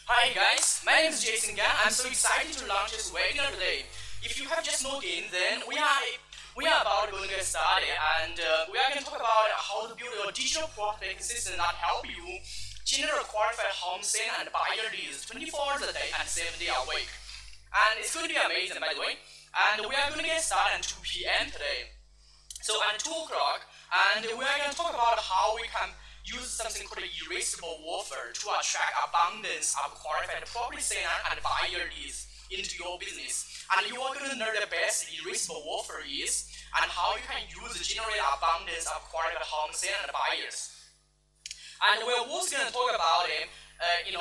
Hi guys, my name is Jason Gan. I'm so excited to launch this webinar today. If you have just logged in, then we are about going to get started, and we are going to talk about how to build a digital prospect system that help you generate qualified home sale and buyer leads 24 hours a day and 7 days a week. And it's going to be amazing, by the way. And we are going to get started at 2 p.m. today. So at 2 o'clock, and we are going to talk about how we can use something called irresistible offer to attract abundance of qualified property seller and buyer leads into your business. And you are going to learn the best irresistible offer is and how you can use to generate abundance of qualified home seller and buyers. And we're also going to talk about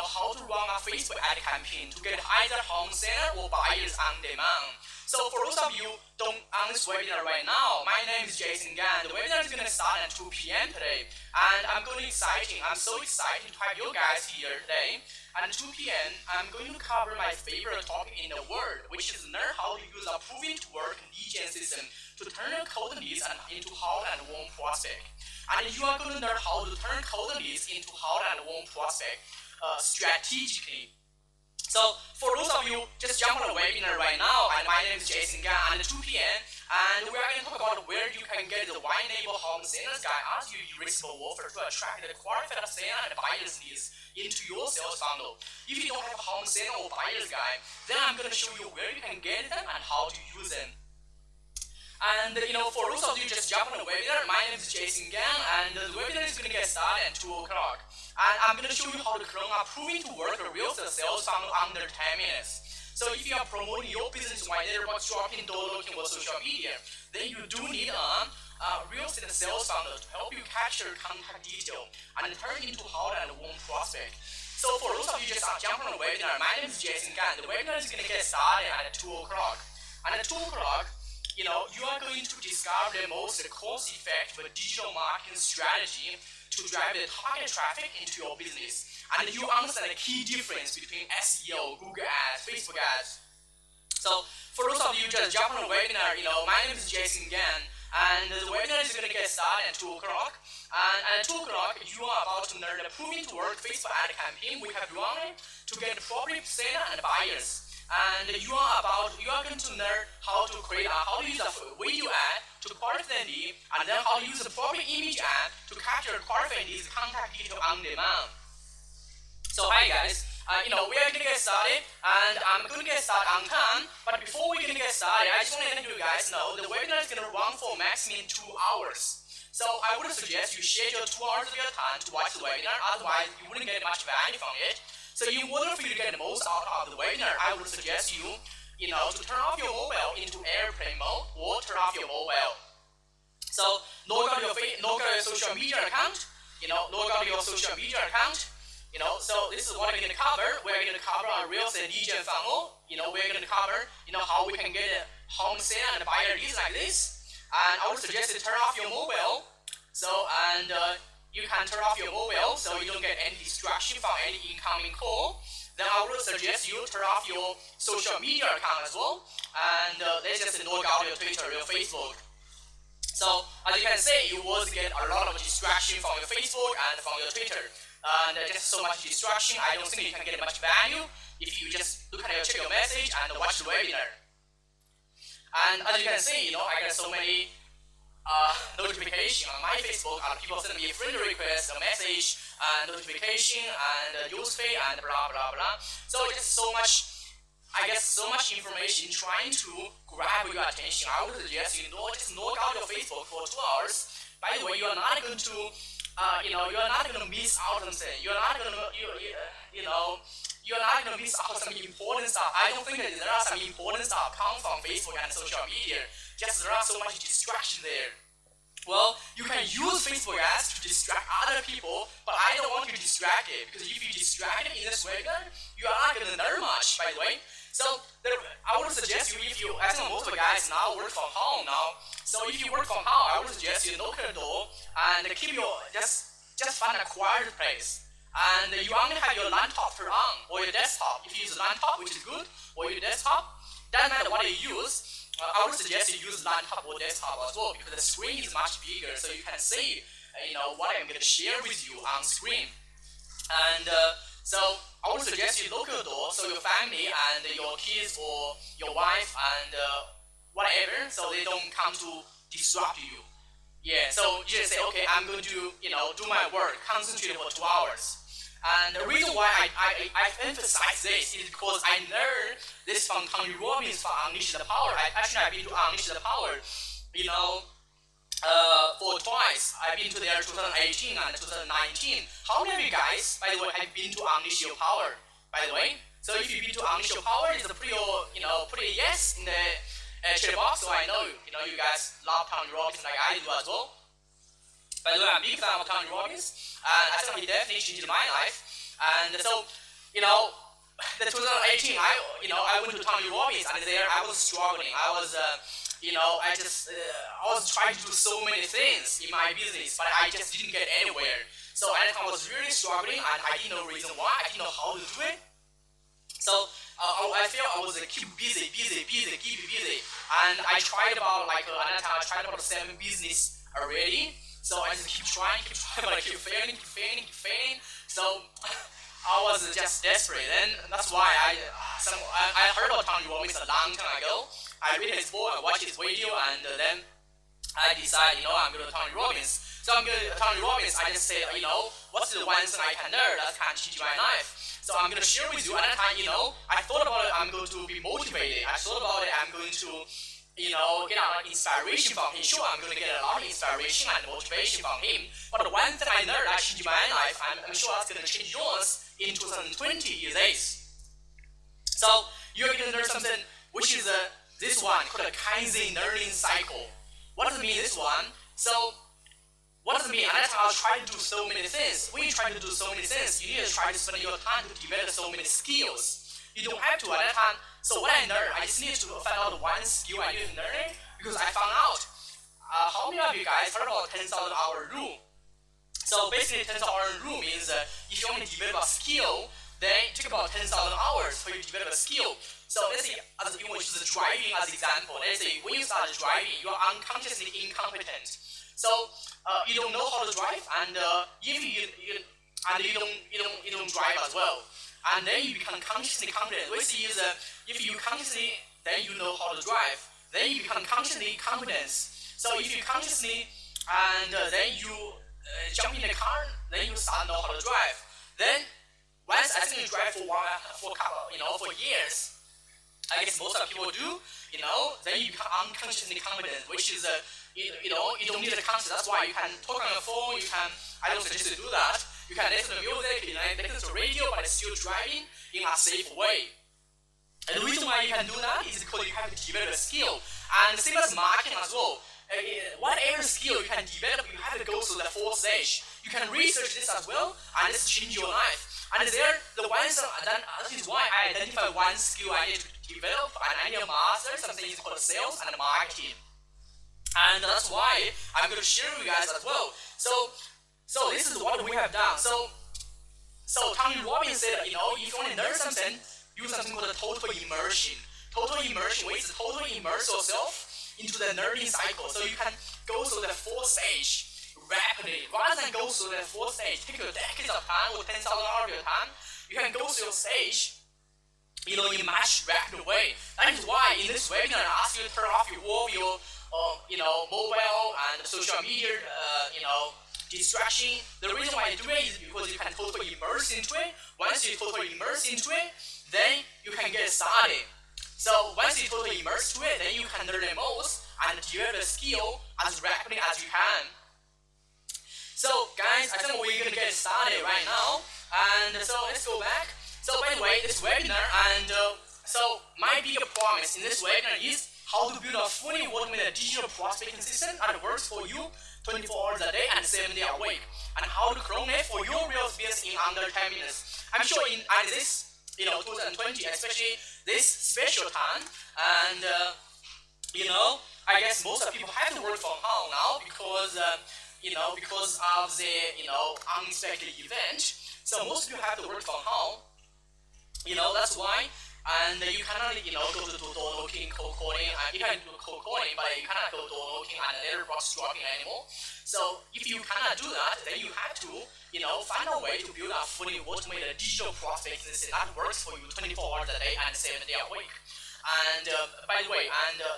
how to run a Facebook ad campaign to get either home seller or buyers on demand. So for those of you don't on this webinar right now, my name is Jason Gan. The webinar is going to start at 2 p.m. today, and I'm so excited to have you guys here today. And at 2 p.m., I'm going to cover my favorite topic in the world, which is learn how to use a proven to work lead gen system to turn cold leads into hot and warm prospect. And you are going to learn how to turn cold leads into hot and warm prospect strategically. So for those of you just jump on the webinar right now, and my name is Jason Gan, and at 2 p.m. and we are going to talk about where you can get the white label home sales guide as your irresistible offer to attract the qualified seller and buyers leads into your sales funnel. If you don't have a home sale or buyers guide, then I'm going to show you where you can get them and how to use them. And for those of you just jump on the webinar, my name is Jason Gan, and the webinar is going to get started at 2 o'clock. And I'm going to show you how to clone a proven to work a real estate sales funnel under 10 minutes. So if you are promoting your business while letterbox dropping, door looking, or social media, then you do need a real estate sales funnel to help you capture contact detail and turn into hot and warm prospect. So for those of you just jump on the webinar, my name is Jason Gan. The webinar is going to get started at 2 o'clock. And at 2 o'clock, you are going to discover the most cost-effective digital marketing strategy to drive the target traffic into your business. And you understand the key difference between SEO, Google Ads, Facebook Ads. So for those of you just jump on the webinar, my name is Jason Gan, and the webinar is going to get started at 2 o'clock. And at 2 o'clock, you are about to learn the proven to work Facebook ad campaign we have run to get property seller and buyers. And you are going to learn how to use a video ad to qualify the lead, and then how to use the proper image ad to capture qualify these contact details on demand. So hi guys, we are going to get started, and I'm going to get started on time. But before we're going to get started, I just want to let you guys know the webinar is going to run for maximum 2 hours. So I would suggest you schedule 2 hours of your time to watch the webinar, otherwise you wouldn't get much value from it. So in order for you to get the most out of the webinar, I would suggest you, to turn off your mobile into airplane mode or turn off your mobile. So log out your social media account, so this is what we're going to cover. We're going to cover our real estate lead gen funnel. We're going to cover, how we can get a home sale and buyer leads like this. And I would suggest to turn off your mobile. You can turn off your mobile so you don't get any distraction from any incoming call. Then I would suggest you turn off your social media account as well. And let's just log out your Twitter, your Facebook. So as you can see, you will get a lot of distraction from your Facebook and from your Twitter. And just so much distraction, I don't think you can get much value if you just check your message and watch the webinar. And as you can see, I get so many notification on my Facebook, and people send me a friend request, a message, and notification, and newsfeed, and blah blah blah. So just so much information trying to grab your attention. I would suggest you just log out your Facebook for 2 hours. By the way, you are not going to, you are not going to miss out on something. You're not going to miss out on some important stuff. I don't think that there are some important stuff come from Facebook and social media. Just there are so much distraction there. Well, you can use Facebook ads to distract other people, but I don't want you distracted, because if you distract in this webinar, you are not going to learn much, by the way. So I would suggest you, I think most of the guys now work from home now. So if you work from home, I would suggest you lock the door and keep just find a quiet place. And you only have your laptop turned on, or your desktop. If you use a laptop, which is good, or your desktop, doesn't matter what you use. I would suggest you use laptop or desktop as well, because the screen is much bigger, so you can see, what I'm going to share with you on screen. And so I would suggest you lock your door so your family and your kids or your wife and whatever, so they don't come to disrupt you. Yeah, so you just say, okay, I'm going to, do my work, concentrate for 2 hours. And the reason why I emphasize this is because I learned this from Tony Robbins from Unleash the Power. I've been to Unleash the Power, for twice. I've been to there 2018 and 2019. How many of you guys, by the way, have been to Unleash Your Power, by the way? So if you've been to Unleash Your Power, it's a pretty yes in the chat box, so I know, you guys love Tony Robbins like I do as well. By the way, I'm a big fan of Tony Robbins, and I think he definitely changed my life. And so, the 2018, I went to Tony Robbins, and there I was struggling. I was, I was trying to do so many things in my business, but I just didn't get anywhere. So at the time I was really struggling, and I didn't know the reason why. I didn't know how to do it. So I felt I was keep busy, and I tried about at that time I tried about 7 business already. So I just keep trying, but I keep failing. So I was just desperate, and that's why I heard about Tony Robbins a long time ago. I read his book, I watched his video, and then I decided, I'm going to Tony Robbins. So I'm going to Tony Robbins. I just said, what's the one thing I can learn that can change my life? So I'm going to share with you. At that time, I thought about it. I'm going to be motivated. I thought about it. I'm going to, get a lot of inspiration from him. Sure, I'm going to get a lot of inspiration and motivation from him. But the one thing I learned that changed my life, I'm sure that's going to change yours in 2020 is this. So you're going to learn something which is this one called a Kaizen learning cycle. What does it mean, this one? So what does it mean? At that time, I was trying to do so many things. When you try to do so many things, you need to try to spend your time to develop so many skills. You don't have to at that time. So what I learned, I just needed to find out one skill I didn't learn it, because I found out. How many of you guys heard about 10,000 hour rule? So basically, 10,000 hour rule means if you want to develop a skill, then it takes about 10,000 hours for you to develop a skill. So let's say, as you want to use driving as an example. Let's say when you start driving, you are unconsciously incompetent. So you don't know how to drive, and if you don't drive as well, and then you become consciously competent. Which is if you consciously, then you know how to drive. Then you become consciously competent. So if you consciously and then you jump in the car, then you start know how to drive. Then once I think you drive for years, I guess most of people do, then you become unconsciously competent, which is you don't need a conscious. That's why you can talk on the phone. I don't suggest you do that. You can listen to music, listen to radio, but it's still driving in a safe way. And the reason why you can do that is because you have to develop a skill. And same as marketing as well. Whatever skill you can develop, you have to go through the 4th stage. You can research this as well, and this change your life. And that is why I identify one skill I need to develop, and I need to master something is called sales and marketing. And that's why I'm going to share with you guys as well. So this is what we have done. So Tony Robbins said, if you want to learn something, use something called total immersion. Total immersion means totally immerse yourself into the learning cycle. So you can go through the 4th stage rapidly. Rather than go through the 4th stage, take your decades of time or 10,000 hours of your time, you can go through your stage in a much rapid way. That is why in this webinar I ask you to turn off all your mobile and social media distraction. The reason why I do it is because you can totally immerse into it. Once you totally immerse into it, then you can get started. So once you totally immerse to it, then you can learn the most and develop the skill as rapidly as you can. So guys, I think we're gonna get started right now. And so let's go back. So by the way, this webinar, and so my bigger promise in this webinar is how to build a fully automated digital prospecting system that works for you 24 hours a day and 7 days a week, and how to clone it for your real business in under 10 minutes. I'm sure at this 2020, especially this special time, and I guess most of people have to work from home now because of the unexpected event. So most people have to work from home. That's why. and you cannot, go to do door knocking, cold calling, and you can do cold calling, but you cannot go door knocking and letterbox dropping anymore. So if you cannot do that, then you have to, find a way to build a fully automated digital prospecting system that works for you 24 hours a day and 7 days a week. And by the way,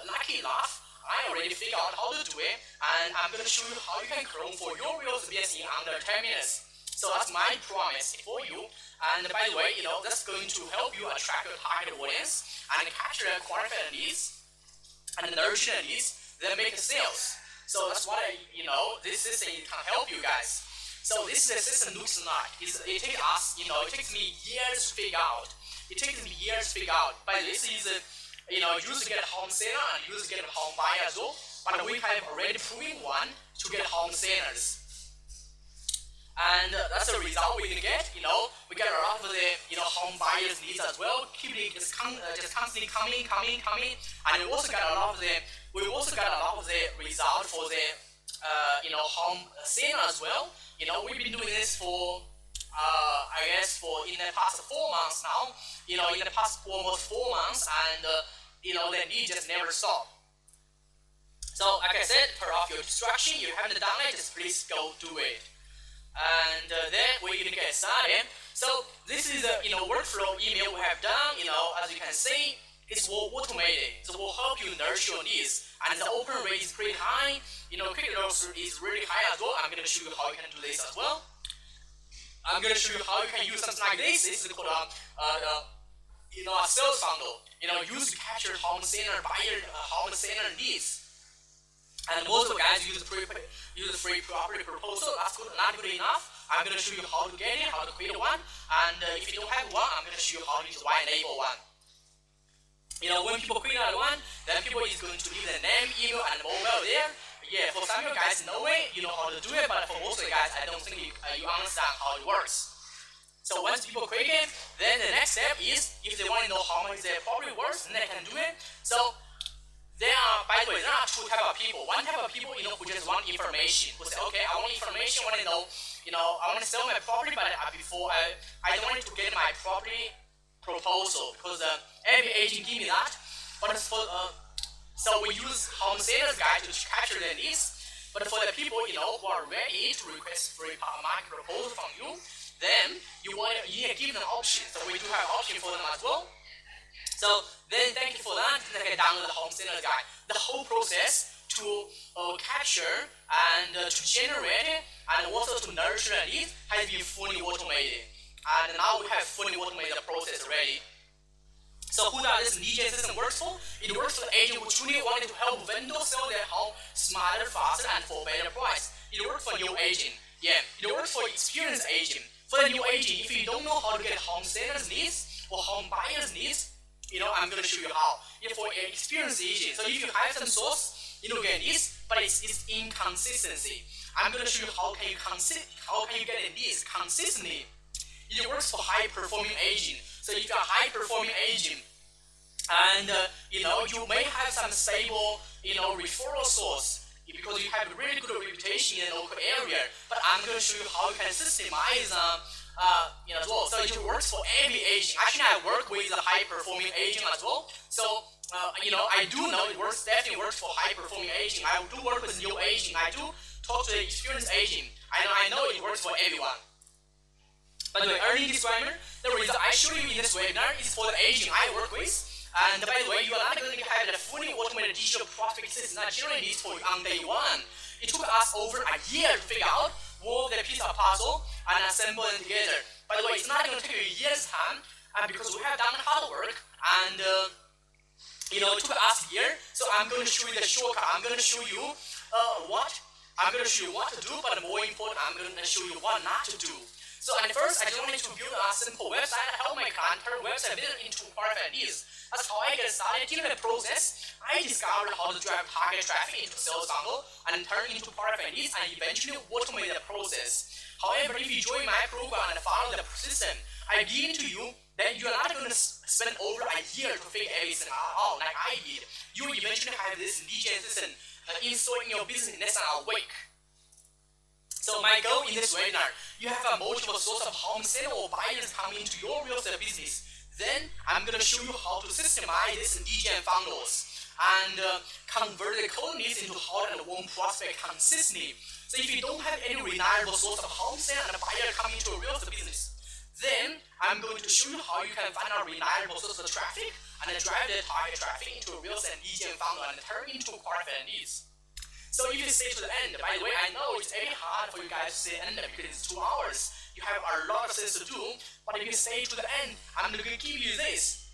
lucky enough, I already figured out how to do it, and I'm going to show you how you can clone for your real business in under 10 minutes. So that's my promise for you. And by the way, that's going to help you attract your target audience and capture their qualified leads and nurture leads, then make sales. So that's why this system can help you guys. So this system looks like it takes us, it takes me years to figure out. But this is used to get home seller and used to get home buyer as well. But we have already proven one to get home sellers. And that's the result we're gonna get. We get a lot of the home buyers needs as well. Keep it just constantly coming, and we also got a lot of the result for the home seller as well. We've been doing this for I guess for in the past 4 months now. In the past almost 4 months, and the need just never stopped. So like I said, turn off your distraction. You haven't done it, just please go do it. And then we're gonna get started. So this is a workflow email we have done. As you can see, it's all automated. So we'll help you nurture your needs, and the open rate is pretty high. Click through is really high as well. I'm gonna show you how you can do this as well. I'm gonna show you how you can use something like this. This is called a sales funnel. Used to capture home seller needs. And most of the guys use the free property proposal. That's not good enough. I'm going to show you how to get it, how to create one. And if you don't have one, I'm going to show you how to use white label one. When people create that one, then people is going to leave their name, email, and mobile there. Yeah, for some of you guys know it, you know how to do it, but for most of the guys, I don't think you understand how it works. So once people create it, then the next step is, if they want to know how much their property worth, then they can do it. So by the way, there are two types of people. One type of people, who just want information. Who say, okay, I want information, I want to know, I want to sell my property, but before I don't want to get my property proposal, because every agent give me that. But so we use home sales guide to capture their needs. But for the people, who are ready to request free market proposal from you, then you need to give them options. So we do have option for them as well. So then thank you for that. Then I can download the home sales guide. The whole process to capture and to generate it and also to nurture the leads has been fully automated. And now we have fully automated the process already. So who does this lead system works for? It works for the agent who truly wanted to help vendors sell their home smarter, faster, and for better price. It works for new agent. Yeah, it works for experienced agent. For the new agent, if you don't know how to get home sellers needs or home buyers needs, I'm going to show you how. For an experienced agent, so if you have some source, get this, but it's inconsistency. I'm going to show you how can you get this consistently. It works for high-performing agent. So if you're a high-performing agent, and you may have some stable, referral source because you have a really good reputation in the local area. But I'm going to show you how you can systemize as well. So it works for every agent. Actually, I work with a high-performing agent as well. So I do know it definitely works for high-performing agent. I do work with new agent. I do talk to the experienced agent. I know it works for everyone. By the way, early disclaimer, the result I show you in this webinar is for the agent I work with. And by the way, you are not going to have a fully automated digital prospect system that generates leads for you on day one. It took us over a year to figure out all the piece of puzzle and assemble them together. By the way, it's not going to take you a year's time because we have done hard work and it took us a year. So I'm going to show you the shortcut. I'm going to show you what to do, but more important, I'm going to show you what not to do. So at first, I just wanted to build a simple website to help my client turn website build into qualified leads. That's how I get started. During the process, I discovered how to drive target traffic into sales funnel and turn into qualified leads and eventually automate the process. However, if you join my program and follow the system I give to you, then you're not going to spend over a year to figure everything out like I did. You eventually have this lead gen system installed in your business in less than a week. So my goal in this webinar, you have a multiple source of home seller or buyers coming into your real estate business. Then I'm gonna show you how to systemize this DGM funnels and convert the cold leads into hot and warm prospect consistently. So if you don't have any reliable source of home sale and a buyer coming to a real estate business, then I'm going to show you how you can find a reliable source of traffic and drive the target traffic into a real estate DGM funnel and turn into qualified leads. So if you stay to the end, by the way, I know it's very hard for you guys to stay end because it's 2 hours. You have a lot of things to do, but if you stay to the end, I'm going to give you this.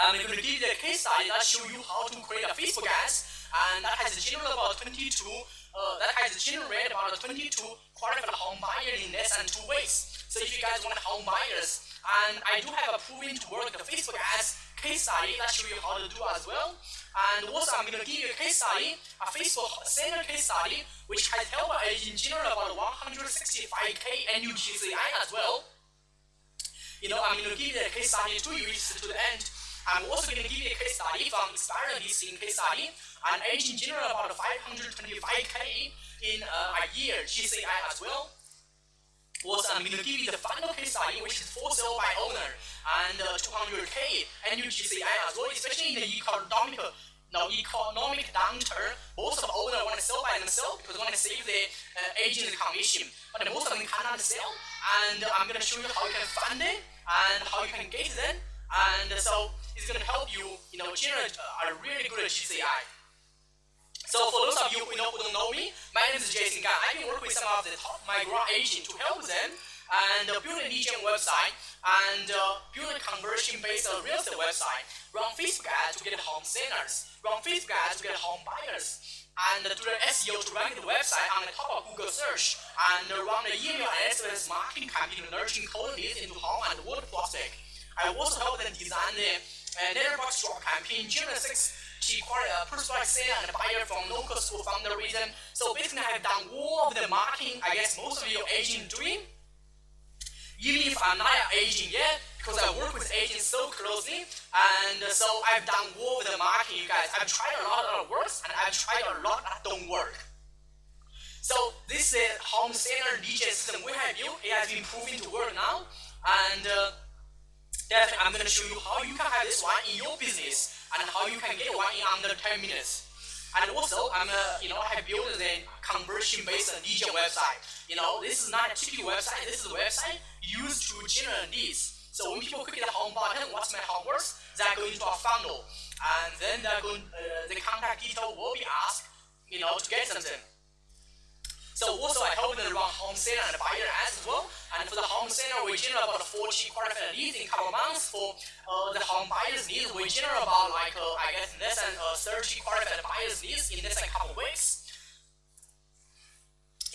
I'm going to give you a case study that show you how to create a Facebook ads, and that has generated about 22 qualified home buyers in less than 2 weeks. So if you guys want home buyers, and I do have a proven to work the Facebook ads case study that show you how to do as well. And also I'm going to give you a case study, a Facebook seller case study, which has helped an agent generate about 165K annual GCI as well. I'm going to give you a case study to you to the end. I'm also going to give you a case study from expired listing case study. An agent generate about 525K in a year GCI as well. Also, I'm going to give you the final case study, which is for sale by owner, and 200K annual GCI as well, especially in the economic downturn. Most of the owners want to sell by themselves because they want to save the agent's commission, but most of them cannot sell, and I'm going to show you how you can fund it and how you can get them, and so it's going to help you, generate a really good GCI. So for those of you who don't know me, my name is Jason Gan. I can work with some of the top migrant agents to help them and build a lead gen website and build a conversion-based real estate website, run Facebook ads to get home sellers, run Facebook ads to get home buyers, and do the SEO to rank the website on the top of Google search, and run the email and SMS marketing campaign nurturing cold leads into home and word prospect. I also help them design the letterbox drop campaign, generate 6 prospect seller and buyer from local school founder reason. So basically I have done all of the marketing I guess most of your agents doing. Even if I'm not an agent yet, because I work with agents so closely, and so I've done all of the marketing, you guys. I've tried a lot that works, and I've tried a lot that don't work. So this is home seller lead gen system we have built. It has been proven to work now, and definitely I'm going to show you how you can have this one in your business and how you can get one in under 10 minutes. And also, I have built the conversion-based lead gen website. This is not a typical website. This is a website used to generate leads. So when people click the home button, what's my home works? They're going to a funnel, and then the contact detail will be asked, to get something. So also I help them run home seller and buyer ads as well. And for the home seller, we generate about 40 qualified leads in a couple months. For the home buyers leads, we generate about less than 30 qualified buyers leads in less than a couple weeks.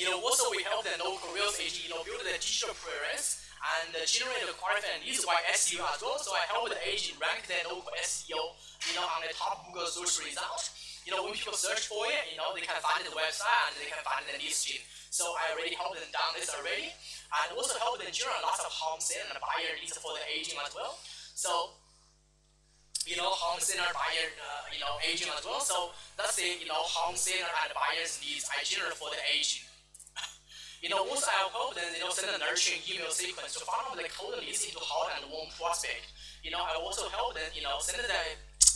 Also we help the local real estate agent, build the digital presence and generate the qualified leads by SEO as well. So I help the agent rank their local SEO, on the top Google search results. When people search for it, they can find the website and they can find the listing. So I already helped them down this already, and also help them generate lots of home seller and buyer leads for the agent as well. So, home seller, buyer, agent as well. So that's the home seller and buyers leads I generate for the agent. Also I help them, send a nurturing email sequence to follow the cold leads into hot and warm prospect. I also help them, send the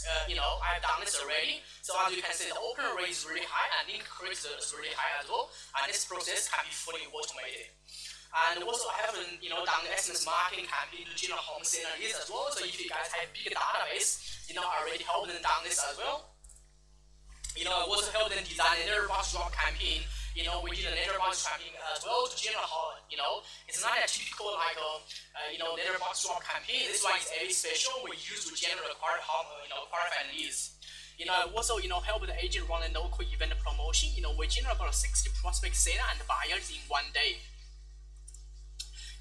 I've done this already. So as you can see, the open rate is really high and link click is really high as well. And this process can be fully automated. And also I have done the SMS marketing campaign to generate home seller leads as well. So if you guys have a big database, I already helped them done this as well. I also helped them design a letterbox drop campaign. We did a letterbox campaign as well to generate how, it's not a typical letterbox drop campaign. This one is very special. We use to generate qualified leads. I also, help the agent run a local event promotion. We generate about 60 prospect seller and buyers in 1 day.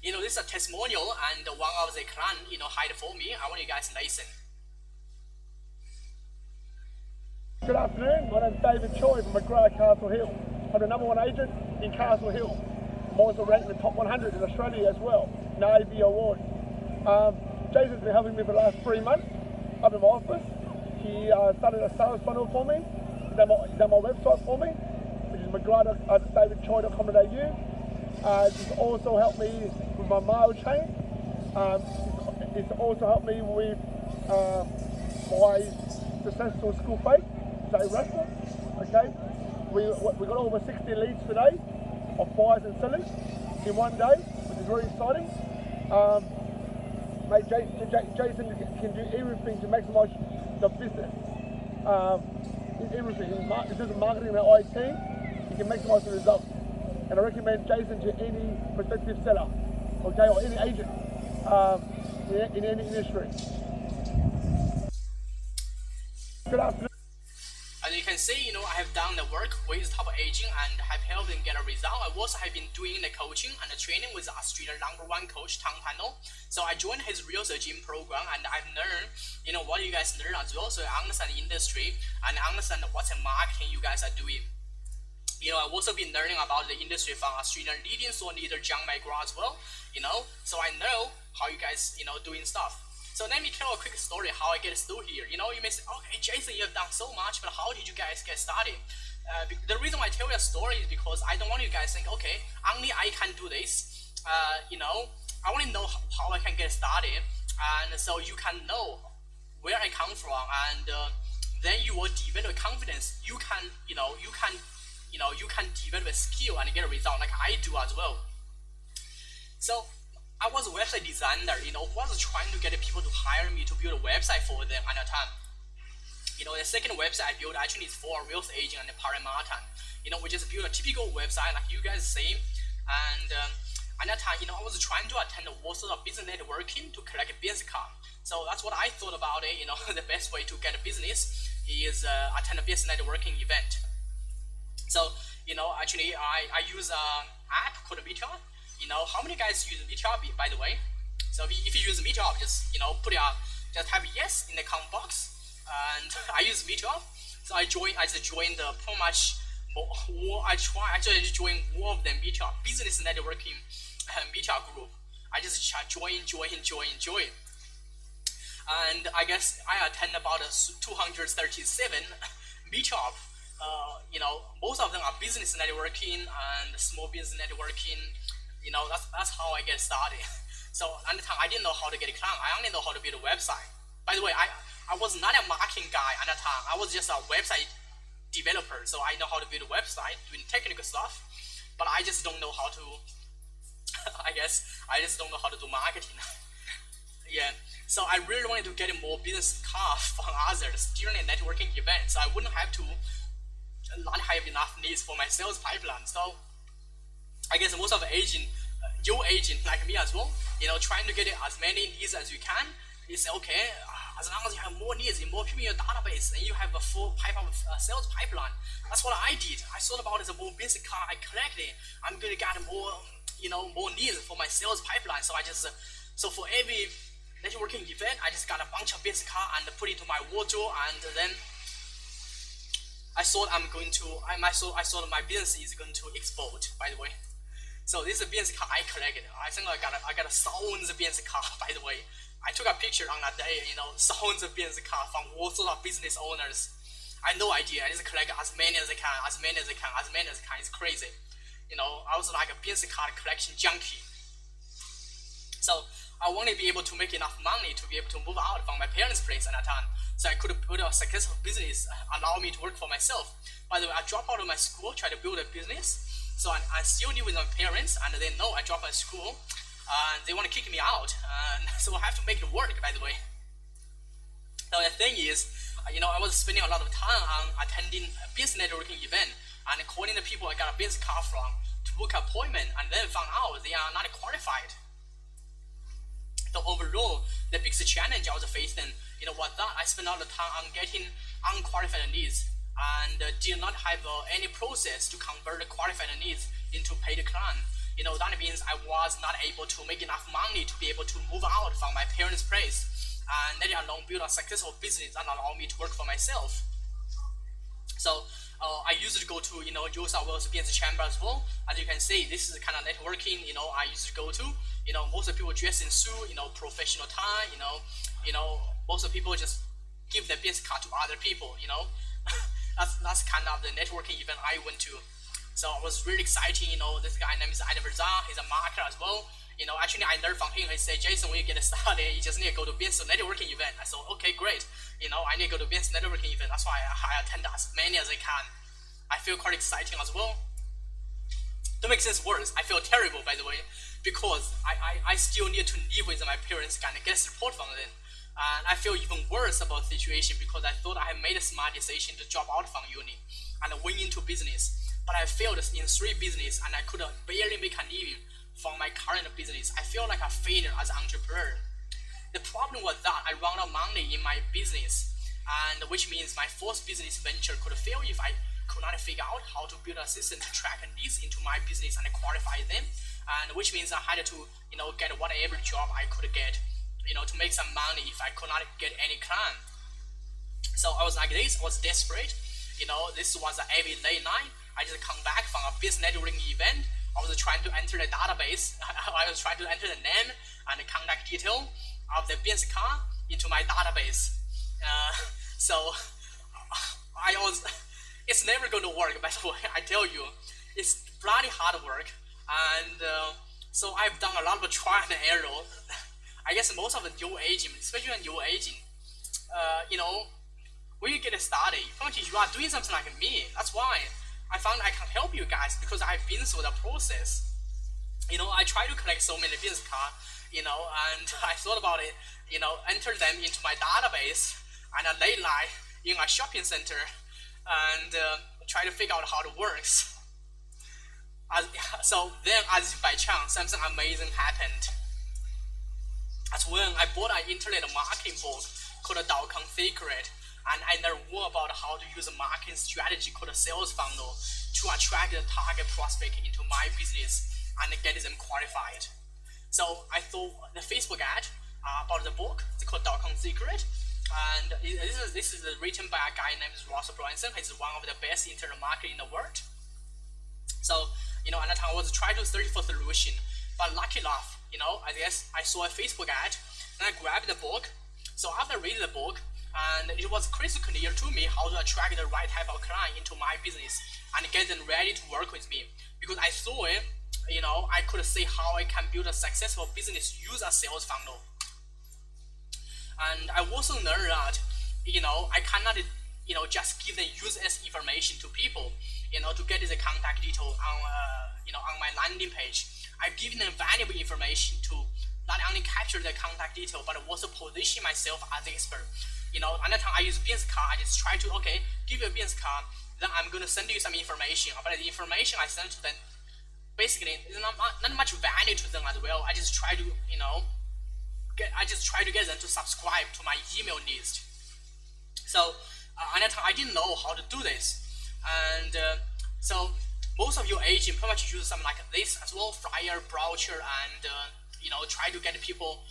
This is a testimonial, and one of the client, hired for me. I want you guys to listen. Good afternoon, my name is David Choy from McGrath Castle Hill. I'm the #1 agent in Castle Hill. I'm also ranked in the top 100 in Australia as well, an REB award. Jason's been helping me for the last 3 months up in my office. He started a sales funnel for me, done my website for me, which is mcgrath.davidchoy.com.au. He's also helped me with my mail chain. It's also helped me with my successful school faith, say raffle. Okay, we got over 60 leads today of buyers and sellers in one day, which is very exciting. Mate, Jason can do everything to maximise the business. Everything. In terms of marketing and IT, you can maximise the results. And I recommend Jason to any prospective seller, okay, or any agent in any industry. Good afternoon. As you can see, I have done the work with top agent and have helped them get a result. I also have been doing the coaching and the training with Australian #1 coach Tom Panos. So I joined his real estate gym program and I've learned, what you guys learn as well. So I understand the industry and I understand what's the marketing you guys are doing. I've also been learning about the industry from Australian leading thought leader John McGraw as well. So I know how you guys, doing stuff. So let me tell a quick story how I get through here. You may say, okay, Jason, you have done so much, but how did you guys get started? The reason why I tell you a story is because I don't want you guys to think, okay, only I can do this. I want to know how I can get started, and so you can know where I come from, and then you will develop confidence. You can develop a skill and get a result like I do as well. So I was a website designer, was trying to get people to hire me to build a website for them at that time. The second website I built actually is for a real estate agent and a Parramatta. We just built a typical website like you guys see. And at that time, I was trying to attend a sort of business networking to collect a business card. So that's what I thought about it. The best way to get a business is attend a business networking event. So, actually I use an app called Meetup. How many guys use Meetup, by the way? So if you use Meetup, just just type yes in the comment box. And I use Meetup. So I just joined the pretty much more. I join more of the Meetup business networking Meetup group. I just join. And I guess I attend about 237 Meetup. Most of them are business networking and small business networking. That's how I get started. So at the time, I didn't know how to get a client. I only know how to build a website. By the way, I was not a marketing guy at that time. I was just a website developer. So I know how to build a website, doing technical stuff, but I just don't know how to. I guess I just don't know how to do marketing. Yeah. So I really wanted to get more business cards from others during a networking event, so I wouldn't have to not have enough needs for my sales pipeline. So I guess most of the your agent like me as well, trying to get as many needs as you can. You say, okay, as long as you have more needs and more people in your database, and you have a full sales pipeline. That's what I did. I thought about it as a more business card I collected. I'm gonna get more, more needs for my sales pipeline. So so for every networking event, I just got a bunch of business card and put it into my wardrobe, and then I thought my business is going to explode. By the way, so this is a business card I collected. I think I got thousands of business cards. By the way, I took a picture on that day. Thousands of business cards from all sorts of business owners. I had no idea. I just collect as many as I can. It's crazy. I was like a business card collection junkie. So I wanted to be able to make enough money to be able to move out from my parents' place at that time. So I could build a successful business, allow me to work for myself. By the way, I dropped out of my school, tried to build a business. So I still live with my parents, and they know I dropped out of school. They want to kick me out, so I have to make it work, by the way. Now the thing is, I was spending a lot of time on attending a business networking event and calling the people I got a business card from to book an appointment, and then found out they are not qualified. So overall, the biggest challenge I was facing, I spent all the time on getting unqualified leads and did not have any process to convert the qualified leads into paid client. That means I was not able to make enough money to be able to move out from my parents' place, and let alone build a successful business and allow me to work for myself. So I used to go to New South Wales Business Chamber as well. As you can see, this is the kind of networking I used to go to. Most of the people dress in suit, professional tie. Most of the people just give their business card to other people. That's kind of the networking event I went to. So it was really exciting. This guy named is He's a marketer as well. Actually I learned from him. He said, Jason, when you get started, you just need to go to business networking event. I said, okay, great. I need to go to business networking event. That's why I attend as many as I can. I feel quite exciting as well. To make things worse, I feel terrible, by the way, because I still need to live with my parents and get support from them. And I feel even worse about the situation because I thought I had made a smart decision to drop out from uni and went into business. But I failed in 3 businesses and I could barely make a living from my current business. I feel like a failure as an entrepreneur. The problem was that I ran out of money in my business, and which means my first business venture could fail if I could not figure out how to build a system to track leads into my business and qualify them, and which means I had to get whatever job I could get to make some money if I could not get any client. So I was like this, I was desperate. This was every late night. I just come back from a business networking event. I was trying to enter the database. I was trying to enter the name and the contact detail of the business card into my database. So it's never going to work, by the way, I tell you. It's bloody hard work. And so I've done a lot of trial and error. I guess most of the new aging, especially when you're aging, when you get started, you are doing something like me. That's why I found I can help you guys, because I've been through the process. I try to collect so many business cards, and I thought about it, enter them into my database and a late night in a shopping center and try to figure out how it works. So then, as by chance, something amazing happened. That's when I bought an internet marketing book called .com Secret, and I learned more about how to use a marketing strategy called a sales funnel to attract the target prospect into my business and get them qualified. So I thought the Facebook ad about the book, it's called .com Secret, and this is written by a guy named Ross Brunson. He's one of the best internet marketing in the world. So at that time I was trying to search for solution, but lucky enough, I guess I saw a Facebook ad and I grabbed the book. So after reading the book, and it was crystal clear to me how to attract the right type of client into my business and get them ready to work with me, because I saw it. I could see how I can build a successful business use a sales funnel. And I also learned that I cannot just give them useless information to people to get the contact detail on my landing page. I've given them valuable information to not only capture the contact detail but also position myself as the expert. At that time I use business card. I just try to give you a business card, then I'm going to send you some information, but the information I send to them basically is not much value to them as well. I just try to get them to subscribe to my email list. So at that time I didn't know how to do this, and so most of your agents pretty much use something like this as well, flyer, brochure, and try to get people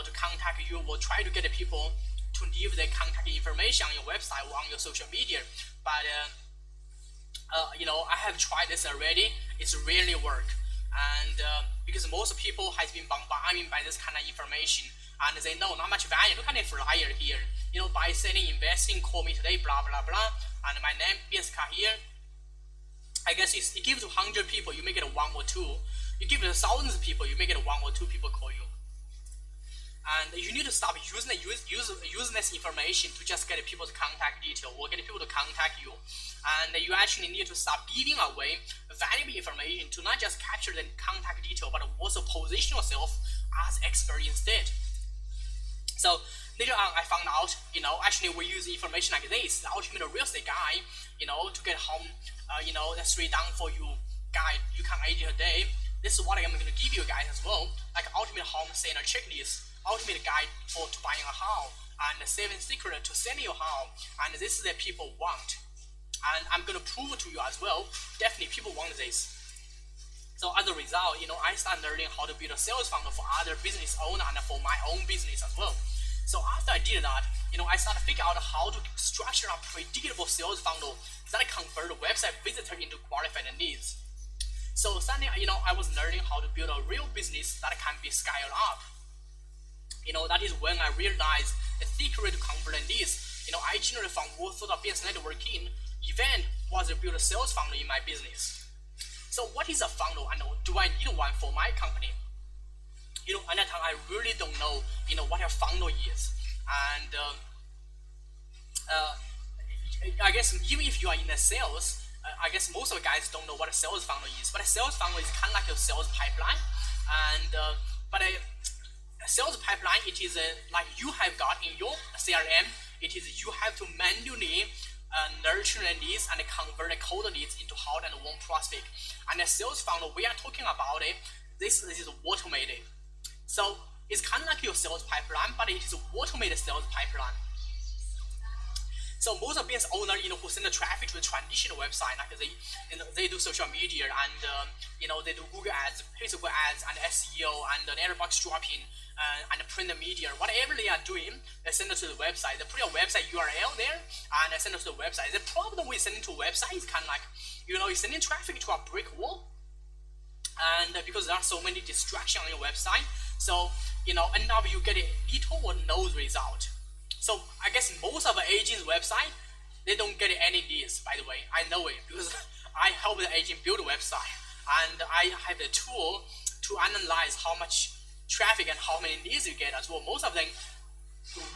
to contact you, or try to get people to leave their contact information on your website or on your social media. But I have tried this already. It's really work, and because most people has been bombarded by this kind of information, and they know not much value. Look at the flyer here. Buy, selling, investing, call me today, blah blah blah, and my name, business card here. I guess you give it to 100 people, you make it 1 or 2. You give it to thousands of people, you make it 1 or 2 people call you. And you need to stop using this information to just get people's contact detail or get people to contact you. And you actually need to stop giving away valuable information to not just capture the contact detail, but also position yourself as expert instead. So later on, I found out, actually we use information like this, the ultimate real estate guide, to get home, the 3 down for you guide you can edit a day. This is what I'm going to give you guys as well, like ultimate home seller checklist, ultimate guide to buying a house, and the 7 secret to selling your house. And this is what people want, and I'm going to prove it to you as well. Definitely people want this. So as a result, I started learning how to build a sales funnel for other business owners and for my own business as well. So after I did that, I started to figure out how to structure a predictable sales funnel that convert a website visitor into qualified leads. So suddenly, I was learning how to build a real business that can be scaled up. That is when I realized the secret to convert leads. I generated from what sort of business networking event was to build a sales funnel in my business. So what is a funnel, and do I need one for my company? at that time I really don't know, what a funnel is. And I guess even if you are in the sales, I guess most of the guys don't know what a sales funnel is. But a sales funnel is kind of like a sales pipeline. And but a sales pipeline, it is like you have got in your CRM. It is you have to manually nurture the leads and convert the cold leads into hot and warm prospect. And the sales funnel we are talking about this is automated. So it's kind of like your sales pipeline, but it is automated sales pipeline. So most of business owners, who send the traffic to the traditional website, like they do social media and they do Google ads, Facebook ads, and SEO and the letterbox dropping and print the media, whatever they are doing, they send it to the website. They put your website URL there and they send it to the website. The problem with sending to a website is kind of like, you're sending traffic to a brick wall, and because there are so many distractions on your website, so end up you get a little or no result. So I guess most of the agents' website, they don't get any leads, by the way. I know it because I help the agent build a website, and I have the tool to analyze how much traffic and how many leads you get as well. Most of them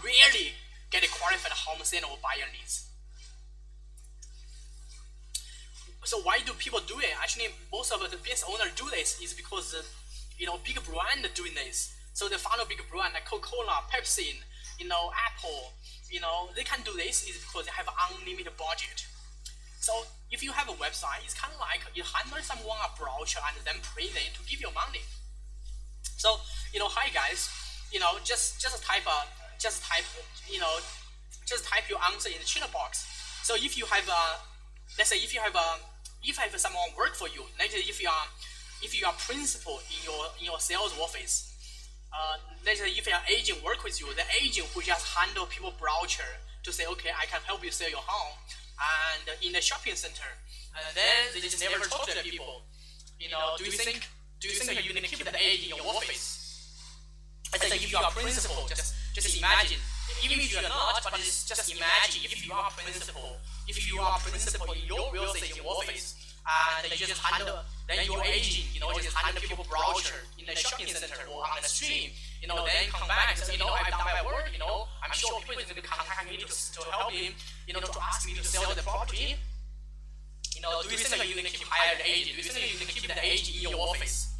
rarely get a qualified home sale or buyer leads. So why do people do it? Actually, most of the business owners do this is because big brand doing this. So they follow big brand like Coca-Cola, Pepsi, Apple, they can do this is because they have unlimited budget. So if you have a website, it's kind of like you hand someone a brochure and then pay them to give you money. So hi guys, just type your answer in the chat box. So if you have let's say if you have someone work for you, let's say if you are principal in your sales office. Let's say if your agent work with you, the agent who just handle people brochure to say, okay, I can help you sell your home, and in the shopping center, then they just never talk to the people. Do you think you're gonna keep the agent in your office? Let's say if you are principal, just imagine, even if you are not, but just imagine if you are principal in your real estate office, and you just handle, then your agent, just handle people brochure in the shopping center or on the street, then come back and say, I've done my work, I'm sure people is going to contact me to help him, to ask me to sell the property. Do you think you're going to keep hiring the agent? Do you think you're going to keep the agent in your office?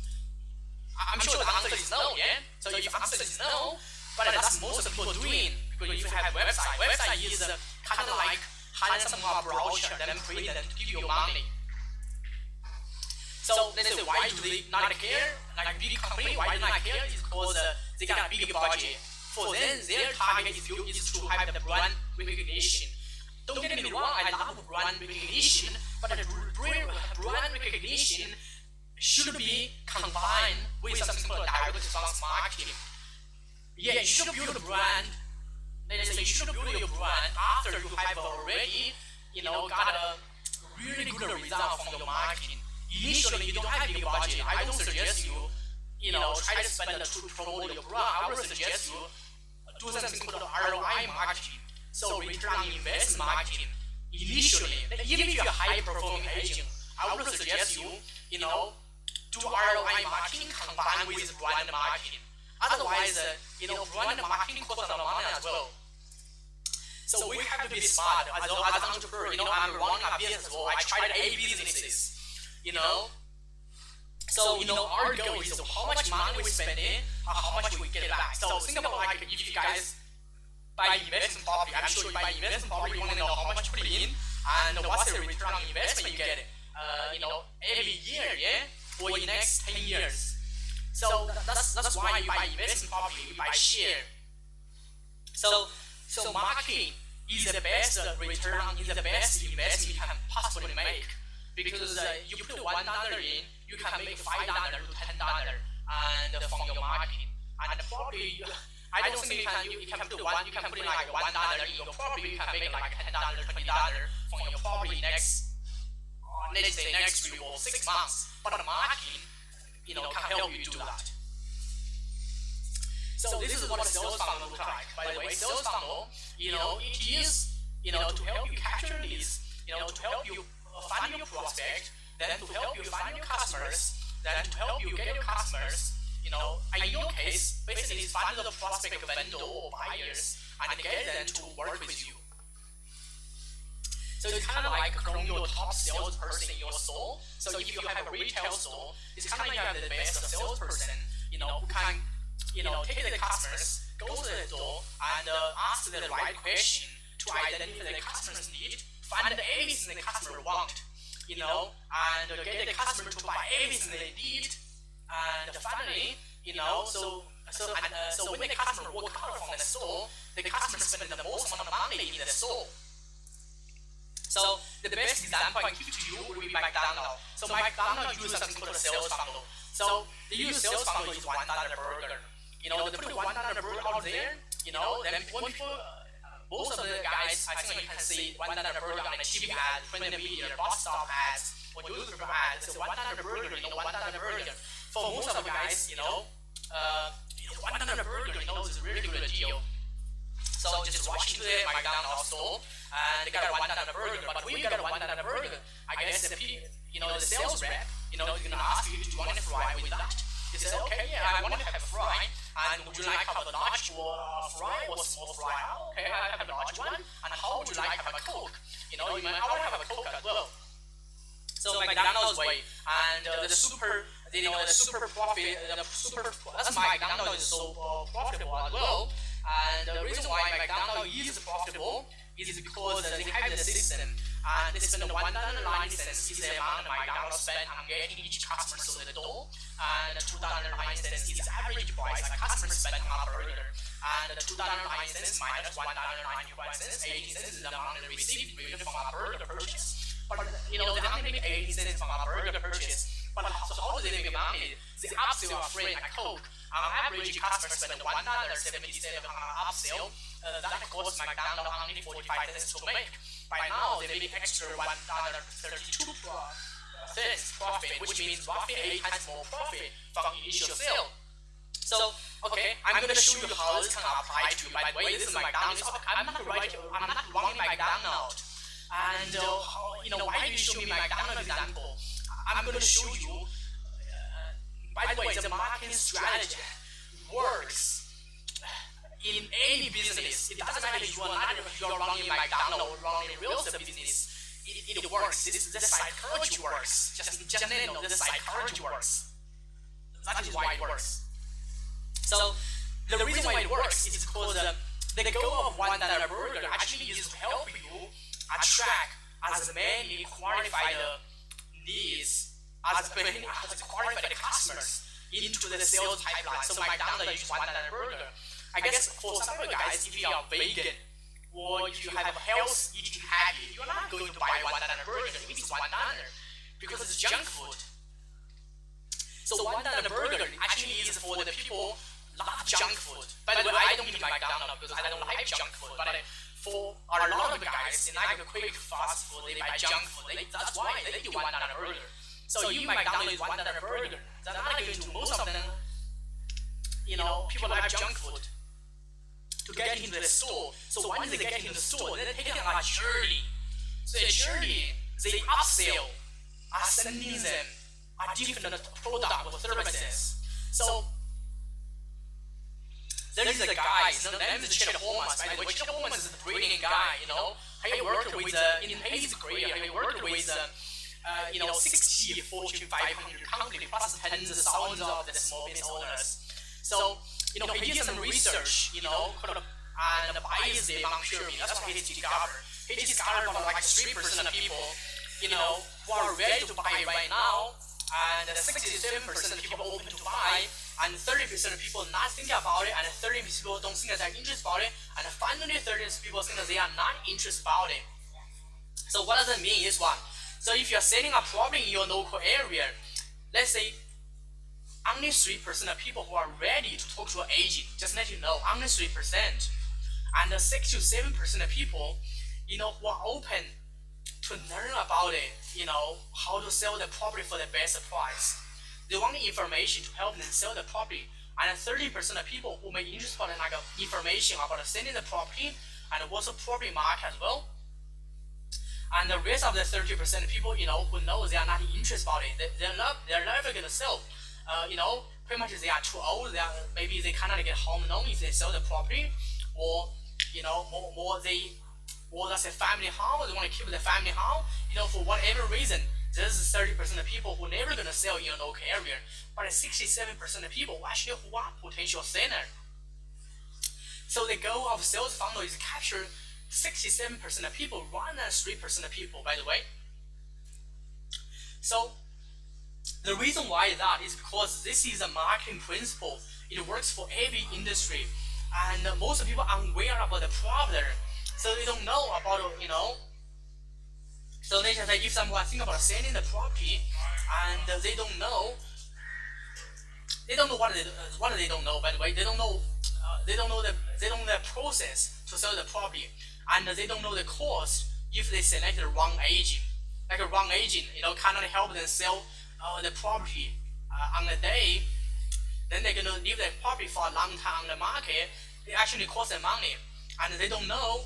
I'm sure the answer is no, yeah? So if the answer is no, but that's most people doing, because if you have a website is kind of like hand someone a brochure, then print them to give you money. So let's say, why do they not care? Like big company, why do they not care? Is because they got a big budget. For them, their target is to have the brand recognition. Don't get me wrong, I love brand recognition, but the brand recognition should be combined with something called direct response marketing. Yeah, you should build a brand. Let's say you should build your brand after you have already, got a really good result from your marketing. Initially, you don't have a big budget. I don't suggest you, try to spend to promote your brand. I would suggest you do something called ROI marketing. So return on investment marketing. Initially, even if you're a high-performing agent, I would suggest you, do ROI marketing combined with brand marketing. Otherwise, brand marketing costs a lot of money as well. So we have to be smart as an entrepreneur. I'm running a business, so I tried A businesses. So our goal is how much money we spend in, or how much we get back. So think about like if you guys buy investment property, I'm sure you buy investment property, you want to know how much you put in and what's the return on investment you get. Every year, yeah, or in the next 10 years. So that's why you buy investment property, you buy share. So marketing is the best return, is the best investment you can possibly make. Because you put $1 in, you can make $5 to $10 and from your marketing. And probably, I don't think you can put in like $1 in your property, you can make like $10, $20 from your property next 3 or 6 months. But the marketing, can help you do that. So this is what a sales funnel looks like. By the way, sales funnel, it is, to help you capture leads, to help you find your prospect, then to help you find your customers, then to help you get your customers, in your case, basically find the prospect vendor or buyers and get them to work with you. So it's kind of like from your top salesperson in your store. So if you have a retail store, it's kind of like you have the best salesperson, who can, take the customers, go to the door, and ask the right question to identify the customer's need, find everything the customer want, and get the customer to buy everything they need, and finally, so when the customer walk out from the store, the customer spend the most amount of money in the store. So the best example I give to you would be McDonald's. So McDonald's uses something called a sales funnel. So they use sales funnel is $1 burger. They put $1 burger out there. Then when people, most of the guys, I think you can see $1 burger on a TV ad, print media, bus stop ads, or newspaper ads. So $1 burger, $1 burger. For most of the guys, $1 burger, is a really good deal. So just rush into the McDonald's store and they got a $1 burger. But when you got a $1 burger, I guess the sales rep, is gonna ask you, do you want a fry with that? He says, okay, yeah, I want to have a fry. And would you like to have a large fry or small fry? Okay, I have a large one. And how would you like to have a Coke? I want to have a Coke as well. So McDonald's way and the super profit, that's why McDonald's is so profitable as well. And the reason why McDonald's is profitable is because they have the system and they spend $1.90 is the amount McDonald's spend on getting each customer to the door, and $2.09 is the average price a customer spend on a burger, and $2.09 minus $1.95, 18 cents is the amount they receive from a burger purchase. But they don't make 18 cents from a burger purchase. But so how do they make money? They upsell a friend like Coke. On average, customers spend $1.77 on an upsell. That costs McDonald's only 45 cents to make. By now, they make extra $1.32 profit, which means roughly 8 times more profit from initial sale. So, okay, I'm going to show you how this can apply to you. By the way, this is McDonald's. I'm not running McDonald's. And why do you show me McDonald's example? I'm going to show you. By the way, the marketing strategy works in any business. It doesn't matter if you are running McDonald's or running a real estate business. It works. The psychology works. Just the psychology works. That is why it works. So the reason why it works is because the goal of $1 burger actually is to help you attract as many qualified needs, as qualified customers into the sales pipeline. So McDonald's uses $1 burger. I guess for some of you guys, if you are vegan or if you have a health eating habit, you're not going to buy $1 burger if it's $1 because it's junk food. So $1 burger actually is for the people who love junk food. By the way, I don't eat McDonald's because I don't like junk food, but for a lot of guys, they like a quick fast food, they buy junk food. That's why they do $1 burger. So you McDonald's is $1 burger. They're not going to, most of them, people like junk food to get into the store. So once they get into the store, they're taking a journey. So the journey, they upsell, are sending them a different product or services. So there is a guy, his name is Choy. By the way, Choy is a brilliant guy. He worked with in his career. He worked with 60 Fortune 500 companies plus tens of thousands of the small business owners. So he did some research, and buys the among pyramid. That's what he discovered. He discovered about like 3% of people, who are ready to buy right now, and 67% of people open to buy, and 30% of people not thinking about it, and 30% of people don't think that they're interested about it, and finally 30% of people think that they are not interested about it. So what does that mean is one. So if you're selling a problem in your local area, let's say only 3% of people who are ready to talk to an agent, just let you know, only 3%. And 6 to 7% of people, who are open to learn about it, how to sell the property for the best price. They want information to help them sell the property. And 30% of people who may be interested in information about selling the property and what's the property market as well. And the rest of the 30% of people, who know they are not interested about it, they're never gonna sell. pretty much they are too old. Maybe they cannot get home loan if they sell the property, or or that's a family home. They want to keep the family home. For whatever reason, there's 30% of people who never gonna sell in a local area, but 67% of people actually who are potential seller. So the goal of sales funnel is to capture 67% of people rather than 3% of people, by the way. So the reason why that is because this is a marketing principle. It works for every industry, and most people are unaware about the problem, so they don't know about So let's say if someone think about selling the property, and they don't know what they don't know. By the way, they don't know the process to sell the property, and they don't know the cost if they select the wrong agent. Like a wrong agent, cannot help them sell the property on the day. Then they're gonna leave the property for a long time on the market. It actually costs them money, and they don't know.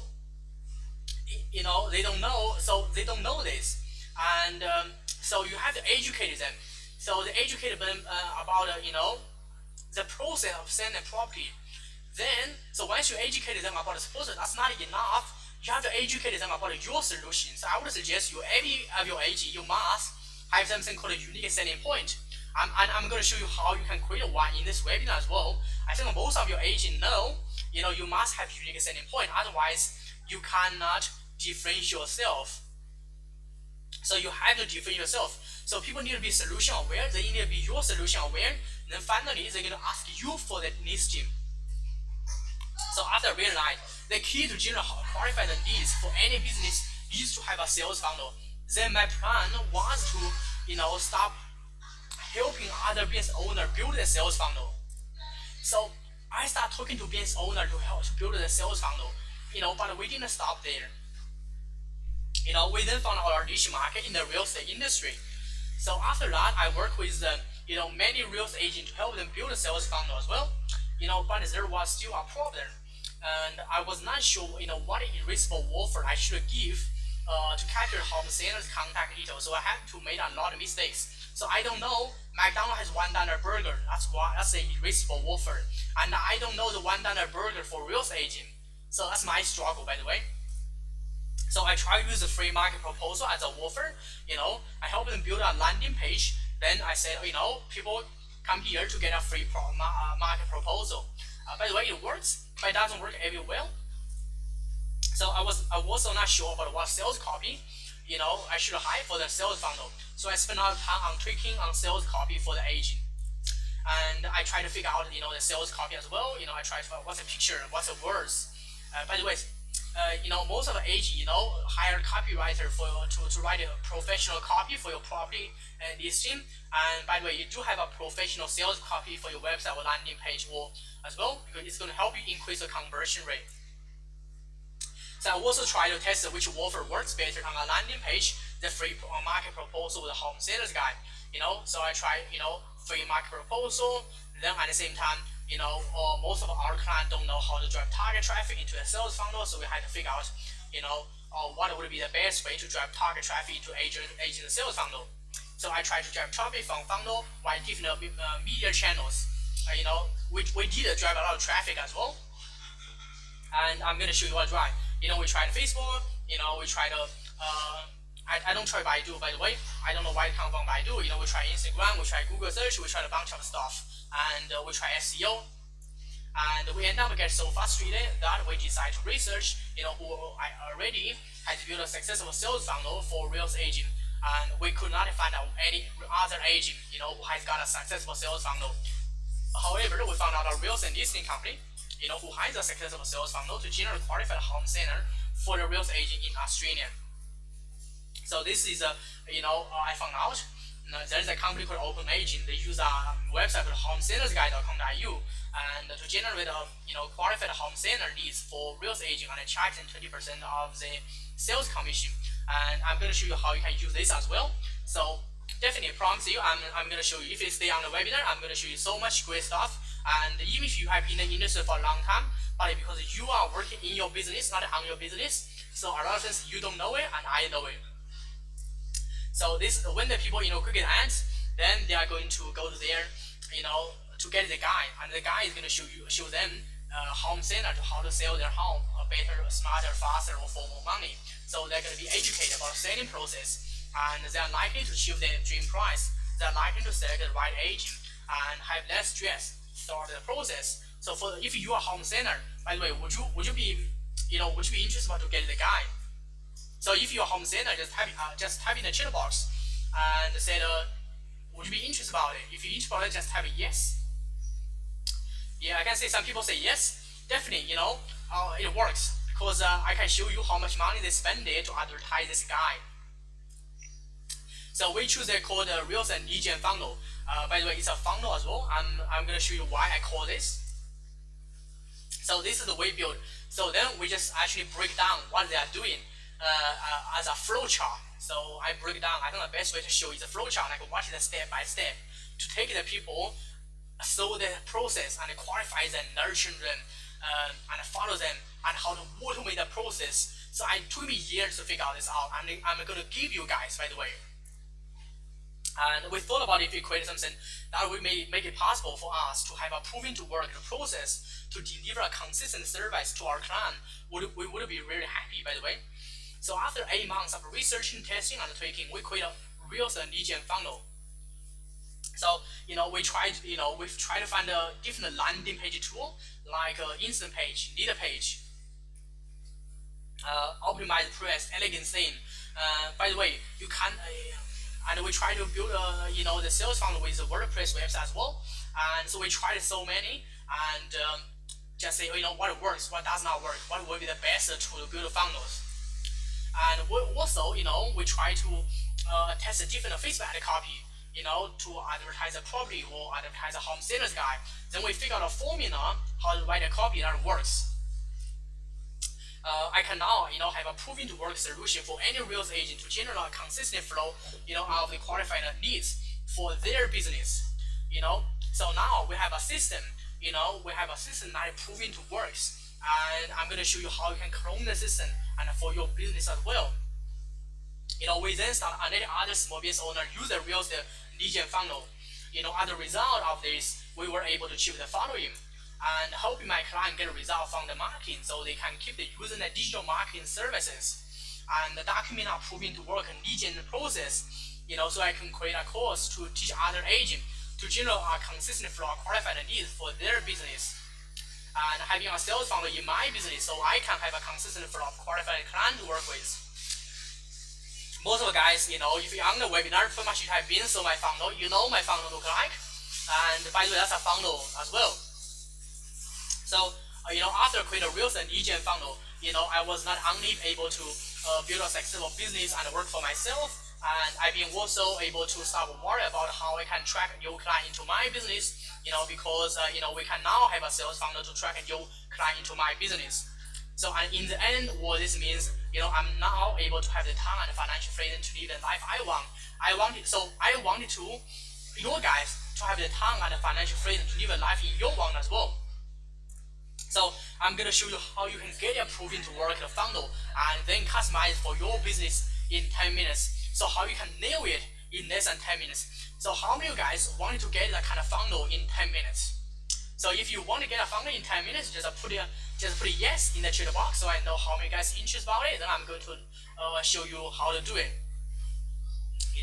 They don't know, so they don't know this, and so you have to educate them. So they educate them about the process of selling a property. Then, so once you educate them about the process, that's not enough. You have to educate them about your solution. So I would suggest you, every of your agent, you must have something called a unique selling point. I'm going to show you how you can create one in this webinar as well. I think most of your agents know, you must have unique selling point. Otherwise, you cannot differentiate yourself. So you have to differentiate yourself. So people need to be solution aware. They need to be your solution aware. Then finally, they're going to ask you for that listing. So after realize, the key to generate qualified leads for any business is to have a sales funnel. Then my plan was to, start helping other business owners build a sales funnel. So I started talking to business owners to help to build the sales funnel. But we didn't stop there. We then found our niche market in the real estate industry. So after that, I worked with many real estate agents to help them build a sales funnel as well. But there was still a problem, and I was not sure what irresistible offer I should give to capture home sellers' contact details. So I had to make a lot of mistakes. So I don't know McDonald's has $1 burger. That's an irresistible offer, and I don't know the $1 burger for real estate agent. So that's my struggle, by the way. So I try to use the free market proposal as an offer. I help them build a landing page. Then I said, people come here to get a free market proposal. By the way, it works, but it doesn't work every well. So I was also not sure about what sales copy, I should hire for the sales funnel. So I spent a lot of time on tweaking on sales copy for the agent. And I try to figure out, the sales copy as well. I try to what's the picture, what's the words. By the way, most of the agent, hire a copywriter to write a professional copy for your property listing. And by the way, you do have a professional sales copy for your website or landing page as well, because it's going to help you increase the conversion rate. So I also try to test which offer works better on a landing page, the free market proposal with the home sellers guide. So I try, free market proposal. Then at the same time, most of our clients don't know how to drive target traffic into a sales funnel, so we had to figure out, what would be the best way to drive target traffic into agent sales funnel. So I try to drive traffic from funnel by different media channels. We did drive a lot of traffic as well, and I'm gonna show you what to drive. We tried Facebook. We tried I don't try Baidu, by the way. I don't know why it comes from Baidu. We try Instagram, we try Google search, we tried a bunch of stuff, and we try SEO. And we end up getting so frustrated that we decide to research, who I already had built a successful sales funnel for real estate agent, and we could not find out any other agent, who has got a successful sales funnel. However, we found out a real estate listing company, who has a successful sales funnel to generate qualified home seller for the real estate agent in Australia. So this is I found out there's a company called Open Agent. They use a website called homesellersguide.com.au, and to generate qualified home seller leads for real estate agent, and they charge them 20% of the sales commission. And I'm going to show you how you can use this as well. So definitely promise you, I'm going to show you, if you stay on the webinar, I'm going to show you so much great stuff. And even if you have been in the industry for a long time, but because you are working in your business, not on your business, so a lot of things you don't know it and I know it. So this, when the people click ads, then they are going to go to there, to get the guy, and the guy is going to show them home center to how to sell their home better, smarter, faster, or for more money. So they're going to be educated about selling process, and they are likely to achieve their dream price. They are likely to select the right agent and have less stress throughout the process. So if you are home center, by the way, would you be interested to get the guy? So if you're home center, just type in the chat box and say, would you be interested about it? If you're interested about it, just type yes. Yeah, I can say some people say yes, definitely, it works because I can show you how much money they spend there to advertise this guy. So we choose a called Reels and Lead Gen funnel. By the way, it's a funnel as well. I'm going to show you why I call this. So this is the way build. So then we just actually break down what they are doing as a flow chart. So I break down. I think the best way to show is a flow chart. Like watch it step by step to take the people through the process and qualify them, nurture them, and follow them, and how to automate the process. So it took me years to figure out this out. I'm going to give you guys, by the way. And we thought about if we create something that would make it possible for us to have a proven to work process to deliver a consistent service to our client, we would be really happy, by the way. So after 8 months of researching, testing, and tweaking, we create a Reels and Lead Gen funnel. So we tried to find a different landing page tool like instant page, leader page, optimized press, elegant theme. By the way, you can. And we try to build the sales funnel with the WordPress website as well. And so we tried so many and just say what works, what does not work, what will be the best to build funnels. And also we try to test a different Facebook ad copy to advertise a property or advertise a home sales guy. Then we figure out a formula how to write a copy that works. I can now have a proven to work solution for any Reels agent to generate a consistent flow of the qualified leads for their business. So now we have a system. We have a system that is proven to work, and I'm going to show you how you can clone the system and for your business as well. We then start and let other small business owner use the Reels Lead Gen funnel. As a result of this, we were able to achieve the following. And helping my client get a result from the marketing so they can keep using the digital marketing services and document our proven to work lead gen process, so I can create a course to teach other agents to generate a consistent flow of qualified leads for their business. And having a sales funnel in my business so I can have a consistent flow of qualified clients to work with. Most of the guys, if you're on the webinar, pretty much you have been through my funnel, my funnel look like. And by the way, that's a funnel as well. So, after creating a Reels and Lead Gen funnel, I was not only able to build a successful business and work for myself, and I've been also able to start worry about how I can track new client into my business, because, we can now have a sales funnel to track a new client into my business. So, and in the end, what this means, I'm now able to have the time and financial freedom to live the life I want. I wanted to, you guys, to have the time and the financial freedom to live a life in your want as well. So I'm going to show you how you can get a proven to work the funnel and then customize for your business in 10 minutes. So how you can nail it in less than 10 minutes. So how many of you guys want to get that kind of funnel in 10 minutes? So if you want to get a funnel in 10 minutes, just put a yes in the chat box so I know how many guys are interested about it. Then I'm going to show you how to do it.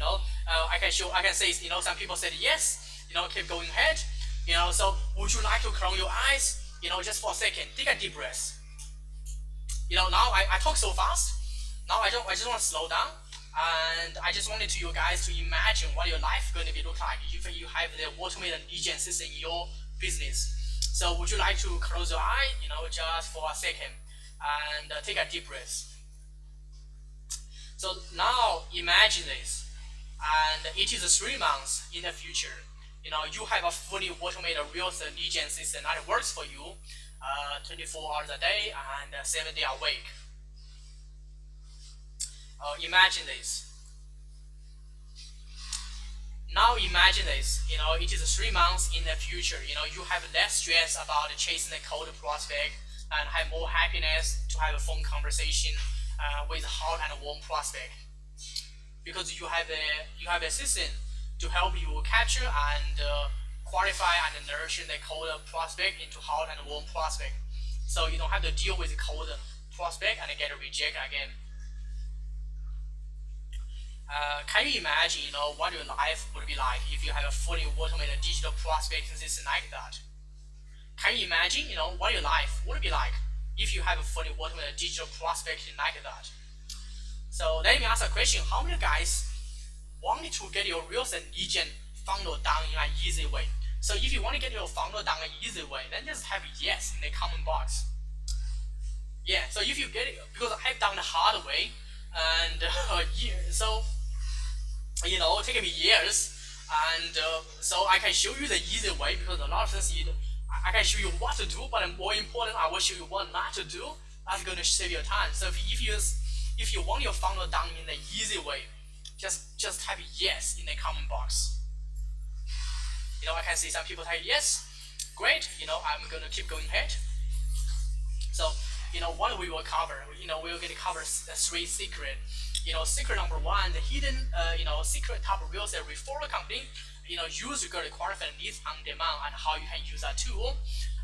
I can say, some people said yes, keep going ahead. So would you like to close your eyes? Just for a second, take a deep breath. Now I talk so fast. Now I just want to slow down, and I just wanted you guys to imagine what your life is going to be look like if you have the automated lead gen system in your business. So would you like to close your eye, just for a second, and take a deep breath. So now imagine this, and it is 3 months in the future. You have a fully automated Reels and Lead Gen system that works for you 24 hours a day and 7 days a week. Imagine this. Now imagine this. It is 3 months in the future. You have less stress about chasing the cold prospect and have more happiness to have a phone conversation with hot and warm prospect, because you have a system to help you capture and qualify and nurture the cold prospect into hot and warm prospect. So you don't have to deal with the cold prospect and get a reject again. Can you imagine, what your life would be like if you have a fully automated digital prospecting system like that? Can you imagine, what your life would be like if you have a fully automated digital prospecting like that? So let me ask a question: how many guys wanted to get your real estate lead gen funnel done in an easy way? So if you want to get your funnel done in an easy way, then just type yes in the comment box. Yeah. So if you get it, because I've done the hard way, and so taking me years, and so I can show you the easy way, because a lot of things I can show you what to do, but more important, I will show you what not to do. That's going to save your time. So if you want your funnel done in the easy way, just type yes in the comment box. I can see some people type yes. Great. I'm going to keep going ahead. So what we will cover, we're going to cover the 3 secrets. Secret number 1, the hidden, secret top real estate referral company, use your qualified leads on demand and how you can use that tool.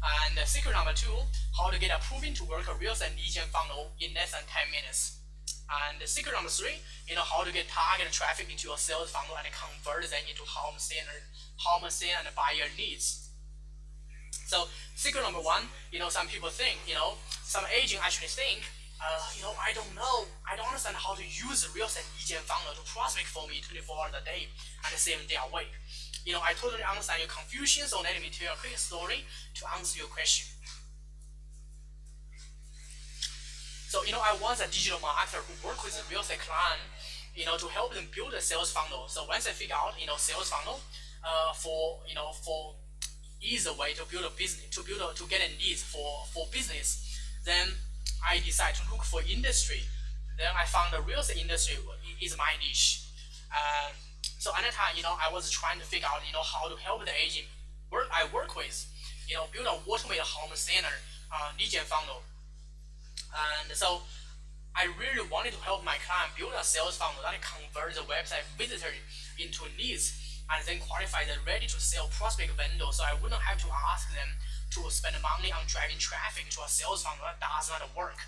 And secret number 2, how to get a proven to work a real estate lead gen funnel in less than 10 minutes. And secret number 3, how to get targeted traffic into your sales funnel and convert them into home sale and buyer leads. So secret number 1, some people think, some agent actually think, I don't know, I don't understand how to use the real estate lead gen funnel to prospect for me 24 hours a day and 7 days a week. I totally understand your confusion, so let me tell you a quick story to answer your question. So, I was a digital marketer who worked with a real estate client, to help them build a sales funnel. So once I figure out, sales funnel, for easy way to build a business, to get a leads for business, then I decided to look for industry. Then I found the real estate industry is my niche. So at that time, I was trying to figure out, how to help the agent I work with, build a automated home center lead gen funnel. And so I really wanted to help my client build a sales funnel that converts the website visitor into leads and then qualify the ready-to-sell prospect vendor, so I wouldn't have to ask them to spend money on driving traffic to a sales funnel that does not work.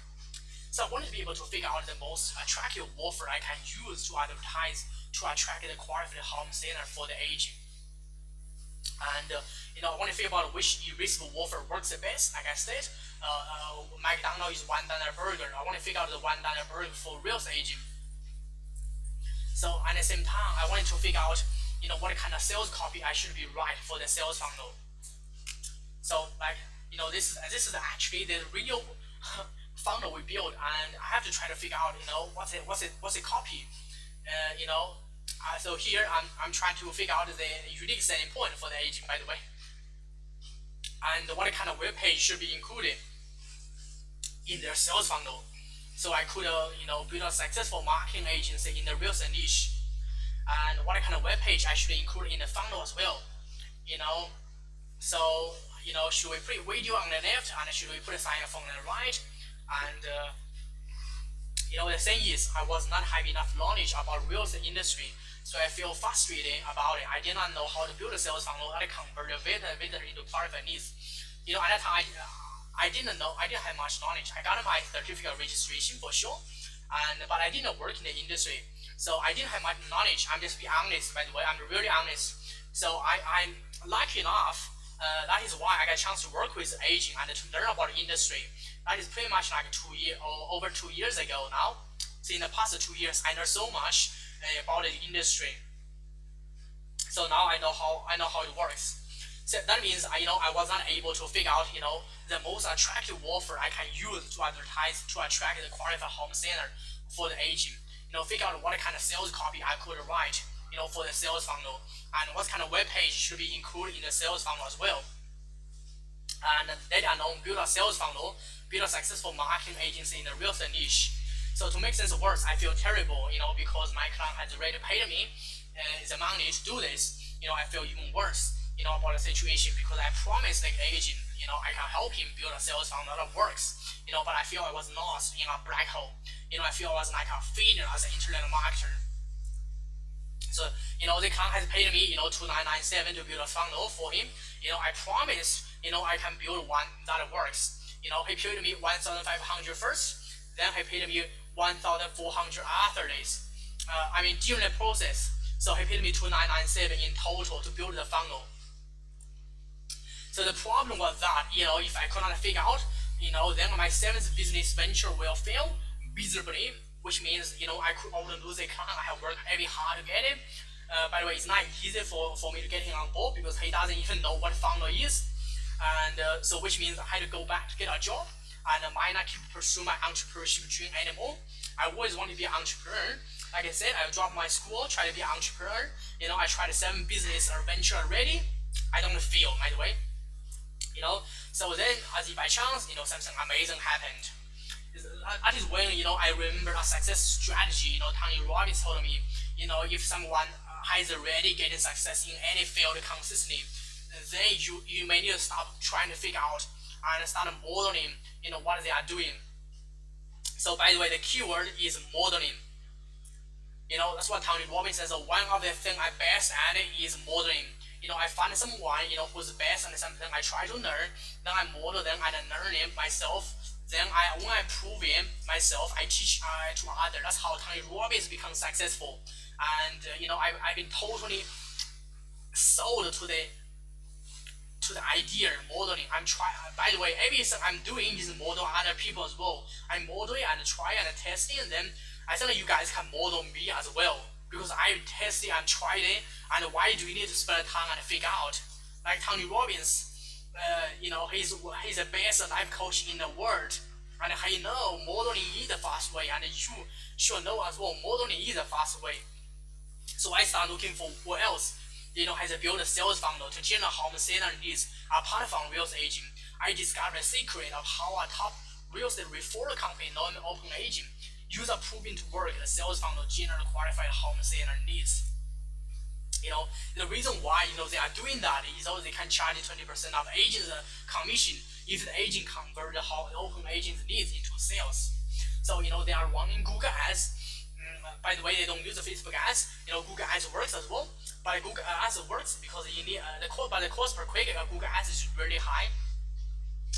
So I wanted to be able to figure out the most attractive offer I can use to advertise to attract the qualified home seller for the agent. And I want to figure out which irresistible offer works the best. Like I said, McDonald's is $1 burger. I want to figure out the $1 burger for real estate agent. So at the same time, I wanted to figure out, what kind of sales copy I should be write for the sales funnel. So this is actually the real funnel we build, and I have to try to figure out, what's the copy, So here I'm trying to figure out the unique selling point for the agent, by the way, and what kind of web page should be included in their sales funnel. So I could build a successful marketing agency in the real estate niche, and what kind of web page I should include in the funnel as well. So should we put video on the left and should we put a sign up on the right? And the thing is, I was not having enough knowledge about real estate industry, so I feel frustrated about it. I did not know how to build a sales funnel that convert a visitor into qualified leads. At that time, I didn't have much knowledge. I got my certificate registration for sure, but I didn't work in the industry, so I didn't have much knowledge. I'm just being honest, by the way. I'm really honest. So I'm lucky enough. That is why I got a chance to work with agent and to learn about the industry. That is pretty much like over 2 years ago now. So in the past 2 years, I know so much about the industry. So now I know how it works. So that means I was not able to figure out the most attractive offer I can use to advertise to attract the qualified home seller for the agent. Figure out what kind of sales copy I could write for the sales funnel, and what kind of web page should be included in the sales funnel as well. And let alone build a sales funnel, build a successful marketing agency in the real estate niche. So to make things worse, I feel terrible, because my client has already paid me the money to do this. I feel even worse, about the situation, because I promised the agent, I can help him build a sales funnel that works, but I feel I was lost in a black hole. I feel I was like a failure as an internet marketer. So, the client has paid me, $2,997 to build a funnel for him. I promise, I can build one that works. He paid me 1,500 first, then he paid me 1,400 after this. During the process. So he paid me $2,997 in total to build the funnel. So the problem was that, if I could not figure out, then my seventh business venture will fail miserably, which means, I could only lose a client. I have worked very hard to get it. By the way, it's not easy for me to get him on board because he doesn't even know what funnel is. And so which means I had to go back to get a job and I might not keep pursuing my entrepreneurship dream anymore. I always want to be an entrepreneur. Like I said, I dropped my school, try to be an entrepreneur. I tried 7 business or venture already. I don't fail, by the way. So then, as if by chance, something amazing happened. That is when, I remember a success strategy, Tony Robbins told me, if someone has already getting success in any field consistently, then you may need to stop trying to figure out and start modeling, what they are doing. So by the way, the keyword is modeling. That's what Tony Robbins says. One of the things I'm best at is modeling. I find someone, who's best at something I try to learn, then I model them and learn it myself. Then when I prove it myself, I teach to others. That's how Tony Robbins becomes successful. And I've been totally sold to the idea modeling. By the way, everything I'm doing is model other people as well. I model it and try and test it, and then I think you guys can model me as well. Because I tested and tried it, and why do you need to spend time and figure out? Like Tony Robbins, he's the best life coach in the world, and he know modeling is the fast way, and you should know as well modeling is the fast way. So I started looking for what else, has built a sales funnel to generate home seller needs apart from real estate agent. I discovered the secret of how a top real estate referral company, known open agent, use a proven to work the sales funnel generate qualified home seller needs. The reason why they are doing that is they can charge 20% of agent's commission if the agent convert the open agent's needs into sales. So they are running Google ads. By the way, they don't use the Facebook ads. Google ads works as well, but Google ads works because you need the cost per click Google ads is really high.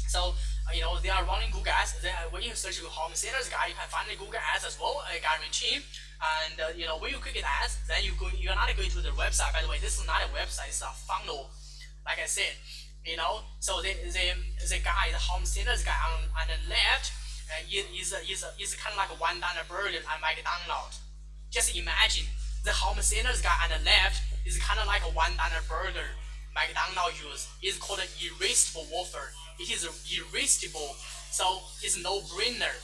So they are running Google ads. When you search for home sellers guy, you can find the Google ads as well, I guarantee. And when you click the ads, then you're not going to the website. By the way, this is not a website, it's a funnel. Like I said, so the guy, the home sellers guy on the left is kind of like a $1 burger at McDonald's. Just imagine the home sellers guy on the left is kind of like a $1 burger McDonald's use. It's called an irresistible offer. It is irresistible, so it's no-brainer.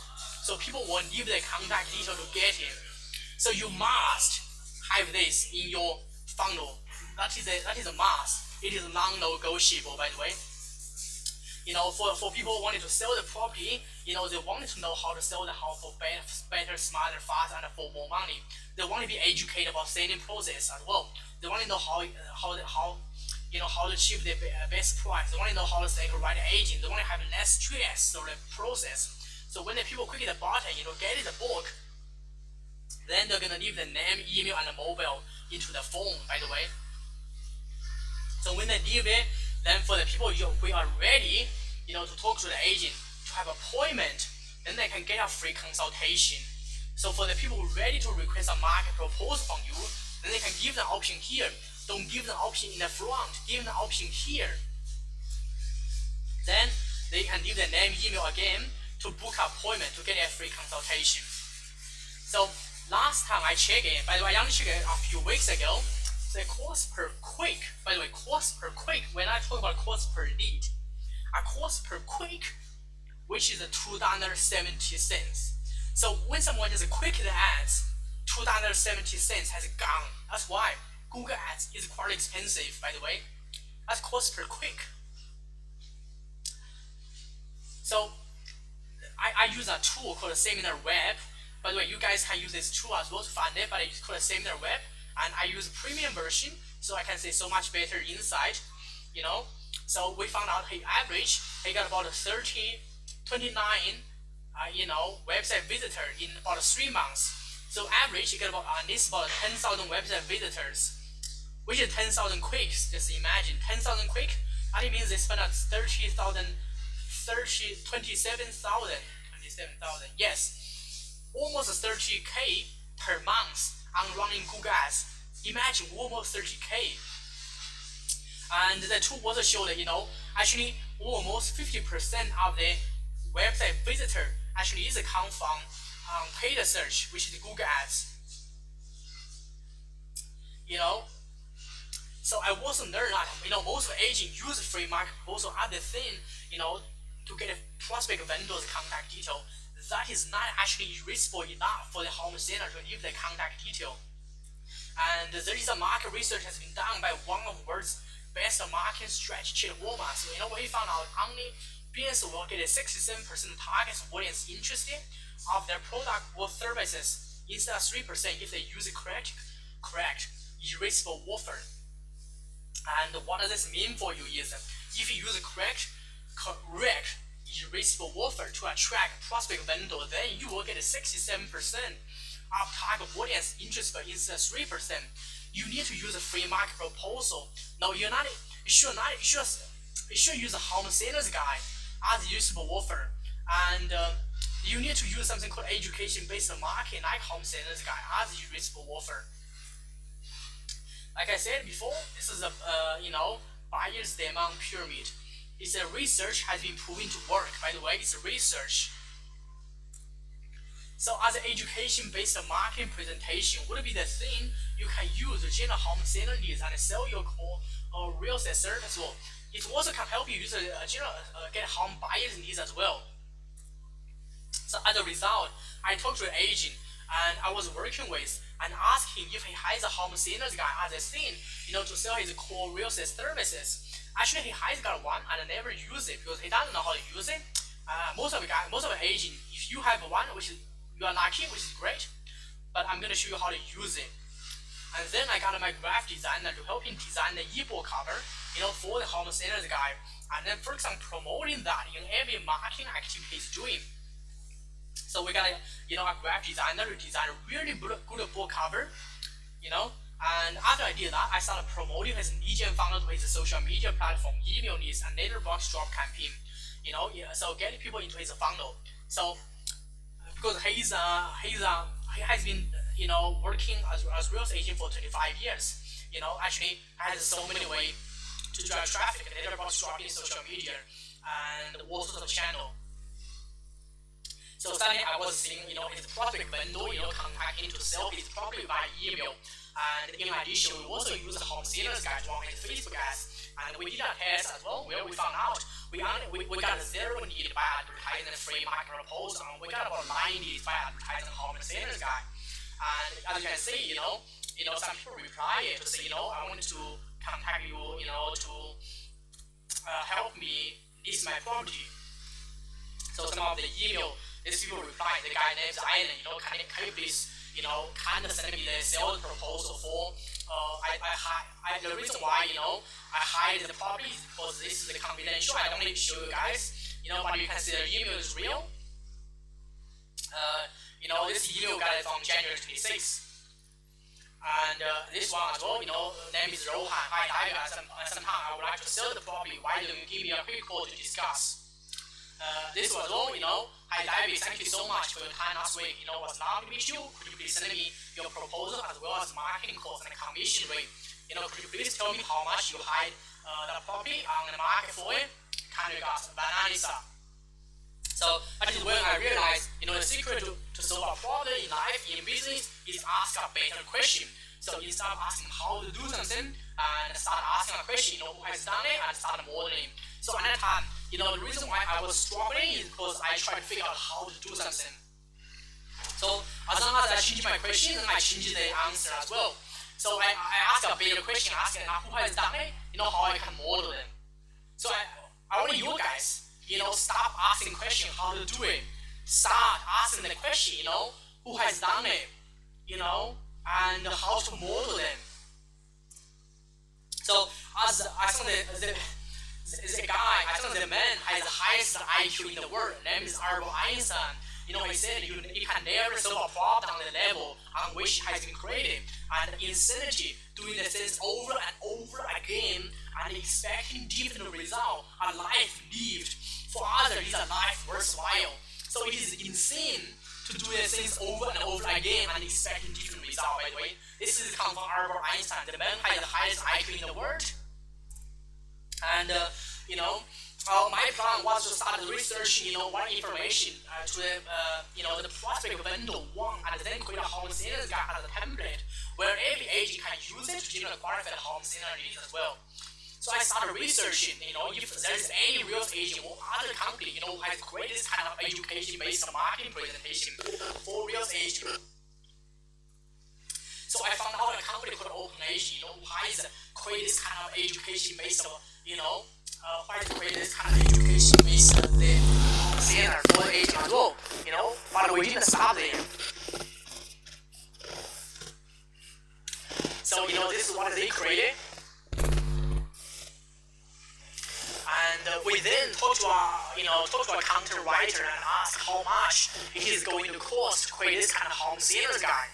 So people will leave their contact detail to get it. So you must have this in your funnel. That is a must. It is non-negotiable, by the way. For people wanting to sell the property, they wanted to know how to sell the house for better, smarter, faster, and for more money. They want to be educated about selling process as well. They want to know how to achieve the best price. They want to know how to select the right agent. They want to have less stress on the process. So when the people click the button, get in the book, then they're gonna leave the name, email, and the mobile into the phone. By the way, so when they leave it, then for the people who are ready, to talk to the agent, to have appointment, then they can get a free consultation. So for the people ready to request a market proposal from you, then they can give the option here. Don't give the option in the front, give the option here. Then they can leave the name, email again to book an appointment to get a free consultation. So last time I checked it, by the way, I only checked it a few weeks ago, the cost per click, by the way, cost per click, when I talk about cost per lead, a cost per click, which is $2.70. So when someone just click the ads, $2.70 has gone. That's why Google ads is quite expensive, by the way. That's cost per click. So I use a tool called Seminar Web. By the way, you guys can use this tool as well to find it, but it's called Seminar Web. And I use premium version, so I can see so much better insight, So we found out he got about 29, website visitor in about 3 months. So average, you get about this about 10,000 website visitors, which is 10,000 quicks. Just imagine 10,000 quick. That means they spend 27,000. Yes, almost 30K per month on running Google Ads. Imagine almost 30K. And the tool also showed that actually almost 50% of the website visitor actually is come from paid search, which is Google Ads. So I also learned that most agents use free market proposal as the thing to get a prospect vendor's contact detail. That is not actually useful enough for the home seller to leave the contact detail. And there is a market research has been done by one of the world's best marketing strategy at Walmart. So we found out only business will get a 67% target audience interested of their product or services instead of 3% if they use the correct irresistible offer. And what does this mean for you is if you use the correct irresistible offer to attract prospect vendor, then you will get a 67% of target audience interest instead of 3%. You need to use a free market proposal. No, you should use a home seller's guide as a useful offer, and you need to use something called education-based marketing like home seller's guide as a useful offer. Like I said before, this is a buyer's demand pyramid. It's a research has been proven to work. By the way, it's a research. So as an education-based marketing presentation would be the thing you can use to generate home seller needs and sell your core or real estate service. Well, it also can help you get home buyers needs as well. So as a result, I talked to an agent and I was working with and asked him if he has a home seller's guide as a thing, to sell his core real estate services. Actually, he has got one and never used it because he doesn't know how to use it. Most of the agent, if you have one, which is you are lucky, which is great, but I'm going to show you how to use it. And then I got my graphic designer to help him design the ebook cover, for the home seller's guide, and then focus on promoting that in every marketing activity he's doing. So we got a graphic designer to design a really good book cover, and after I did that, I started promoting his lead funnel to his social media platform, email list, and letterbox drop campaign. So get people into his funnel. So because he has been working as real estate agent for 25 years. Actually has so many ways to drive traffic, letterbox dropping, social media, and all sorts of channel. So suddenly I was seeing his prospect vendor contacting to sell his property via email. And in addition, we also use the home seller's guide to run his Facebook ads. And we did a test as well where we found out we got 0 need by advertising a free market proposal, and we got about 9 needs by advertising home seller's guide. And as you can see, some people reply to say, I want to contact you, to help me list my property. So some of the email, these people reply, the guy named Alan, can you please, kind of send me the sales proposal for, the reason why, I hide the property is because this is confidential. I don't need to show you guys, but you can see the email is real. This email got it from January 26th. And this one as well, name is Rohan. Hi, sometime I would like to sell the property. Why don't you give me a quick call to discuss? This was all, hi David, thank you so much for your time last week. Was lovely to meet you. Could you please send me your proposal as well as marketing cost and commission rate? Could you please tell me how much you hide the property on the market for it? Kind regards, Vanessa. So that is when I realized, the secret to solve a problem in life, in business, is ask a better question. So instead of asking how to do something, and start asking a question, who has done it, and start modeling. So at that time, the reason why I was struggling is because I tried to figure out how to do something. So as long as I change my question, I change the answer as well. So I ask a better question, asking who has done it, how I can model them. So I want you guys, stop asking questions how to do it. Start asking the question, who has done it, and how to model them. So as the guy, the man has the highest IQ in the world. Name is Albert Einstein. he said you can never solve a problem on the level on which it has been created, and insanity doing the things over and over again and expecting different result. A life lived for others is a life worthwhile. So it is insane to do the things over and over again and expecting different result. By the way, this is come from Albert Einstein. The man has the highest IQ in the world, and my plan was to start researching, what information to the prospect window one, and then create a homogeneous guide as a template where every agent can use it to generate qualified homogeneous as well. So I started researching, if there's any real estate agent or other company, who has created this kind of education-based marketing presentation for real estate agent. So I found out a company called OpenAgent, who has created this kind of education-based, center for agent as well, but we didn't stop there. So, this is what they created. And we then talk to a content writer and ask how much it is going to cost to create this kind of home sales guide.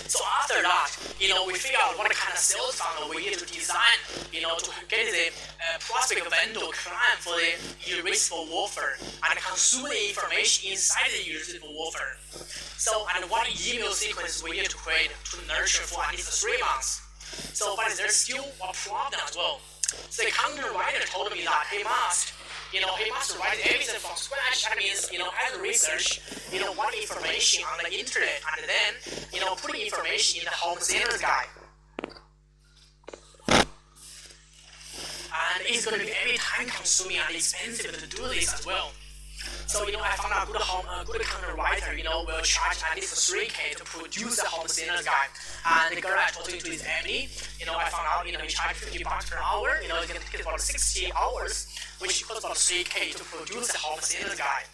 So after that, we figure out what kind of sales funnel we need to design, to get the prospect vendor client for the irresistible offer and consume the information inside the irresistible offer. So, and what email sequence we need to create to nurture for at least 3 months. So, but there's still a problem as well. So the content writer told me that he must write everything from scratch. That means, as a research, what information on the internet, and then, put the information in the home sales guide. And it's going to be very time consuming and expensive to do this as well. So, I found out a good content writer, will charge at least 3K to produce the home sales guide. And the girl I talked to is Emily. I found out, he charged $50 per hour. It's going to take about 60 hours, which costs about 3K to produce the home sales guide.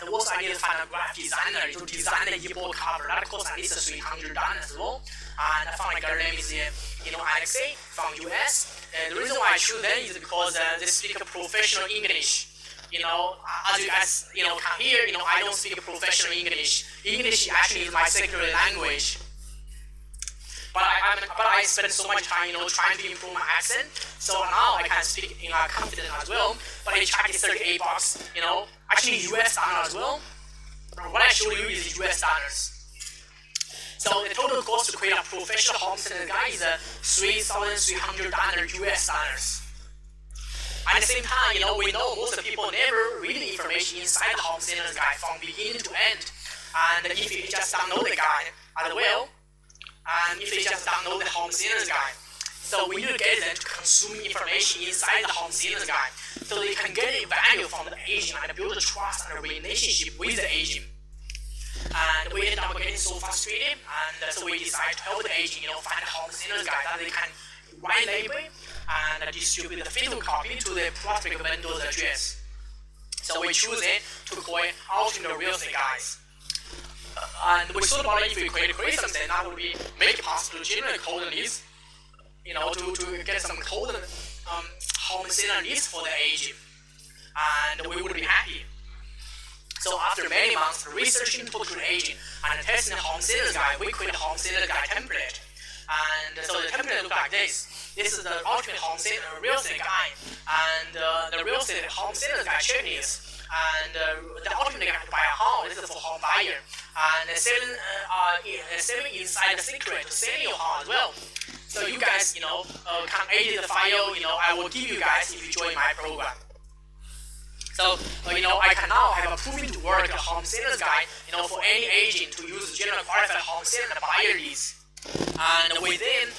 And also I need to find a graphic designer to design the ebook cover. That costs at least $300 as well. And I found a girl name is, Alexei from US. The reason why I choose them is because they speak professional English. As you guys, can hear, I don't speak professional English. English actually is my secondary language. But I spend so much time, trying to improve my accent. So now I can speak in confidence as well. But I charge $38, actually US dollar as well. What I show you is US dollars. So the total cost to create a professional home sales guide is $3,300 US dollars. At the same time, we know most people never read the information inside the home sales guide from beginning to end. And if you just download the guide as well, and if you just download the home sales guide, so we need to get them to consume information inside the home sales guide, so they can get a value from the agent and build a trust and a relationship with the agent. And we end up getting so frustrated, and so we decide to help the agent, find a home sales guide that they can white label and distribute the physical copy to the prospect vendor's address. So we choose it to call it alternate real estate guides. And we thought about if we create something that would make it possible to generate cold leads, to get some cold home sales leads for the agent, and we would be happy. So after many months researching, talking to the agent, and testing the home sales guide, we create a home sales guide template. And so the template looks like this. This is the ultimate home sales real estate guide, and the real estate home sales guide checklist. And the ultimate guide to buy a home, this is for home buyer. And the 7 inside the secret to sell your home as well. So you guys, can edit the file, I will give you guys if you join my program. So, I can now have a proven to work home sales guide, for any agent to use general qualified home sales and buyer leads. And we then,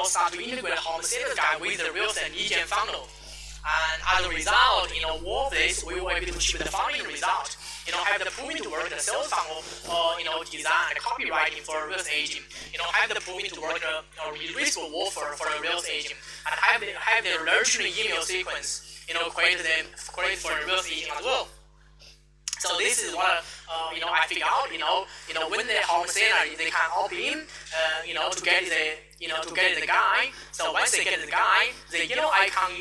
start to integrate home sales guide with the real estate lead gen funnel. And as a result, all of this, we were able to achieve the following result. Have the proven to work the sales funnel, design and copywriting for a real estate agent. Have the proven to work a irresistible offer for a real estate agent, and have the nurturing email sequence, create for a real estate agent as well. So this is what I figured out. When the home seller they can opt in to get the guy. So once they get the guy, the yellow icon,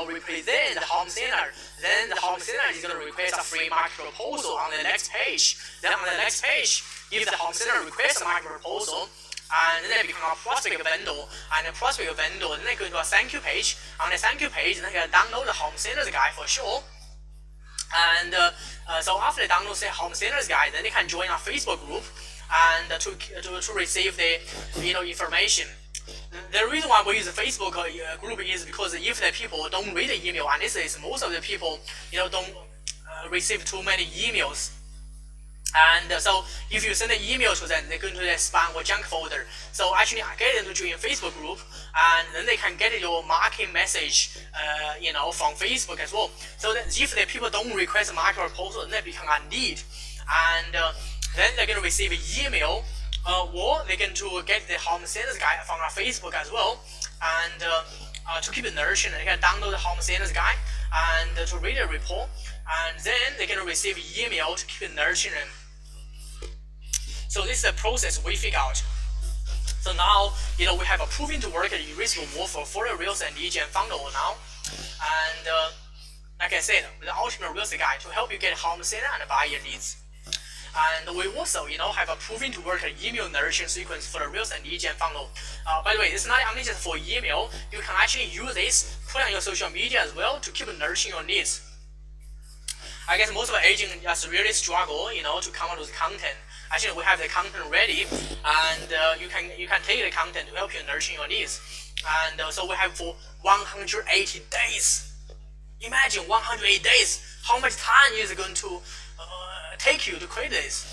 represent the home center. Then the home center is going to request a free market proposal on the next page. Then on the next page, if the home center requests a market proposal, and then they become a prospect vendor, and a prospect vendor, then they go to a thank you page. On the thank you page, they can download the home center's guide for sure. And so after they download the home center's guide, then they can join a Facebook group and to receive the information. The reason why we use the Facebook group is because if the people don't read the email, and this is most of the people don't receive too many emails. And so if you send an email to them, they go into their spam or junk folder. So actually, I get them to join a Facebook group, and then they can get your marketing message, from Facebook as well. So that if the people don't request a market proposal, then they become a lead, and then they're going to receive an email, or they're going to get the home center's guide from our Facebook as well, and to keep it nurturing, they can download the home center's guide and to read the report, and then they're going to receive an email to keep it nurturing. So this is the process we figure out. So now, we have a proven to work risk reward for the real estate lead gen funnel now. And like I said, the ultimate real estate guide to help you get home center and buyer leads. And we also, have a proven to work email nurturing sequence for the real estate lead gen funnel. By the way, it's not only just for email. You can actually use this, put on your social media as well to keep nurturing your leads. I guess most of the agents just really struggle, to come up with content. Actually, we have the content ready, and you can take the content to help you nurture your leads. And so we have for 180 days. Imagine 180 days. How much time is it going to take you to create this?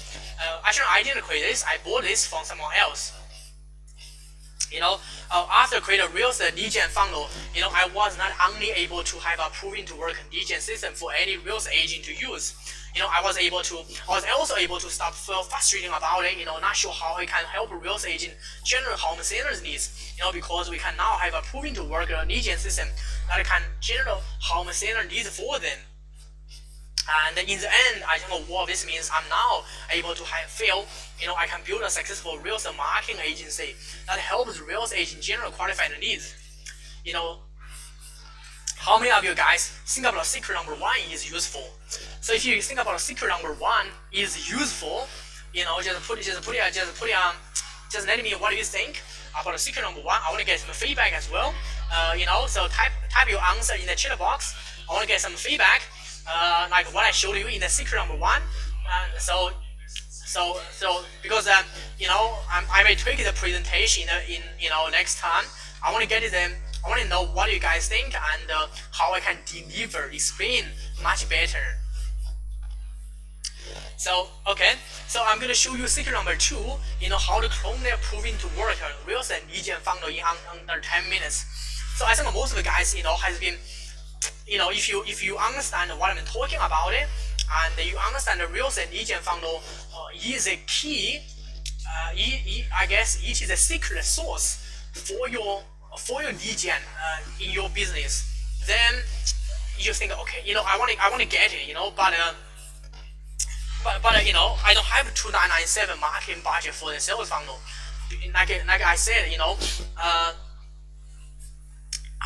Actually, I didn't create this. I bought this from someone else. After creating a real estate lead gen funnel, I was not only able to have a proven to work lead gen system for any real estate agent to use. I was also able to stop feel frustrating about it. Not sure how I can help a real estate agent generate home centers needs. Because we can now have a proven to work lead gen system that can generate home center needs for them. And in the end, I think what this means, I'm now able to feel, I can build a successful real estate marketing agency that helps real estate agents generate qualified leads. How many of you guys think about secret number one is useful? So if you think about secret number one is useful, just let me know what do you think about secret number one. I want to get some feedback as well. So type your answer in the chat box. I want to get some feedback. Like what I showed you in the secret number one, so because I may tweak the presentation in next time. I want to get them. I want to know what you guys think and how I can explain much better. So so I'm gonna show you secret number two. How to clone their proven to work real estate lead gen funnel in under 10 minutes. So I think most of the guys has been. If you understand what I'm talking about it, and you understand the real estate lead gen funnel is a key, I guess it is a secret source for your lead gen in your business. Then you think, okay, I want to get it, but I don't have 2997 marketing budget for the sales funnel. Like I said,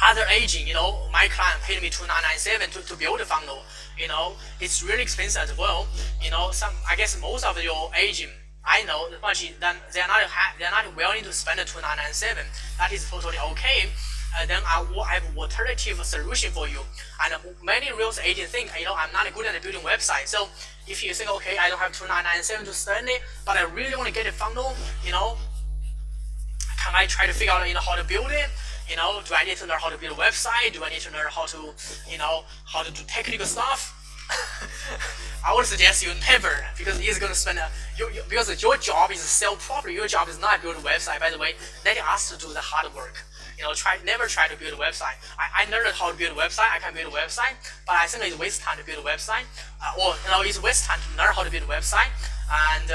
other agent, my client paid me $2,997 to build a funnel. It's really expensive as well. I guess most of your agent, I know, but they're not willing to spend the $2,997. That is totally okay. Then I will have an alternative solution for you. And many real estate agents think, I'm not good at building websites. So if you think, okay, I don't have $2,997 to spend it, but I really want to get a funnel, can I try to figure out, how to build it? Do I need to learn how to build a website? Do I need to learn how to, how to do technical stuff? I would suggest you never, because it's going to spend because your job is to sell property. Your job is not build a website. By the way, let us to do the hard work. Never try to build a website. I learned how to build a website. I can build a website, but I think it's waste time to build a website. It's waste time to learn how to build a website, and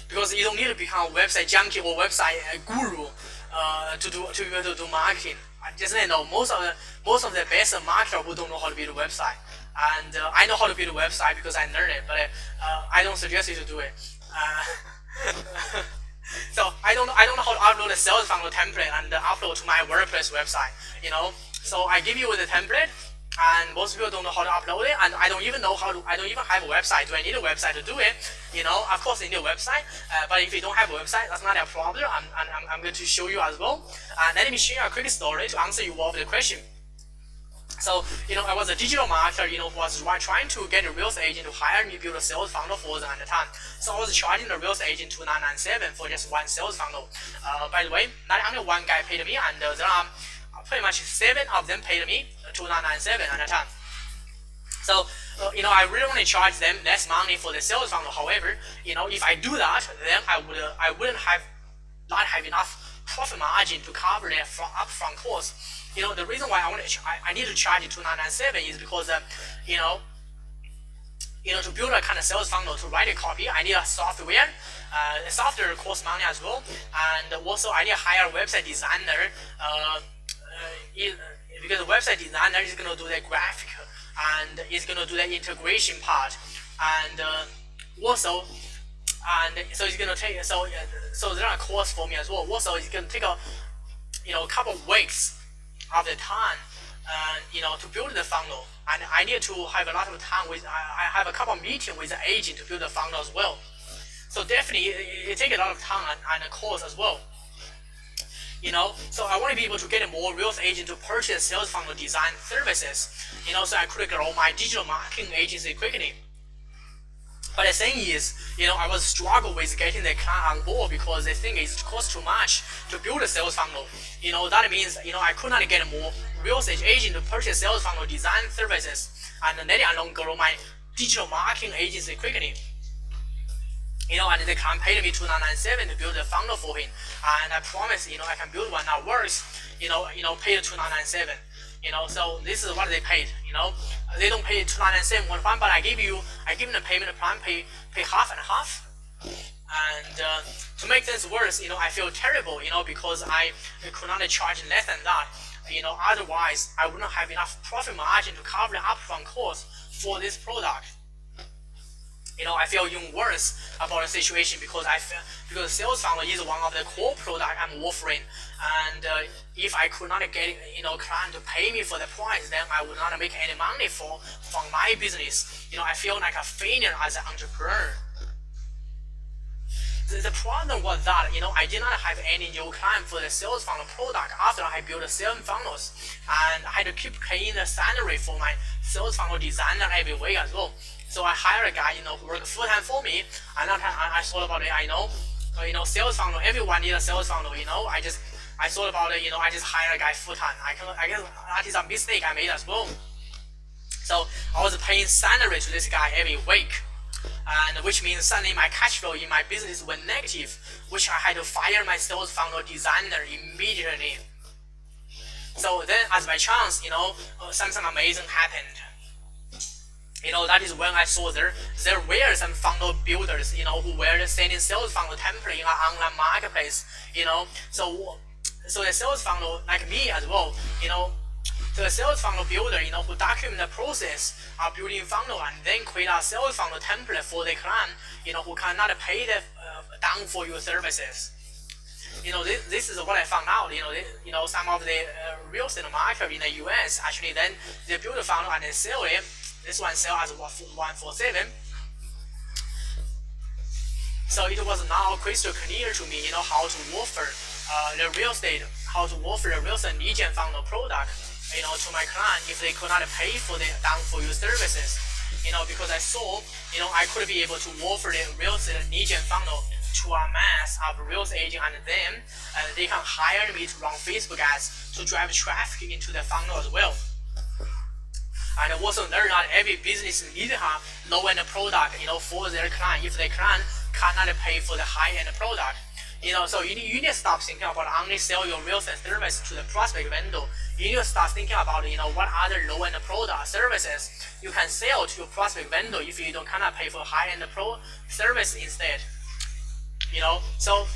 because you don't need to become a website junkie or website guru to be able to do marketing. Just most of the best marketers who don't know how to build a website, and I know how to build a website because I learned it, but I don't suggest you to do it. So I don't know how to upload a sales funnel template and upload to my WordPress website. So I give you the template, and most people don't know how to upload it, and I don't even know how to. I don't even have a website. Do I need a website to do it? Of course you need a website, but if you don't have a website, that's not a problem. I'm going to show you as well. Let me share a quick story to answer you all the question. So, I was a digital marketer, who was trying to get a real estate agent to hire me build a sales funnel for them at the time. So I was charging the real estate agent $2,997 for just one sales funnel. By the way, not only one guy paid me, and there are pretty much 7 of them paid me $2,997 at the time. So, I really want to charge them less money for the sales funnel. However, if I do that, then I wouldn't not have enough profit margin to cover the upfront cost. The reason why I need to charge $2,997 is because to build a kind of sales funnel, to write a copy, I need a software. The software costs money as well, and also I need to hire a website designer. Because the website designer is going to do the graphic, and is going to do the integration part, and so it's going to take so there are costs for me as well. Also, it's going to take a couple of weeks of the time, to build the funnel, and I need to have a lot of time with. I have a couple of meetings with the agent to build the funnel as well. So definitely, it takes a lot of time and cost as well. So I want to be able to get more real estate agent to purchase sales funnel design services. So I could grow my digital marketing agency quickly. But the thing is, I was struggle with getting the client on board because they think it costs too much to build a sales funnel. That means, I could not get more real estate agent to purchase sales funnel design services, and let alone grow my digital marketing agency quickly. And the client paid me $2,997 to build a funnel for him, and I promise, I can build one that works. Pay $2,997. So this is what they paid. They don't pay $2,997 one time, but I give them the payment plan, pay half and half. And to make things worse, I feel terrible, because I could not charge less than that. Otherwise I wouldn't have enough profit margin to cover the upfront cost for this product. I feel even worse about the situation because sales funnel is one of the core product I'm offering, and if I could not get client to pay me for the price, then I would not make any money from my business. I feel like a failure as an entrepreneur. The problem was that I did not have any new client for the sales funnel product after I built 7 funnels, and I had to keep paying the salary for my sales funnel designer every week as well. So I hired a guy who worked full time for me, and I thought about it. Sales funnel. Everyone needs a sales funnel. I thought about it. I just hired a guy full time. I guess that is a mistake I made as well. So I was paying salary to this guy every week, and which means suddenly my cash flow in my business went negative, which I had to fire my sales funnel designer immediately. So then, as by chance, something amazing happened. That is when I saw there were some funnel builders, who were selling sales funnel template in an online marketplace. So the sales funnel, like me as well, the sales funnel builder, who document the process of building funnel and then create a sales funnel template for the client, who cannot pay the done for you services. This is what I found out. Some of the real estate market in the US actually then they build a funnel and they sell it. This one sell as $147. So it was now crystal clear to me, how to offer the real estate lead gen funnel product, to my client if they could not pay for the done for you services. Because I saw, I could be able to offer the real estate lead gen funnel to a mass of real estate agents, and then they can hire me to run Facebook ads to drive traffic into the funnel as well. And also learn that every business needs to have low-end product, for their client if the client cannot pay for the high-end product. So you need to stop thinking about only sell your real estate service to the prospect vendor. You need to start thinking about, what other low-end product services you can sell to your prospect vendor if you cannot pay for high-end pro service instead. So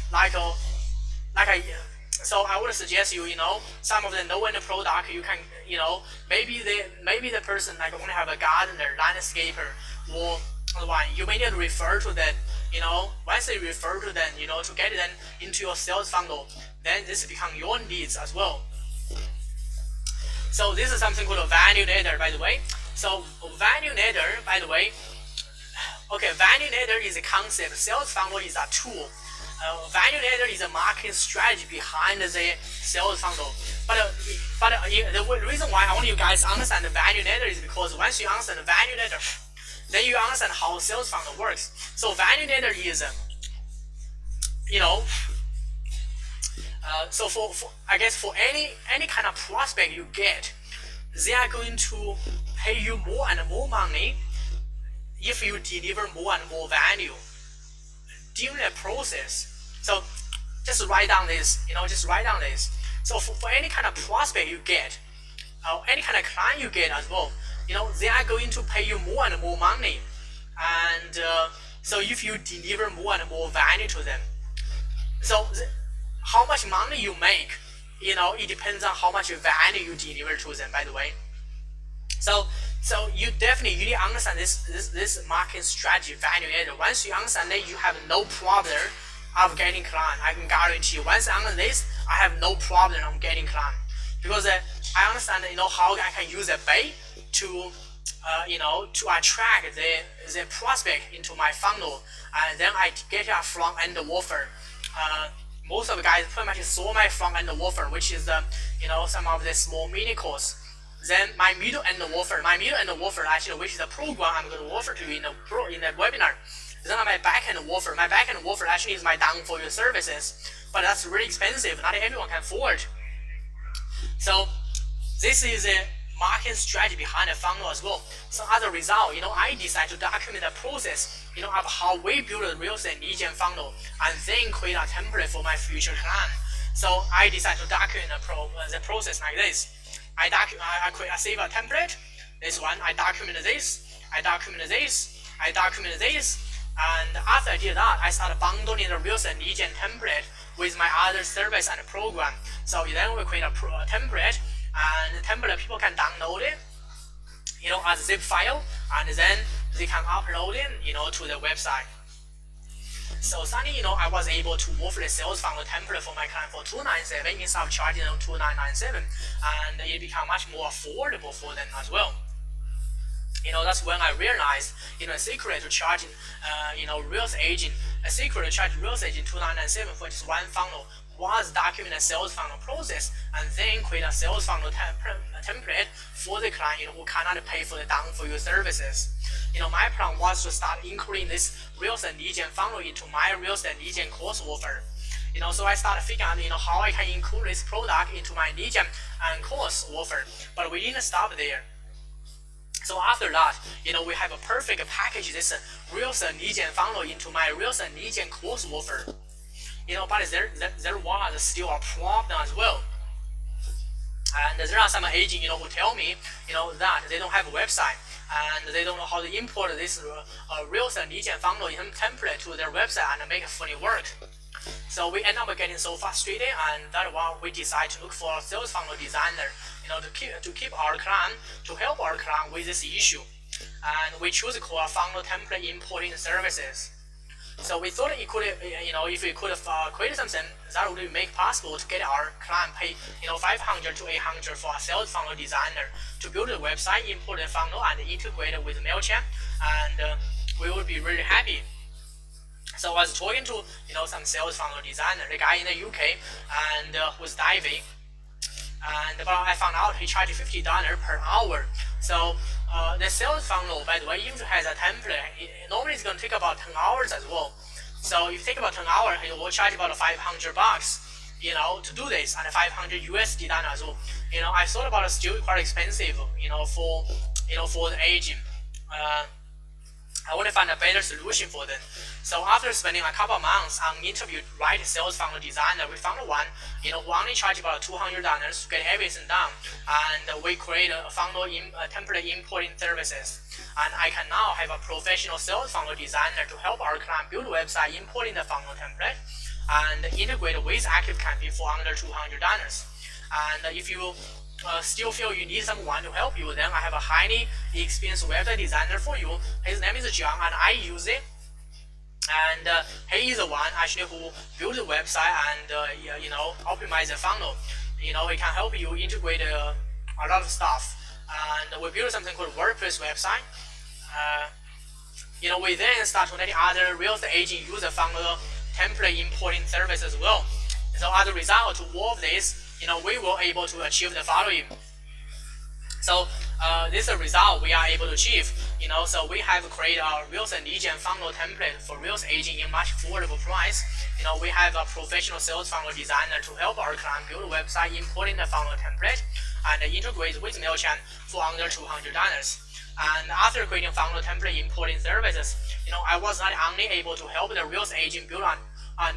so I would suggest you, some of the low-end product you can, maybe the person want to have a gardener, landscaper, or one. You may need to refer to the once you refer to them, to get them into your sales funnel, then this become your needs as well. So this is something called a value ladder, by the way. So value ladder, by the way, okay, value ladder is a concept. Sales funnel is a tool. Value ladder is a marketing strategy behind the sales funnel. But the reason why I want you guys to understand the value ladder is because once you understand the value ladder, then you understand how sales funnel works. So value ladder is, so for I guess for any kind of prospect you get, they are going to pay you more and more money if you deliver more and more value during the process. So just write down this, So for any kind of prospect you get, any kind of client you get as well, they are going to pay you more and more money. And so if you deliver more and more value to them, so how much money you make, it depends on how much value you deliver to them, by the way. So you definitely need to understand this marketing strategy value ladder. Once you understand it, you have no problem of getting client. I can guarantee you, once I understand this, I have no problem of getting client, because I understand how I can use a bait to to attract the prospect into my funnel, and then I get a front end offer. Most of the guys pretty much saw my front end offer, which is some of the small mini course. Then my middle end offer, actually, which is a program I'm going to offer to you in the webinar. Then my back end offer. My back end offer actually is my done for you services, but that's really expensive. Not everyone can afford. So this is a marketing strategy behind the funnel as well. So as a result, I decided to document the process, of how we build a real estate lead gen funnel, and then create a template for my future client. So I decided to document the process like this. I save a template. This one, I document this, I document this, I document this, and after I did that, I started bundling the real estate lead gen template with my other service and program. So then we create a template, and the template people can download it, as a zip file, and then they can upload it, to the website. So suddenly, I was able to offer the sales funnel template for my client for $297 instead of charging them $297, and it became much more affordable for them as well. That's when I realized, a secret to charging, real estate agent, a secret to charge real estate agent $297 for just one funnel was document the sales funnel process, and then create a sales funnel template for the client who cannot pay for the done for you services. My plan was to start including this real estate lead gen funnel into my real estate lead gen course offer. So I started figuring out, how I can include this product into my lead gen and course offer. But we didn't stop there. So after that, we have a perfect package this real estate lead gen funnel into my real estate lead gen course offer. But there was still a problem as well. And there are some agents, who tell me, that they don't have a website, and they don't know how to import this real estate lead gen funnel template to their website and make it fully work. So we end up getting so frustrated, and that's why we decide to look for a sales funnel designer, to keep our client, to help our client with this issue. And we choose to call funnel template importing services. So we thought it could, if we could have created something that would make possible to get our client pay, $500 to $800 for a sales funnel designer to build a website, import the funnel, and integrate it with MailChimp, and we would be really happy. So I was talking to, some sales funnel designer, the guy in the UK, and who's diving. But I found out he charged $50 per hour. So the sales funnel, by the way, even has a template. Normally it's going to take about 10 hours as well. So if you take about 10 hours, it will charge about $500, to do this, and $500 USD as well. I thought about it still quite expensive, for the agent. I want to find a better solution for them. So after spending a couple of months on interview right sales funnel designer, we found one, who only charged about $200 to get everything done. And we create a funnel template importing services. And I can now have a professional sales funnel designer to help our client build a website importing the funnel template and integrate with ActiveCampaign for under $200. And if you still feel you need someone to help you, then I have a highly experienced website designer for you. His name is John, and I use it. and he is the one actually who built the website and optimize the funnel. He can help you integrate a lot of stuff. And we built something called WordPress website. We then start to let other real estate agent use the funnel template importing service as well. So as a result to all of this, we were able to achieve the following. So this is a result we are able to achieve. So we have created a real estate lead gen funnel template for real estate agent in much affordable price. We have a professional sales funnel designer to help our client build a website, importing the funnel template and integrate with MailChimp for under $200. And after creating funnel template importing services, I was not only able to help the real estate agent build a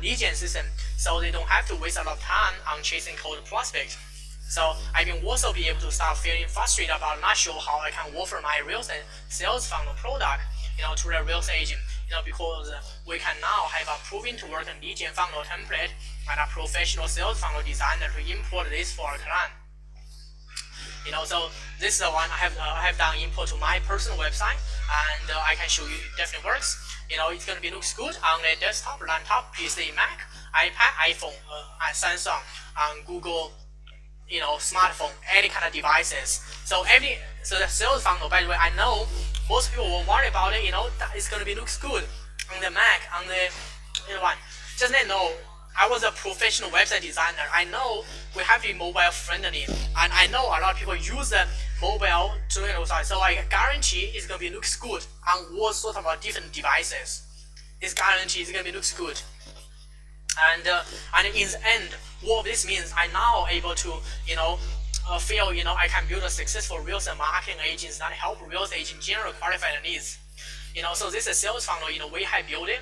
lead gen system, so they don't have to waste a lot of time on chasing cold prospects. So I can also be able to start feeling frustrated about not sure how I can offer my real estate sales funnel product, to the real estate agent, because we can now have a proven to work lead gen funnel template and a professional sales funnel designer to import this for our client. So this is the one I have done import to my personal website, and I can show you it definitely works. It's gonna looks good on the desktop, laptop, PC, Mac, iPad, iPhone, and Samsung, on Google, smartphone, any kind of devices. So the sales funnel, by the way, I know most people will worry about it. That it's gonna looks good on the Mac, on the one. Just let you know, I was a professional website designer. I know we have to be mobile friendly, and I know a lot of people use the mobile to the website. So I guarantee it's gonna looks good on all sorts of different devices. It's guaranteed it's gonna looks good. And in the end, what this means, I now able to feel I can build a successful real estate marketing agents that help real estate agents generate qualified leads. So this is sales funnel. We have built it.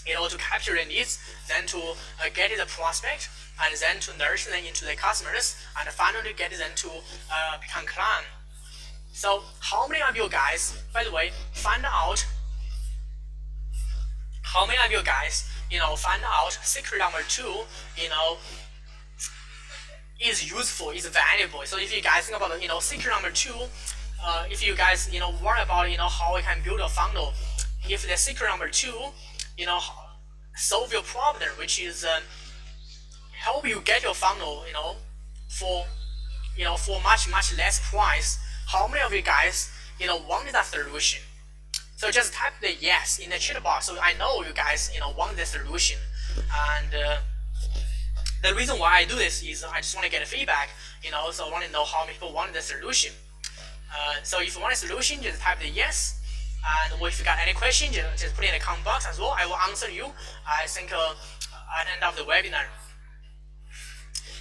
To capture the needs, then to get the prospect, and then to nurture them into the customers, and finally get them to become client. So how many of you guys, by the way, find out secret number 2, is useful, is valuable. So if you guys think about secret number 2, if you guys worry about how we can build a funnel, if the secret number 2, solve your problem, which is help you get your funnel, for much less price. How many of you guys, wanted that solution? So just type the yes in the chat box, so I know you guys, want the solution. And the reason why I do this is I just want to get feedback, so I want to know how many people want the solution. So if you want a solution, just type the yes. And if you got any questions, just put it in the comment box as well. I will answer you, I think, at the end of the webinar.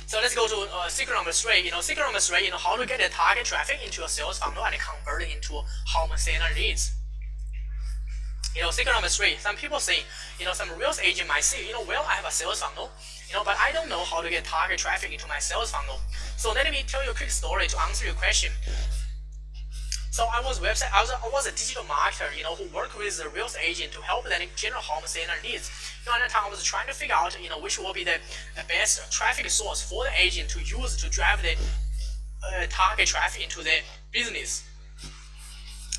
So let's go to secret number 3. Secret number 3, how to get the target traffic into your sales funnel and convert it into home seller leads. Secret number 3, some people say, some real estate agent might say, well, I have a sales funnel, but I don't know how to get target traffic into my sales funnel. So let me tell you a quick story to answer your question. So I was a digital marketer, who worked with the real estate agent to help them generate home seller leads. At that time, I was trying to figure out, which will be the best traffic source for the agent to use to drive the target traffic into the business.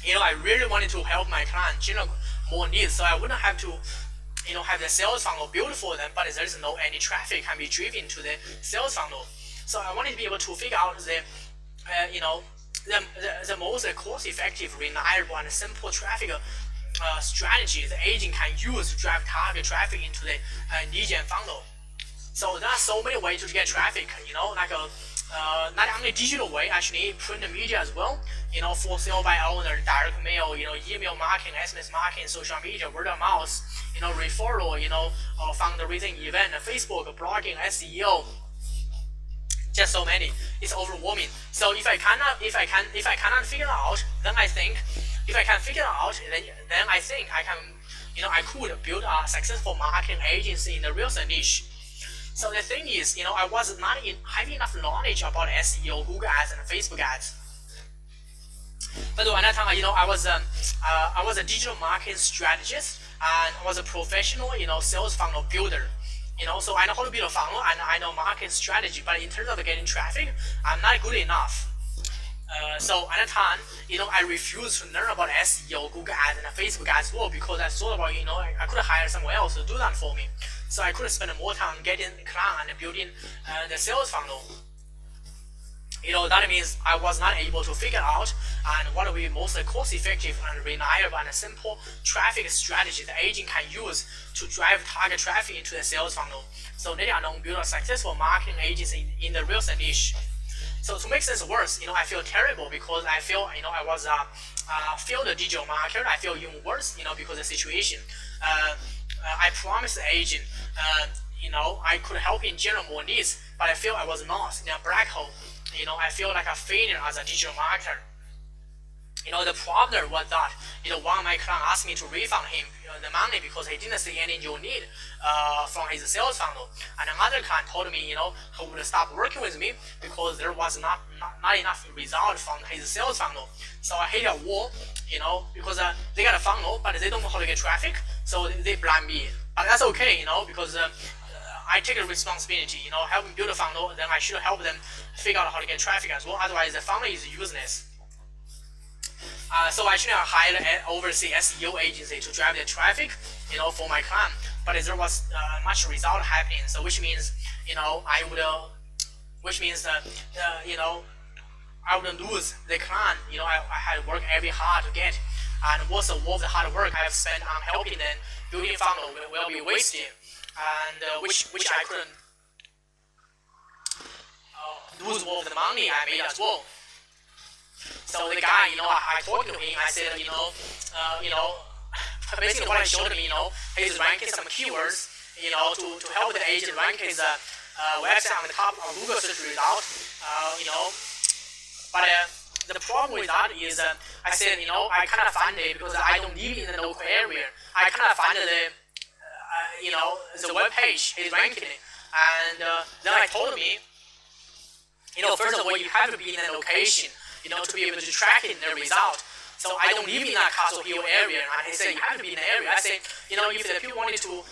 I really wanted to help my client generate more leads, so I wouldn't have to, have the sales funnel built for them, but there's no any traffic can be driven to the sales funnel. So I wanted to be able to figure out the, the most cost-effective, reliable, and simple traffic strategy the agent can use to drive target traffic into the lead gen funnel. So there are so many ways to get traffic, like not only digital way, actually print media as well, for sale by owner, direct mail, email marketing, SMS marketing, social media, word of mouth, referral, fundraising event, Facebook, blogging, SEO. Just so many, it's overwhelming. So if I cannot figure it out, then I think if I can figure it out, then I think I can, I could build a successful marketing agency in the real estate niche. So the thing is, I was not having enough knowledge about SEO, Google Ads, and Facebook Ads. But at that time, I was a digital marketing strategist, and I was a professional, sales funnel builder. So I know how to build a funnel and I know marketing strategy, but in terms of getting traffic, I'm not good enough. So at the time, I refused to learn about SEO, Google Ads, and Facebook Ads as well because I thought about, I could hire someone else to do that for me. So I could spend more time getting the client and building the sales funnel. That means I was not able to figure out what will be most cost-effective and reliable and simple traffic strategy the agent can use to drive target traffic into the sales funnel. So they are not build a successful marketing agency in the real estate niche. So to make things worse, I feel terrible because I feel, I was failed the digital marketer. I feel even worse, because of the situation. I promised the agent, I could help in general more needs, but I feel I was lost in a black hole. I feel like a failure as a digital marketer. The problem was that, one of my clients asked me to refund him the money because he didn't see any new need from his sales funnel. And another client told me, he would stop working with me because there was not enough result from his sales funnel. So I hit a wall, because they got a funnel, but they don't know how to get traffic, so they blame me. But that's okay, because I take the responsibility, help them build a funnel, then I should help them figure out how to get traffic as well. Otherwise, the funnel is useless. So actually I hired an overseas SEO agency to drive the traffic, for my client. But there was much result happening. So which means, I would lose the client. I had worked very hard to get, and what's worth the hard work I have spent on helping them building funnel will be wasted, and which I couldn't lose all of the money I made as well. So the guy, I talked to him. I said, basically what I showed him, he's ranking some keywords, to help the agent rank his website on the top of Google search result, But the problem with that is, I said, I cannot find it because I don't live in the local area. I cannot find the web page he's ranking it, and then I told him, first of all, you have to be in a location, to be able to track in the result. So I don't live in that Castle Hill area, and he said you have to be in the area. I said, if the people wanted to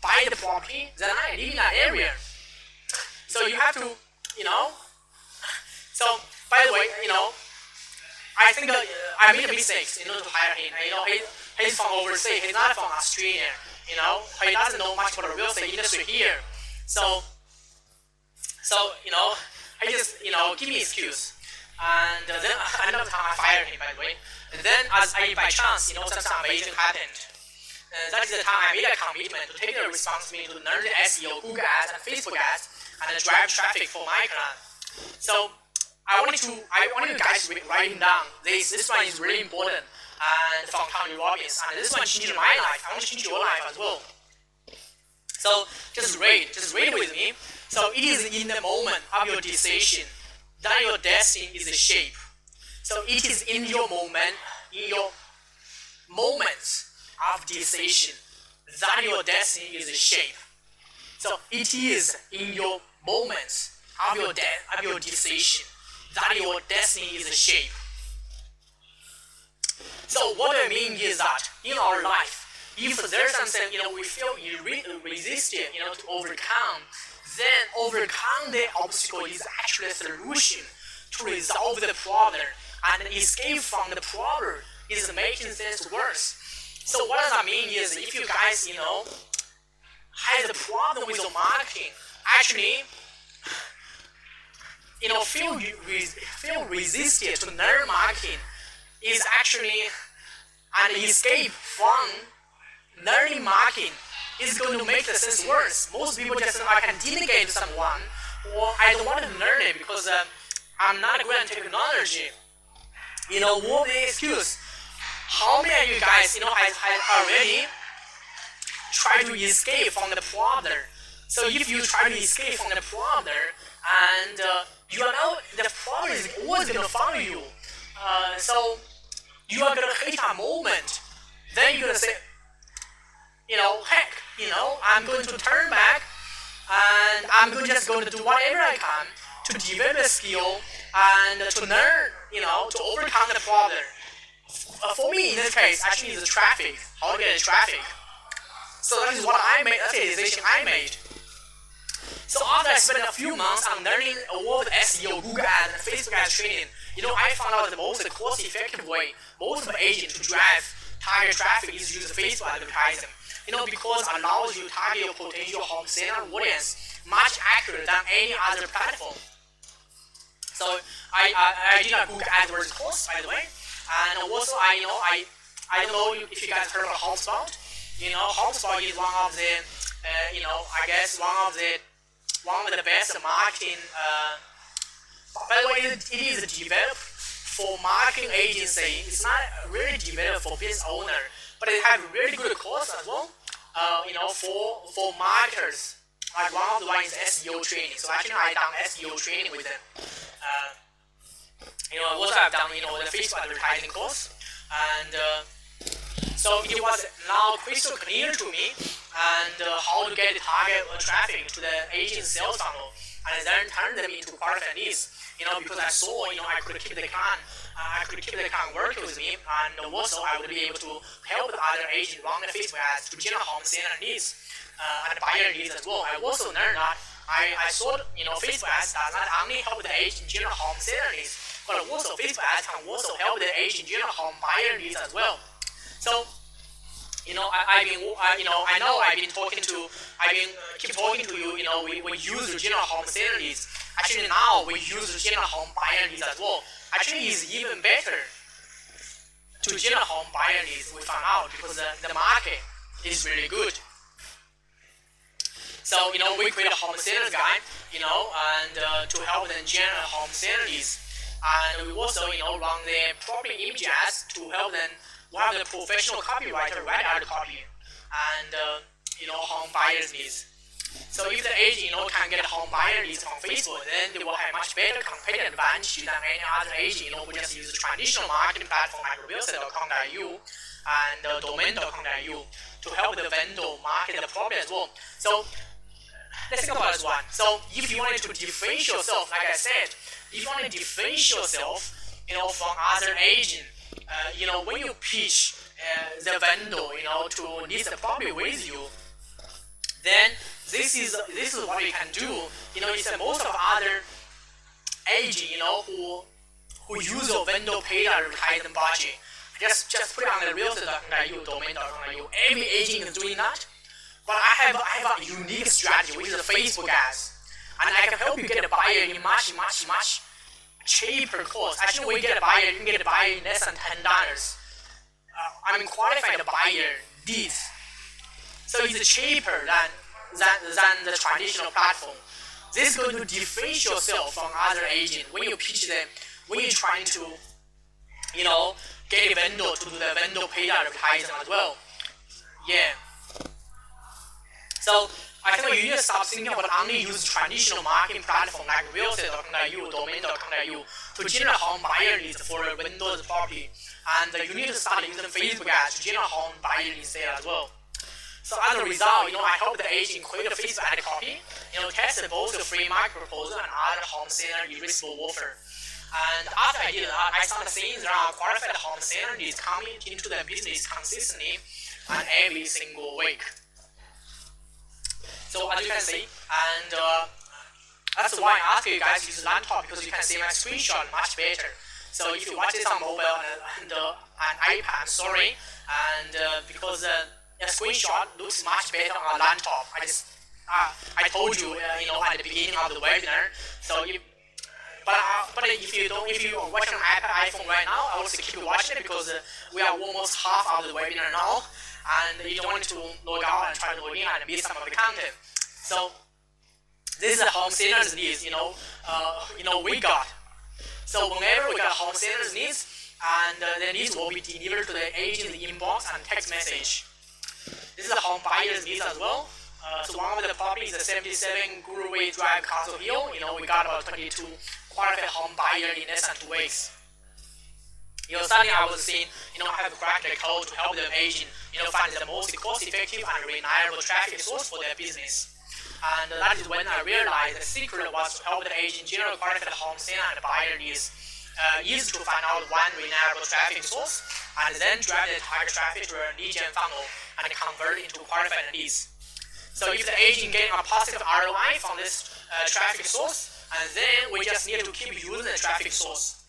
buy the property, then I live in that area. So you have to, So by the way, I think I made mistakes, to hire him. He's from overseas. He's not from Australia. He doesn't know much about the real estate industry here. So he just, give me excuse. And then another time I fired him, by the way. And then as by chance, something amazing happened. That is the time I made a commitment to take the responsibility to learn the SEO, Google Ads, and Facebook Ads, and drive traffic for my client. So I wanted you guys writing down this. This one is really important, and from Tony Robbins. And this one changed my life. I want to change your life as well. So just read with me. So it is in the moment of your decision that your destiny is shaped. So it is in your moments of decision that your destiny is shaped. So it is in your moments of your decision that your destiny is shaped. So what I mean is that in our life, if there's something we feel resistant, to overcome, then overcome the obstacle is actually a solution to resolve the problem, and escape from the problem is making things worse. So what does that mean is, if you guys, have a problem with your marketing, actually, feel resistant to learn marketing is actually an escape from learning marketing. Is going to make the things worse. Most people just I can delegate to someone, or I don't want to learn it because I'm not good at technology. What the excuse? How many of you guys, have already tried to escape from the problem? So if you try to escape from the problem, and you know the problem is always going to follow you, so you are going to hit a moment. Then you're going to say, heck, I'm going to turn back, and I'm just going to do whatever I can to develop a skill and to learn, to overcome the problem. For me, in this case, actually, it's the traffic. How to get traffic. So that is what I made. That's the decision I made. So after I spent a few months on learning all the SEO, Google Ads, and Facebook Ads training, I found out the most cost-effective way most of agents to drive target traffic is use Facebook advertising. Because it allows you to target your potential home center audience much accurate than any other platform. So I did a Google AdWords course, by the way, and also I don't know if you guys heard about HubSpot. HubSpot is one of the I guess one of the best marketing. By the way, it is developed for marketing agency. It's not really developed for business owner, but it have really good course as well. For marketers. Like one of the ones is SEO training. So actually, I done SEO training with them. Also I've done the Facebook advertising course, and so it was now crystal clear to me and how to get the target traffic to the agent sales funnel and then turn them into qualified leads. Because I saw I could keep the client working with me, and also I would be able to help the other agent run the Facebook ads to generate home center leads and buyer leads as well. I also learned that I saw Facebook ads does not only help the agent generate home center leads, but also Facebook ads can also help the agent generate home buyer leads as well. So I know I've been keep talking to you. We use the general home center leads. Actually, now we use the general home buyer leads as well. Actually, it's even better to general home buyer leads. We found out because the market is really good. So we create a home sales guide, and to help them generate home center leads, and we also run the property image ads to help them. We have the professional copywriter write out the copy, and home buyers leads. So if the agent can get home buyer leads from Facebook, then they will have much better competitive advantage than any other agent who just use the traditional marketing platform like realestate.com.au and domain.com.au to help the vendor market the property as well. So let's think about this one. So if you wanted to differentiate yourself, like I said, if you want to differentiate yourself, from other agent, when you pitch the vendor, to list the property with you, then this is what you can do. It's most of other agent, who use your vendor paid advertising budget. Just put it on the realestate.com.au, domain.com.au. Every agent is doing that. But I have a unique strategy, which is the Facebook ads, and I can help you get a buyer in much cheaper cost. Actually, you can get a buyer in less than $10. Qualified buyer leads. So it's cheaper than the traditional platform. This is going to differentiate yourself from other agents when you pitch them, when you're trying to, get a vendor to do the vendor paid advertising as well. Yeah. So I think you need to stop thinking about only use traditional marketing platform like realestate.com.au, domain.com.au to generate home buyer leads for a Windows property, and you need to start using Facebook ads to generate home buyer leads there as well. So as a result, I help the agent create a Facebook ad copy, test both the free market proposal and other home center irresistible offer. And after I did that, I started seeing there are qualified home center leads coming into the business consistently and every single week. So as you can see, and that's why I ask you guys to use laptop, because you can see my screenshot much better. So if you watch this on mobile and iPad, and because the screenshot looks much better on a laptop. I told you, at the beginning of the webinar. So but if you are watching on iPad, iPhone right now, I will keep watching it because we are almost half of the webinar now, and you don't want to log out and try to log in and miss some of the content. So this is the home centers needs. We got. So whenever we got home centers needs, and the needs will be delivered to the agent's inbox and text message. This is the home buyers needs as well. So one of the properties is 77 Guru Way Drive, Castle Hill. We got about 22 qualified home buyers in less than 2 weeks. Suddenly I was seeing, I have cracked the code to help the agent, find the most cost-effective and reliable traffic source for their business. And that is when I realized the secret was to help the agent generate qualified home center and buyer leads. Is to find out one reliable traffic source and then drive the target traffic to a lead gen funnel and convert into qualified leads. So if the agent getting a positive ROI from this traffic source, and then we just need to keep using the traffic source.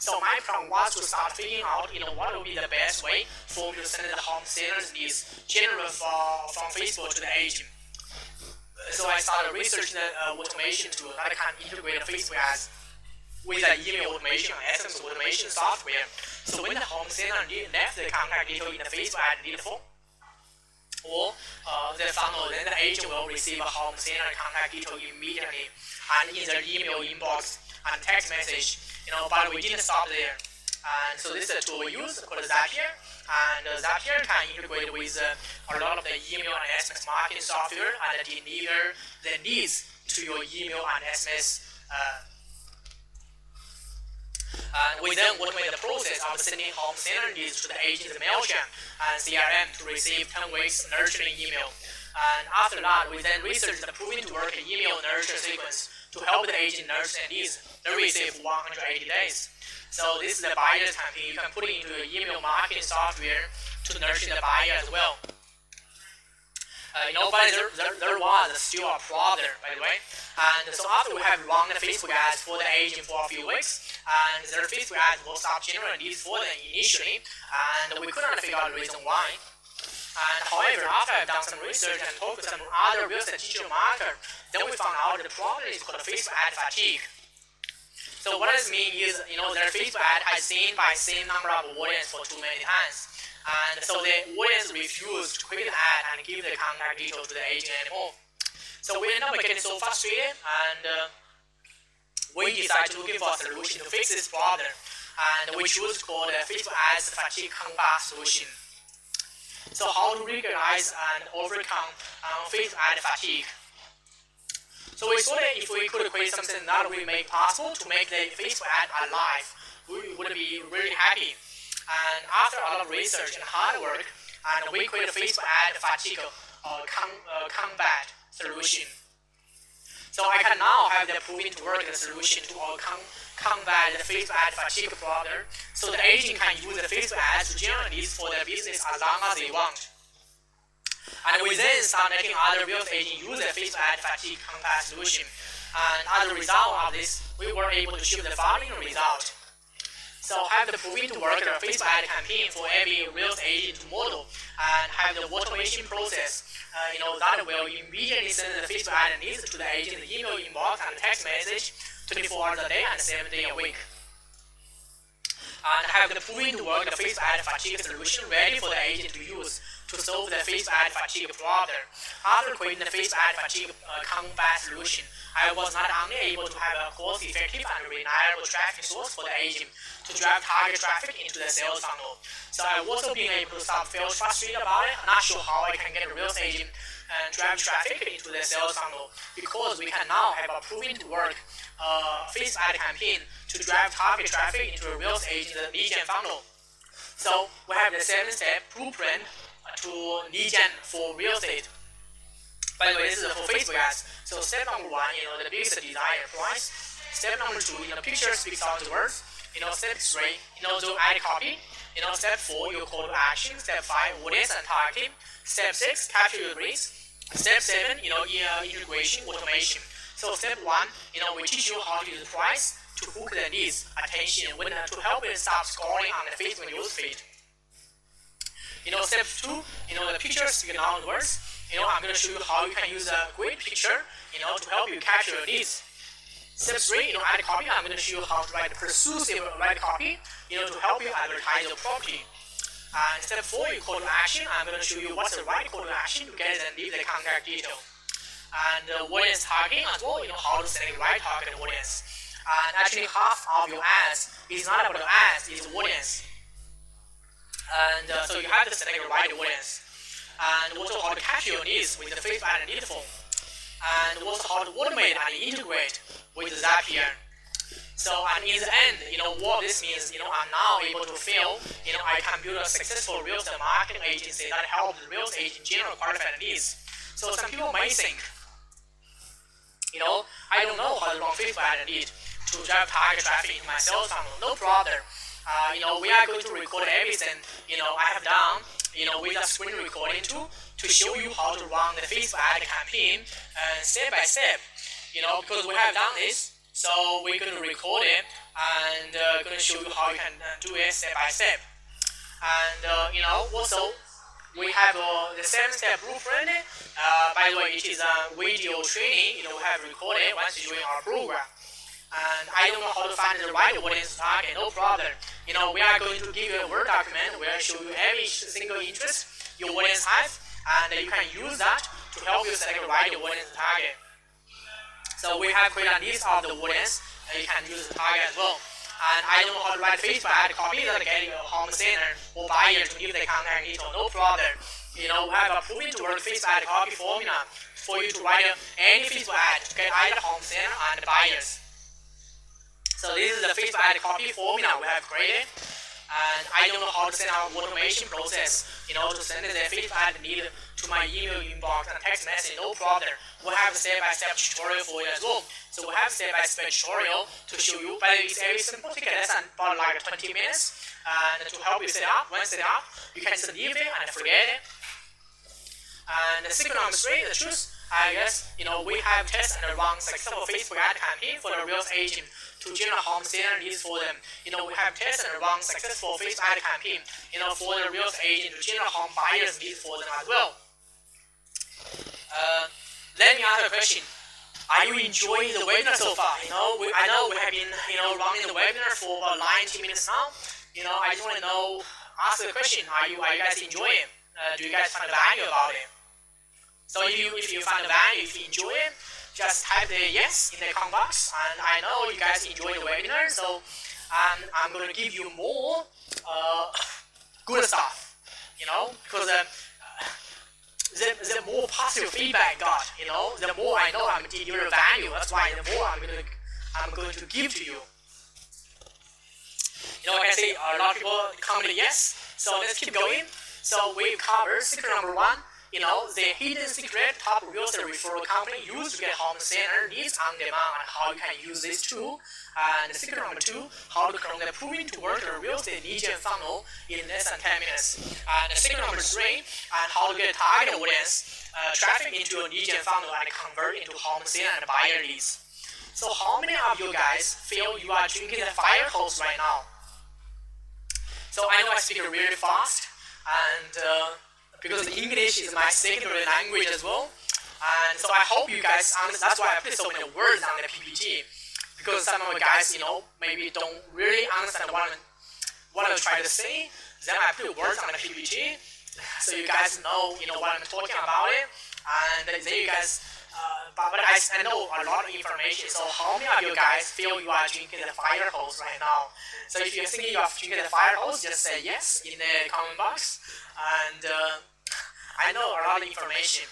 So my plan was to start figuring out, what would be the best way for me to send the home sellers needs generally from Facebook to the agent. So I started researching the automation tool that can integrate Facebook ads with the email automation and SMS automation software. So when the home seller left the contact detail in the Facebook ad lead form or the funnel, then the agent will receive a home seller contact detail immediately and in their email inbox and text message. But we didn't stop there. And so this is a tool we use called Zapier, and Zapier can integrate with a lot of the email and SMS marketing software and deliver the leads to your email and SMS. And we then automate the process of sending home seller leads to the agent's MailChimp and CRM to receive 10 weeks nurturing email. And after that, we then research the proven to work email nurture sequence to help the agent nurture the leads they receive 180 days. So this is the buyer's campaign. You can put it into your email marketing software to nurture the buyer as well. But there was still a problem, by the way. And so after we have run the Facebook ads for the agent for a few weeks, and their Facebook ads will stop generating leads for them initially, and we couldn't figure out the reason why. And however, after I've done some research and talked to some other real estate digital marketer, then we found out the problem is called Facebook ad fatigue. So what this means is, their Facebook ad has seen by same number of audience for too many times. And so the audience refused to quit the ad and give the contact details to the agent anymore. So we ended up getting so frustrated, and we decided to look for a solution to fix this problem. And we chose to call the Facebook ads fatigue combat solution. So how to recognize and overcome Facebook ad fatigue. So we thought that if we could create something that would make possible to make the Facebook ad alive, we would be really happy. And after a lot of research and hard work, and we created a Facebook ad fatigue combat solution. So I can now have the proven to work solution to combat the Facebook ad fatigue problem. So the agent can use the Facebook ads to generate leads for their business as long as they want. And we then start making other real estate agents use the Facebook ad fatigue combat solution. And as a result of this, we were able to achieve the following result. So have the proven to work Facebook ad campaign for every real estate agent model, and have the automation process, that will immediately send the Facebook ad leads to the agent's email inbox and text message 24 hours a day and 7 days a week. And have the proven to work Facebook ad fatigue solution ready for the agent to use to solve the Facebook ad fatigue problem. After creating the Facebook ad fatigue combat solution, I was not only able to have a cost-effective and reliable traffic source for the agent to drive target traffic into the sales funnel. So I also been able to stop feeling frustrated about it. I'm not sure how I can get a real estate agent and drive traffic into the sales funnel, because we can now have a proven to work Facebook ad campaign to drive target traffic into a real estate agent lead gen funnel. So we have the 7-step blueprint to lead gen for real estate. By the way, this is for Facebook ads. So step number 1, the biggest desire price. Step number 2, picture speaks out the words. Step 3, the ad copy. Step 4, your call to action. Step 5, audience and targeting. Step 6, capture your leads. Step 7, integration, automation. So step 1, we teach you how to use price to hook the leads attention to help it stop scrolling on the Facebook news feed. Step 2, the picture speaks out the words. I'm going to show you how you can use a great picture, to help you capture your leads. Step 3, ad copy. I'm going to show you how to write persuasive ad copy, to help you advertise your property. And step 4, your call to action. I'm going to show you what's the right call to action to get and leave the contact detail. And audience targeting as well, how to select the right target audience. And actually, half of your ads is not about the ads, it's audience. And so you have to select the right audience. And also how to capture your needs with the Facebook ad lead form. And also how to automate and integrate with Zapier. So, and in the end, what this means, I'm now able to feel, I can build a successful real estate marketing agency that helps the real estate agent generate qualified leads. So some people may think, I don't know how to run Facebook ad lead to drive target traffic into my sales funnel. No problem. We are going to record everything, I have done, with a screen recording tool to show you how to run the Facebook ad campaign step by step, because we have done this. So we're going to record it and going to show you how you can do it step by step. And also we have the 7-step blueprint. By the way, it is a video training. We have recorded once you join our program. And I don't know how to find the right audience target. No problem. We are going to give you a Word document where I show you every single interest your audience has, and you can use that to help you select the right audience target. So we have created a list of the audience, and you can use the target as well. And I don't know how to write Facebook ad copy that get your home center or buyer to give the contact detail. No problem. We have a proven to work Facebook ad copy formula for you to write any Facebook ad to get either home center and buyers. So this is the Facebook ad copy formula we have created. And I don't know how to send out automation process, to send the Facebook ad need to my email inbox and text message. No problem. We have a step-by-step tutorial for you as well. So we have step-by-step tutorial to show you, but it's very simple. Take less than about like 20 minutes, and to help you set up. Once set up, you can just leave it and forget it. And the secret number 3, the truth. I guess we have tested and run successful Facebook ad campaign for the real estate agent to generate home sale leads for them. We have tested and run successful Facebook ad campaign for the real estate agent to generate home buyers leads for them as well. Let me ask a question. Are you enjoying the webinar so far? I know we have been running the webinar for about 90 minutes now. I just want to ask the question. Are you guys enjoying it? Do you guys find value about it? So if you find value, if you enjoy it, just type the yes in the comment box. And I know you guys enjoy the webinar, so I'm going to give you more good stuff, because the more positive feedback I got, the more I know I'm delivering value. That's why the more I'm going to give to you. Like I say, a lot of people comment yes. So let's keep going. So we cover secret number 1. The hidden secret top real estate referral company used to get home center leads on demand, and how you can use this tool. And the secret number 2, how to create the proven to work a real estate lead gen funnel in less than 10 minutes. And the secret number 3, and how to get target audience traffic into your lead gen funnel and convert into home center and buyer leads. So how many of you guys feel you are drinking the fire hose right now? So I know I speak really fast, and because English is my secondary language as well. And so I hope you guys understand. That's why I put so many words on the PPT. Because some of you guys, maybe don't really understand what I'm trying to say. Then I put words on the PPT, so you guys know, what I'm talking about it. And then you guys, but I know a lot of information. So how many of you guys feel you are drinking the fire hose right now? So if you're thinking you are drinking the fire hose, just say yes in the comment box. And I know a lot of information.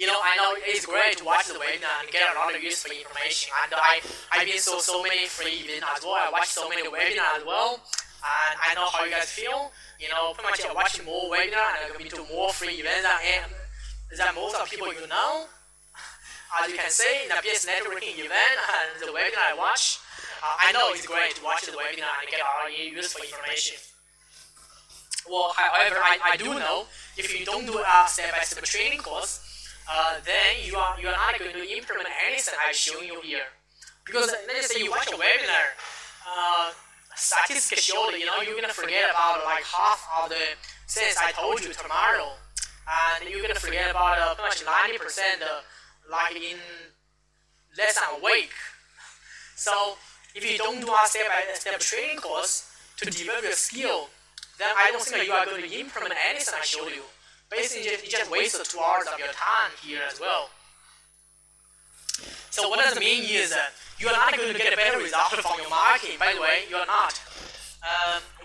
I know it's great to watch the webinar and get a lot of useful information. And I've been to so many free events as well. I watch so many webinars as well. And I know how you guys feel. Pretty much I watch more webinars and I've been to more free events than most of people know. As you can see, in the BS networking event and the webinar I watch, I know it's great to watch the webinar and get a lot of useful information. Well, however, I do know if you don't do a step-by-step training course, then you are not going to implement anything I've shown you here. Because let's say you watch a webinar, statistics show that you're going to forget about like half of the things I told you tomorrow, and you're going to forget about pretty much 90% like in less than a week. So if you don't do a step-by-step training course to develop your skill, then I don't think you are going to implement anything I showed you. Basically, you just wasted 2 hours of your time here as well. So what does it mean is you are not going to get a better result from your marketing. By the way, you are not.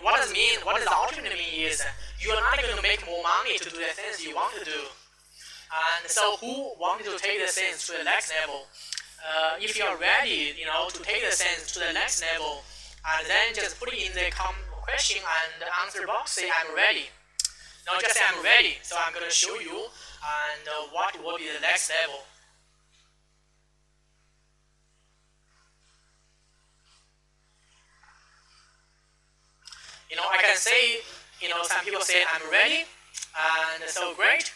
What does it mean? What does the ultimate mean is you are not going to make more money to do the things you want to do. And so who wanted to take the things to the next level? If you are ready, to take the things to the next level, and then just put it in the question and answer box, say I'm ready. Now just say I'm ready. So I'm going to show you and what will be the next level. I can say, some people say I'm ready, and so great.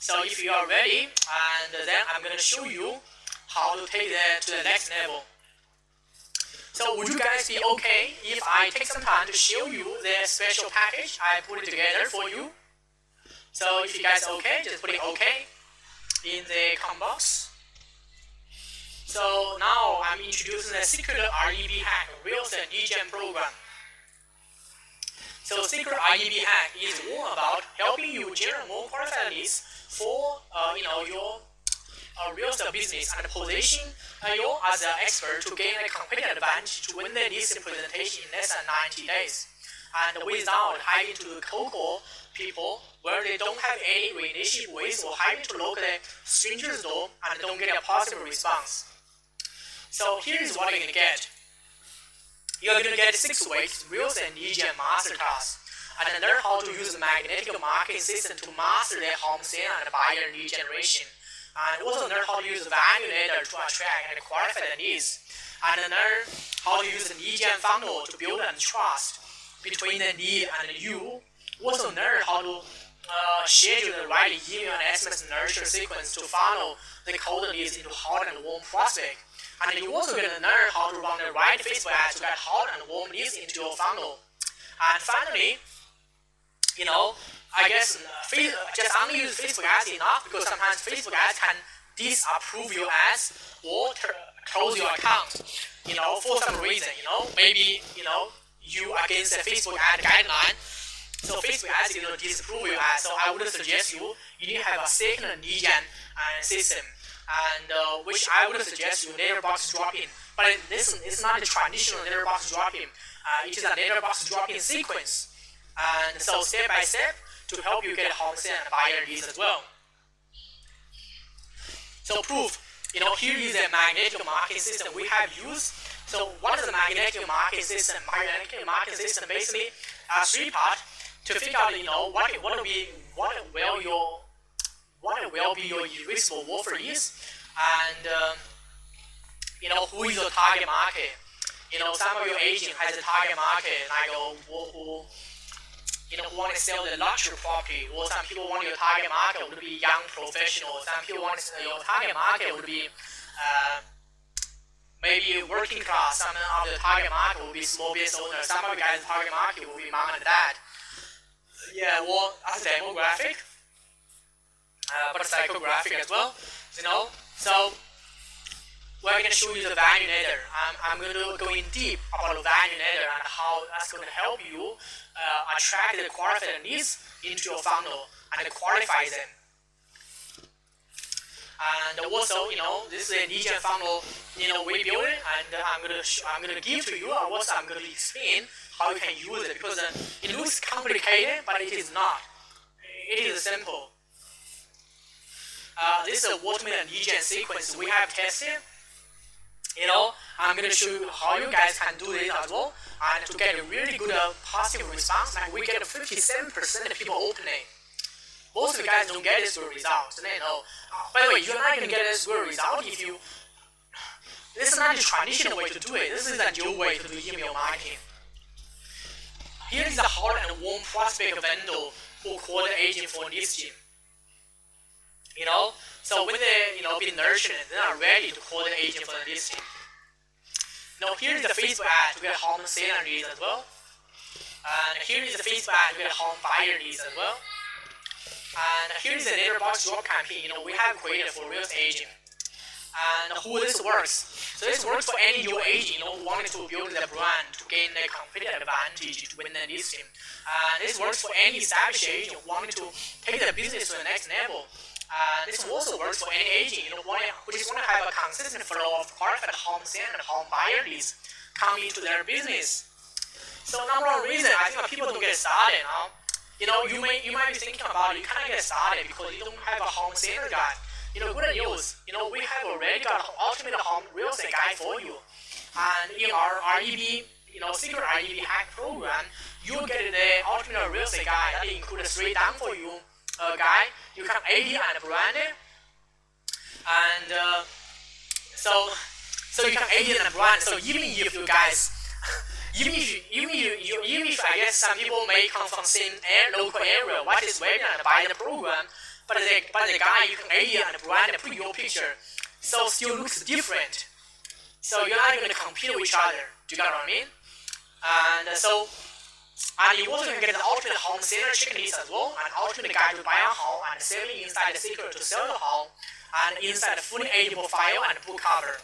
So if you are ready, and then I'm going to show you how to take that to the next level. So would you guys be okay if I take some time to show you the special package I put it together for you? So if you guys okay, just put it okay in the comment box. So now I'm introducing the secret REB hack, Reels and DGen program. So secret REB hack is all about helping you generate more qualified leads for your Reels business and position you as an expert to gain a competitive advantage to win the leads presentation in less than 90 days, and without having to cold call people where they don't have any relationship with, or having to knock the stranger's door and don't get a positive response. So here is what you're gonna get. You're gonna get 6 weeks Reels and DGen masterclass, and learn how to use the magnetic marketing system to master the home sale and buyer lead generation, and also learn how to use the value ladder to attract and qualify the leads, and learn how to use the DGen funnel to build and trust between the lead and you. Also learn how to schedule the right email and SMS nurture sequence to funnel the cold leads into hot and warm prospect. And you're also going to learn how to run the right Facebook ads to get hot and warm leads into your funnel. And finally, I guess just only use Facebook ads enough, because sometimes Facebook ads can disapprove your ads or close your account, for some reason, maybe, you against the Facebook ad guideline. So Facebook ads is going to disapprove your ads. So I would suggest you need to have a second DGen system, and which I would suggest you letterbox drop-in. But this is not a traditional letterbox drop-in. It is a letterbox drop-in sequence. And so step by step to help you get home sale and buyer leads as well. So proof, here is the magnetic marketing system we have used. So what is the magnetic marketing system? Magnetic marketing system basically 3-part to figure out, what will be your irresistible offer is, and who is your target market. Some of your agent has a target market, like who want to sell the luxury property, or some people want your target market would be young professionals. Some people want your target market would be maybe working class. Some of the target market would be small business owners. Some of you guys' target market would be mom and dad. Yeah, well, as a demographic, but psychographic as well. So we're going to show you the value ladder. I'm going to go in deep about the value ladder and how that's going to help you attract the qualified leads into your funnel and qualify them. And also, this is a DGen funnel, we build it, and I'm going to give to you. Also, I'm going to explain how you can use it, because it looks complicated, but it is not. It is simple. This is a watermelon DGen sequence we have tested. I'm going to show you how you guys can do this as well, and to get a really good positive response. Like we get 57% of people opening. Most of you guys don't get this good result. By the way, you're not going to get this good result if you. This is not the traditional way to do it. This is a new way to do email marketing. Here is a hot and warm prospect vendor who called the agent for listing. So when they been nurtured, they are ready to call the agent for the listing. Now here is the Facebook ad to get home sale leads as well. And here is the Facebook ad to get home buyer leads as well. And here is the letterbox drop campaign we have created for real estate agent. And who this works. So this works for any new agent who wanted to build their brand to gain a competitive advantage to win the listing. And this works for any established agent who wanted to take their business to the next level. This also works for any agent who just want to have a consistent flow of qualified home sale and home buyer leads coming into their business. So number one reason I think people don't get started now. You might be thinking about it, you cannot get started because you don't have a home sale guide. Good news. We have already got an ultimate home real estate guide for you. And in our REB, secret REB hack program, you get the ultimate real estate guide that includes 3 down for you guide. You can AD and brand it. And so you can AD and brand. So even if you guys, even if I guess some people may come from same local area, watch this webinar and buy the program, but the guy you can AD and brand and put your picture, so still looks different. So you're not going to compete with each other. Do you get what I mean? And you also can get the ultimate home seller checklist as well, and ultimate guide to buy a home, and selling inside the secret to sell your home, and inside the fully editable file and book cover.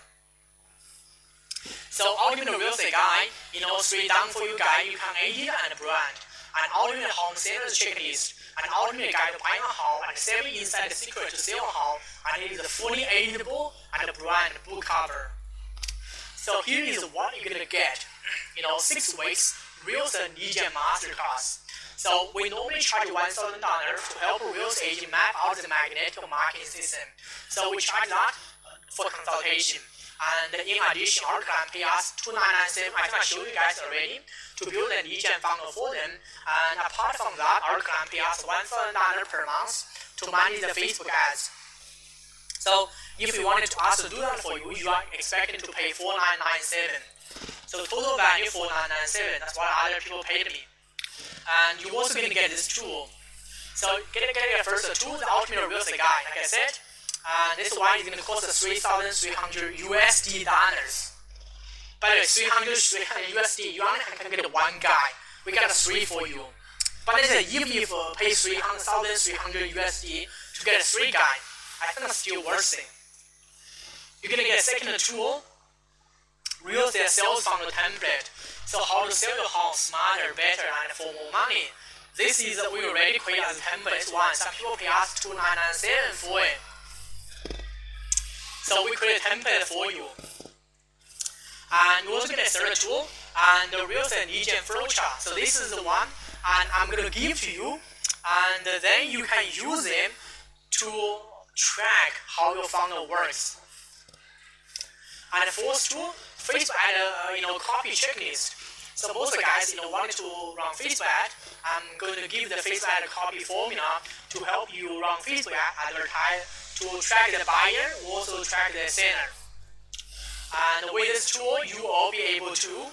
So ultimate real estate guide, straight down for you guide you can edit and brand, and ultimate home sellers checklist, and ultimate guide to buying a home, and selling inside the secret to sell a home, and it is a fully editable and brand book cover. So here is what you're gonna get. 6 weeks real estate lead gen masterclass. So we normally charge $1,000 to help a real estate agent map out the magnetic marketing system. So we charge that for consultation. And in addition, our client pay us $2,997. I think I showed you guys already to build a lead gen funnel for them. And apart from that, our client pay us $1,000 per month to manage the Facebook ads. So if you wanted us to do that for you, you are expecting to pay $4,997. So total value $4,997. That's what other people paid me. And you're also going to get this tool. So get first the tool, the ultimate real estate guide. Like I said, this one is going to cost $3,300 USD. By the way, $300 USD. You only can get one guide. We got 3 for you. But if you pay $300 USD to get a 3 guide, I think that's still worth it. You're going to get a second tool, real estate sales funnel template. So how to sell your house smarter, better, and for more money. This is we already created as a template one. Some people pay us $2,997 for it. So we create a template for you. And you also get a third tool and the real estate lead gen flowchart. So this is the one, and I'm going to give to you, and then you can use it to track how your funnel works. And the fourth tool, Facebook ad, copy checklist. So most of the guys, wanting to run Facebook ad, I'm going to give the Facebook ad copy formula to help you run Facebook ad advertise to track the buyer, also track the seller. And with this tool, you will be able to,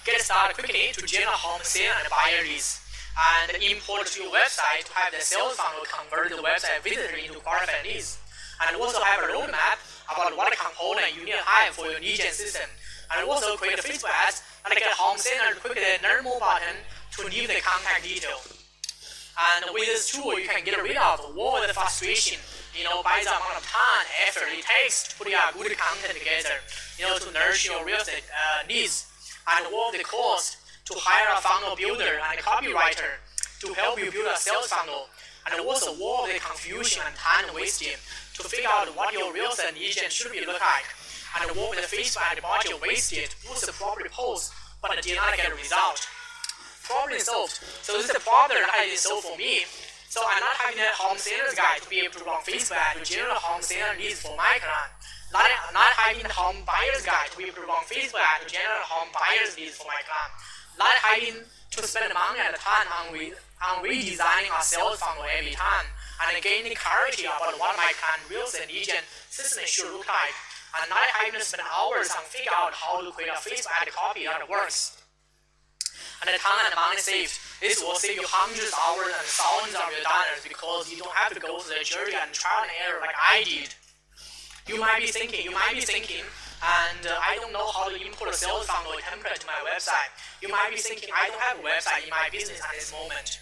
get started quickly to generate home sale and buyer leads, and import to your website to have the sales funnel convert the website visitor into qualified leads. And also have a roadmap about what component you need to have for your lead gen system. And also create a Facebook ads and get home seller to click the learn more button to leave the contact detail. And with this tool, you can get rid of all the frustration, by the amount of time, effort it takes to put your good content together, to nourish your real estate needs, and all the cost to hire a funnel builder and a copywriter to help you build a sales funnel, and also all the confusion and time wasted to figure out what your real estate lead gen should be look like, and what the Facebook ad budget wasted to boost the property post, but did not get a result. Problem solved. So this is the problem that I did solve for me. So I'm not having a home sellers guide to be able to run Facebook ad to generate home seller leads for my client. Not having the home buyers guide to be able to run Facebook ad to generate home buyers leads for my client. Not having to spend money and time on redesigning our sales funnel every time, and gaining clarity about what my client real estate lead gen system should look like, and not having to spend hours on figure out how to create a Facebook ad copy that works. And the time and money saved. This will save you hundreds of hours and thousands of your dollars because you don't have to go through the journey and trial and error like I did. You might be thinking, and I don't know how to import a sales funnel template to my website. You might be thinking, I don't have a website in my business at this moment.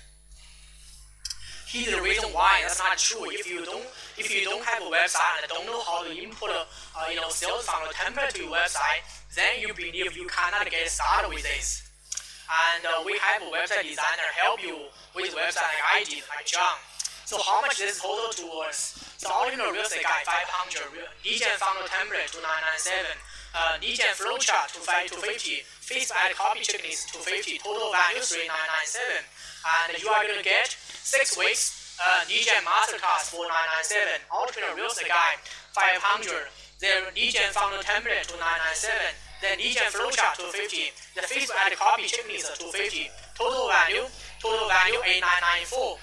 Here's the reason why that's not true. If you don't have a website and don't know how to import a sales funnel template to your website, then you believe you cannot get started with this. And we have a website designer help you with the website like I did, like John. So how much is total to us? So original real estate guide $500, lead gen funnel template $2,997, lead gen flowchart $250, Facebook ad copy checklist $250, total value $3,997, and you are going to get 6 weeks lead gen masterclass $4,997, original real estate guide $500, the lead gen funnel template $2,997. The lead gen flowchart $250, the Facebook ad copy checklist $250, total value $8,994.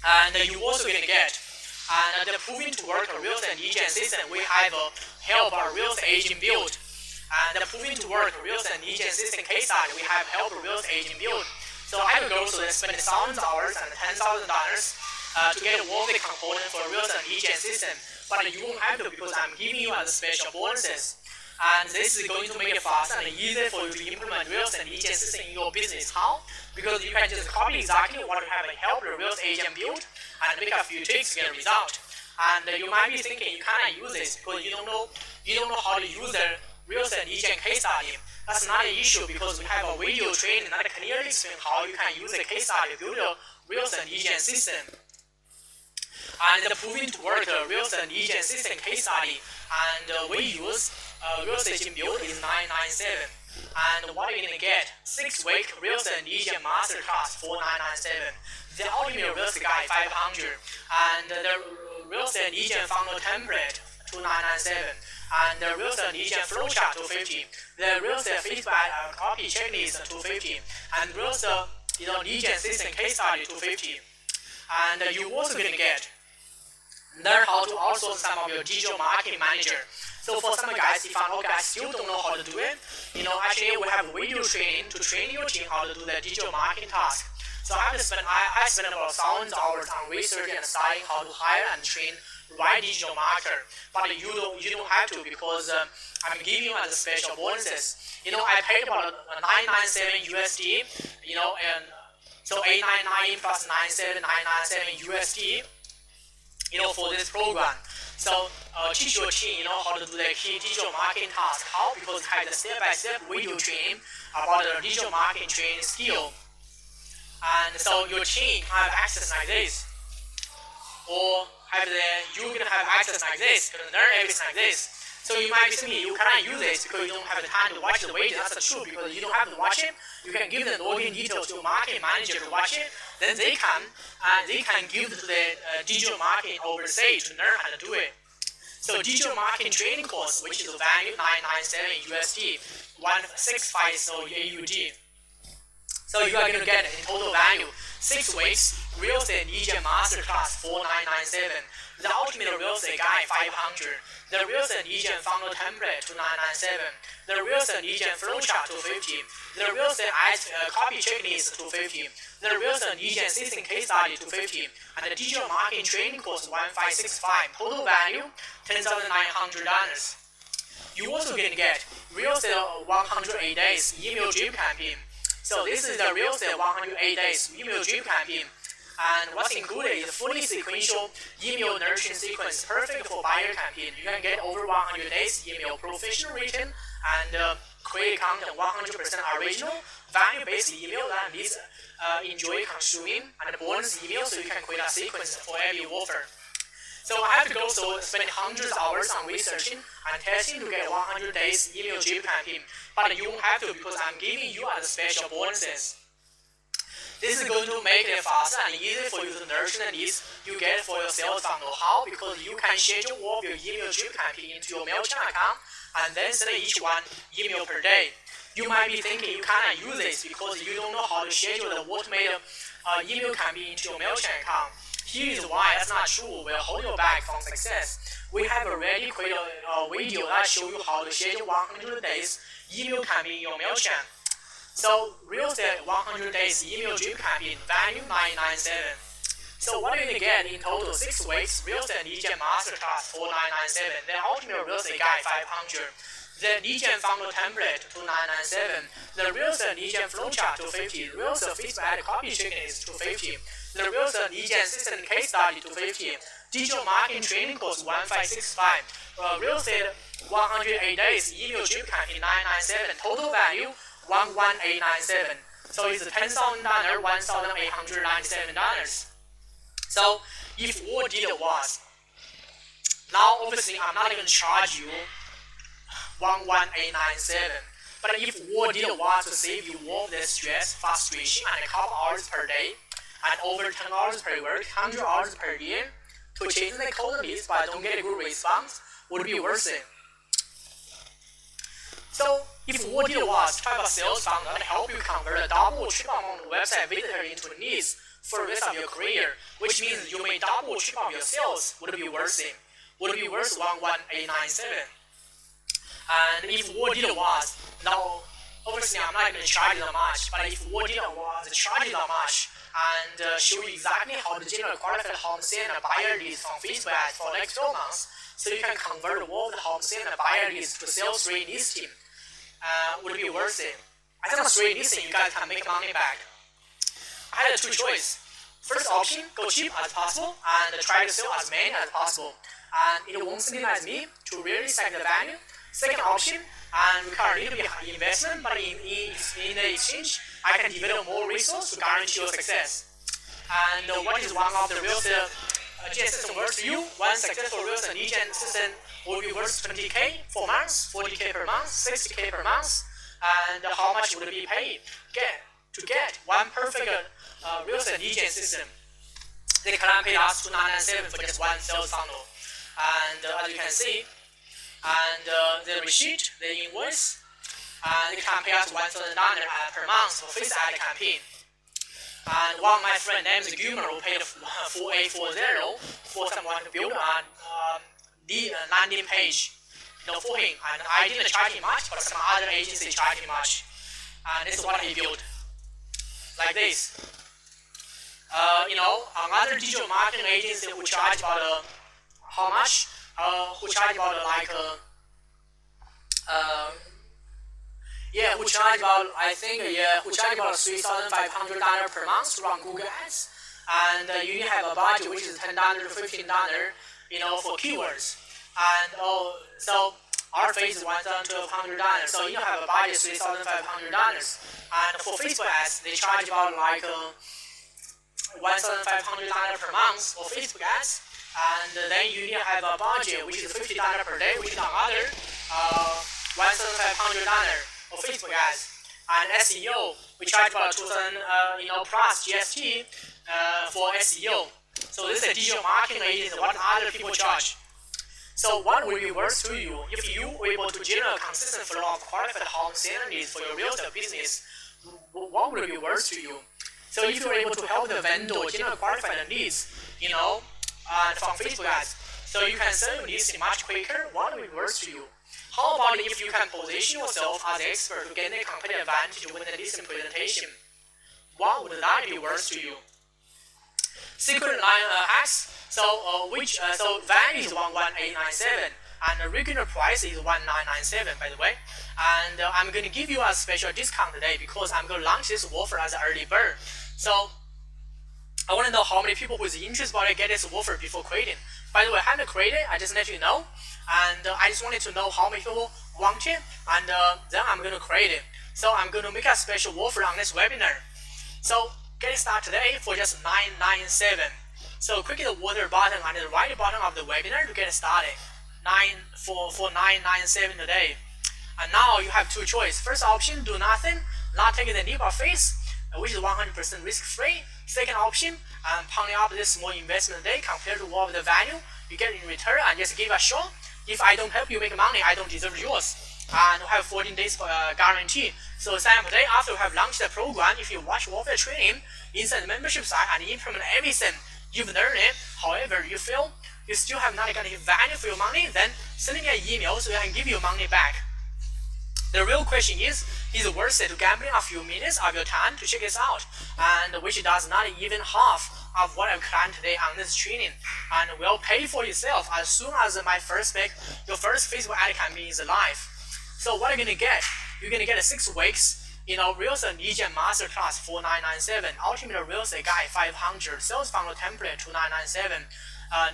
And you also gonna get the proven to work real estate lead gen system. We have help our real estate agent build, and the proven to work real estate lead gen system case study. We have help real estate agent build. So I will go through and spend thousands of hours and $10,000 to get all the components for real estate lead gen system. But you won't have to because I'm giving you as special bonuses. And this is going to make it faster and easier for you to implement real estate lead gen system in your business. How? Because you can just copy exactly what you have helped the real estate agent build and make a few tweaks to get a result. And you might be thinking you cannot use this because you don't know how to use the real estate lead gen case study. That's not an issue because we have a video training that clearly explains how you can use a case study to build a real estate lead gen system. And the proven to work real estate lead gen system case study, and we use real estate agent build is 997. And what you're gonna get 6-week real estate lead gen masterclass for 997. The ultimate real estate guide 500, and the real estate lead gen funnel template 2997, and the real estate lead gen flowchart 250. The real estate feedback copy checklist 250, and real estate lead gen system case study 250. And you also gonna get learn how to outsource some of your digital marketing manager. So for some guys, if I still don't know how to do it, actually we have video training to train your team how to do the digital marketing task. So I spend about thousands of hours on research and studying how to hire and train right digital marketer. But you don't have to because I'm giving you as a special bonuses. I paid about 997 USD, and so 899 plus 97 997 USD. For this program. So teach your team, how to do the key digital marketing task. How? Because I have the step-by-step video training about the digital marketing training skill. And so your team have access like this, or you can have access like this, you can learn everything like this. So you might be thinking you cannot use this because you don't have the time to watch the video. That's true because you don't have to watch it. You can give them login details to marketing manager to watch it. Then they can give to the digital marketing overseas to learn how to do it. So digital marketing training course, which is value 997 USD, 1650 AUD. So you are going to get in total value 6 weeks real estate lead gen masterclass 4997. The ultimate real estate guide 500. The real estate lead gen funnel template 2997. The real estate lead gen flowchart 250. The real estate copy checklist 250. The real estate lead gen system case study 250. And the digital marketing training course 1565. Total value $10,900. You also can get real estate 108 days email drip campaign. So this is the real estate 108 days email drip campaign. And what's included is a fully sequential email nurturing sequence, perfect for buyer campaign. You can get over 100 days email, professional written, and create content 100% original, value-based email that leads enjoy consuming, and bonus email so you can create a sequence for every offer. So I have to go spend hundreds of hours on researching and testing to get 100 days email drip campaign, but you won't have to because I'm giving you as special bonuses. This is going to make it faster and easier for you to nurture the leads you get for your sales funnel. How? Because you can schedule all of your email drip campaign into your MailChimp account and then send each one email per day. You might be thinking you cannot use this because you don't know how to schedule the automated email campaign into your MailChimp account. Here is why that's not true. Will hold you back from success. We have already created a video that shows you how to schedule 100 days email campaign in your MailChimp. So real estate 100 days email drip campaign value 997. So what are you gonna get in total 6 weeks real estate lead gen masterclass 4997. The ultimate real estate guide 500. The lead gen funnel template 2997. The real estate lead gen flowchart 250. Real estate feedback copy checklist 250. The real estate lead gen system case study 250. Digital marketing training course 1565. Real estate 108 days email drip campaign 997. Total value 11897. So it's $10,000, $1,897. So if all did was, now obviously I'm not going to charge you 11897. But if all did was to save you all the stress, frustration, and a couple hours per day, and over 10 hours per week, 100 hours per year, to chase the cold leads but don't get a good response, would be worth it. So if what you was to have a sales funnel that help you convert a double or triple amount of website visitors into leads for the rest of your career, which means you may double or triple your sales, would it be worth it? Would it be worth 11897? And if what you was, now obviously I'm not going to charge you that much, but if what you was to charge you that much, and show you exactly how to generate qualified home sale and buyer leads from Facebook ads for the next 12 months, so you can convert all of the home sale and buyer leads to sales rate listing. Would it be worth it? I think on rate listing you guys can make money back. I had two choices. First option, go cheap as possible and try to sell as many as possible, and it won't penalize me to really set the value. Second option, and require a little bit of investment, but in the exchange, I can develop more resources to guarantee your success. And what is one of the real estate GN system worth to you? One successful real estate lead gen system will be worth 20K for months, 40K per month, 60K per month, and how much would it be paid to get one perfect real estate lead gen system? They can pay us $297 for just one sales funnel, and as you can see, and the receipt, the invoice, and they can pay us $1,000 per month for Facebook ad campaign. And one of my friend named Gilmer who paid $4,840 for someone to build the landing page, for him. And I didn't charge him much, but some other agency charged him much. And this is what he built, like this. Another digital marketing agency who charge about how much? Who charge about who charge about $3,500 per month to run Google ads, and you need to have a budget which is $10 to $15, for keywords, and so our fee is $1,200, so you have a budget $3,500, and for Facebook ads they charge about $1,500 per month for Facebook ads. And then you need to have a budget which is $50 per day, which is another $1,500 for Facebook ads. And SEO, we charge about $2,000 plus GST for SEO. So this is a digital marketing agency. What other people charge? So what will be worth to you if you were able to generate a consistent flow of qualified home sale leads for your real estate business? What will be worth to you? So if you're able to help the vendor generate qualified leads, from Facebook ads, so you can sell your listing much quicker, what will be worth to you? How about if you can position yourself as an expert to gain a competitive advantage with the listing presentation? What would that be worth to you? Secret line hacks. So value is 11897 and the regular price is 1997, by the way. And I'm going to give you a special discount today because I'm going to launch this offer as an early bird. So I want to know how many people who is interested about it get this offer before creating. By the way, I haven't created, I just let you know. And I just wanted to know how many people want it, and then I'm going to create it. So I'm going to make a special offer on this webinar. So get started today for just $997. So click the water button on the right bottom of the webinar to get started. For $997 today. And now you have two choices. First option, do nothing, not taking the leap of faith, which is 100% risk-free. Second option, pounding up this small investment today compared to all of the value you get in return, and just give a shot. If I don't help you make money, I don't deserve yours. And we have 14 days guarantee. So sign up today after we have launched the program. If you watch all of the training inside the membership site and implement everything you've learned it, however you feel you still have not gotten value for your money, then send me an email so I can give you money back. The real question is it worth it to gamble a few minutes of your time to check this out, and which does not even half of what I've planned today on this training, and will pay for itself as soon as your first Facebook ad campaign is live. So what are you gonna get? You're gonna get a 6 weeks, real estate lead gen masterclass $4,997, ultimate real estate guide $500, sales funnel template $2,997,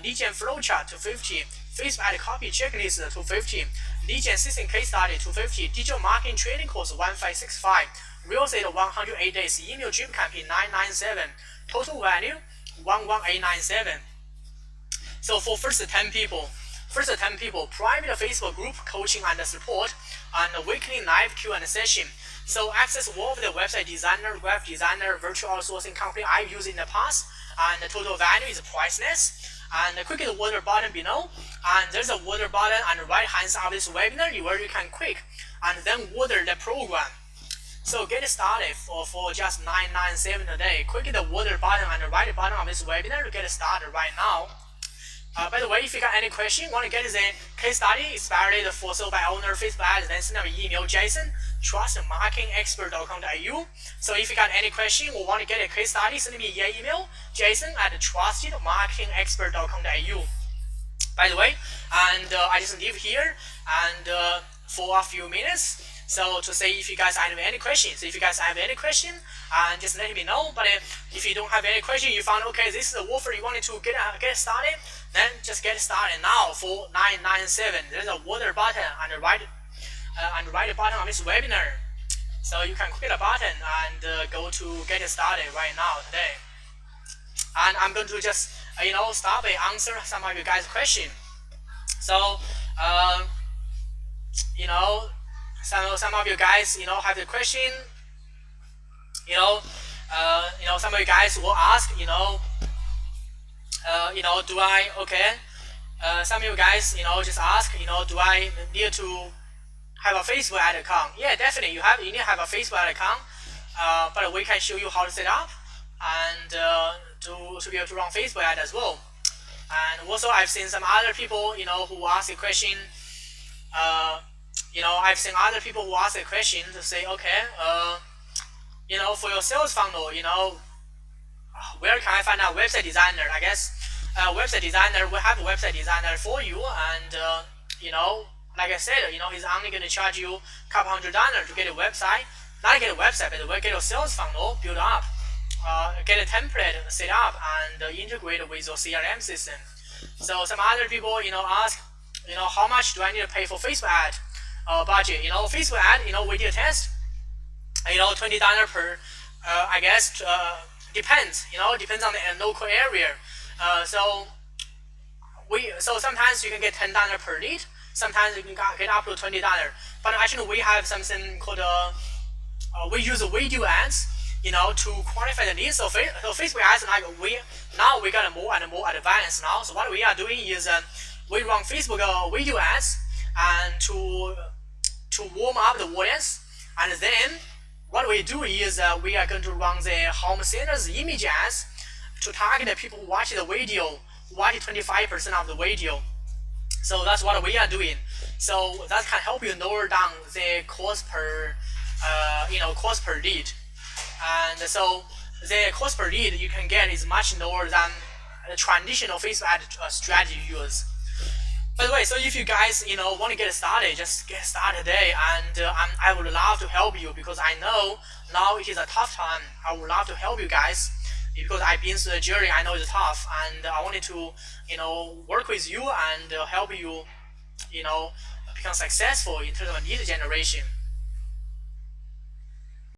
lead gen flowchart $250, Facebook ad copy checklist $250, lead gen system case study $250, digital marketing training course $1565, real estate 108 days email drip campaign $997, total value $11897. So for first 10 people, private Facebook group coaching and support, and weekly live Q&A session. So access all of the website designer, web designer, virtual outsourcing company I've used in the past, and the total value is priceless. And click the water button below, and there's a water button on the right hand side of this webinar where you can click and then water the program. So get started for just $997 today. Click the water button on the right bottom of this webinar to get started right now. By the way, if you got any question, want to get the case study expired for sold by owner Facebook ads, then send me an email, Jason trustmarketingexpert.com.au. So if you got any question or want to get a case study, send me an email, jason@trustedmarketingexpert.com.au. By the way, and I just leave here and for a few minutes. So to say if you guys have any questions, just let me know. But if you don't have any question, you found okay, this is the offer you wanted to get started, then just get started now for $997. There's a water button and the right button on this webinar. So you can click the button and go to get started right now today. And I'm going to just start by answer some of you guys' question. So some of you guys have the question. Some of you guys will ask, do I some of you guys just ask, do I need to have a Facebook ad account? Yeah, definitely you need to have a Facebook ad account, but we can show you how to set up and to be able to run Facebook ad as well. And also I've seen some other people who ask a question. I've seen other people who ask a question to say, okay, for your sales funnel, where can I find a website designer? I guess website designer, we have a website designer for you, and like I said, he's only going to charge you a couple $100 to get a website, not get a website, but get your sales funnel built up, get a template set up and integrate with your CRM system. So some other people, ask, how much do I need to pay for Facebook ad budget? Facebook ad, we did a test, $20 per, I guess, depends, depends on the local area. So sometimes you can get $10 per lead, sometimes you can get up to $20. But actually we have something called, we use video ads, to qualify the leads. So Facebook ads, we got more and more advanced now. So what we are doing is we run Facebook video ads and to warm up the audience, and then what we do is we are going to run the home centers image ads to target the people who watch the video, watch 25% of the video. So that's what we are doing. So that can help you lower down the cost per lead. And so the cost per lead you can get is much lower than the traditional Facebook ad strategy you use. By the way, so if you guys want to get started, just get started today, and I would love to help you, because I know now it is a tough time. I would love to help you guys because I've been through the journey. I know it's tough, and I wanted to work with you and help you become successful in terms of lead generation.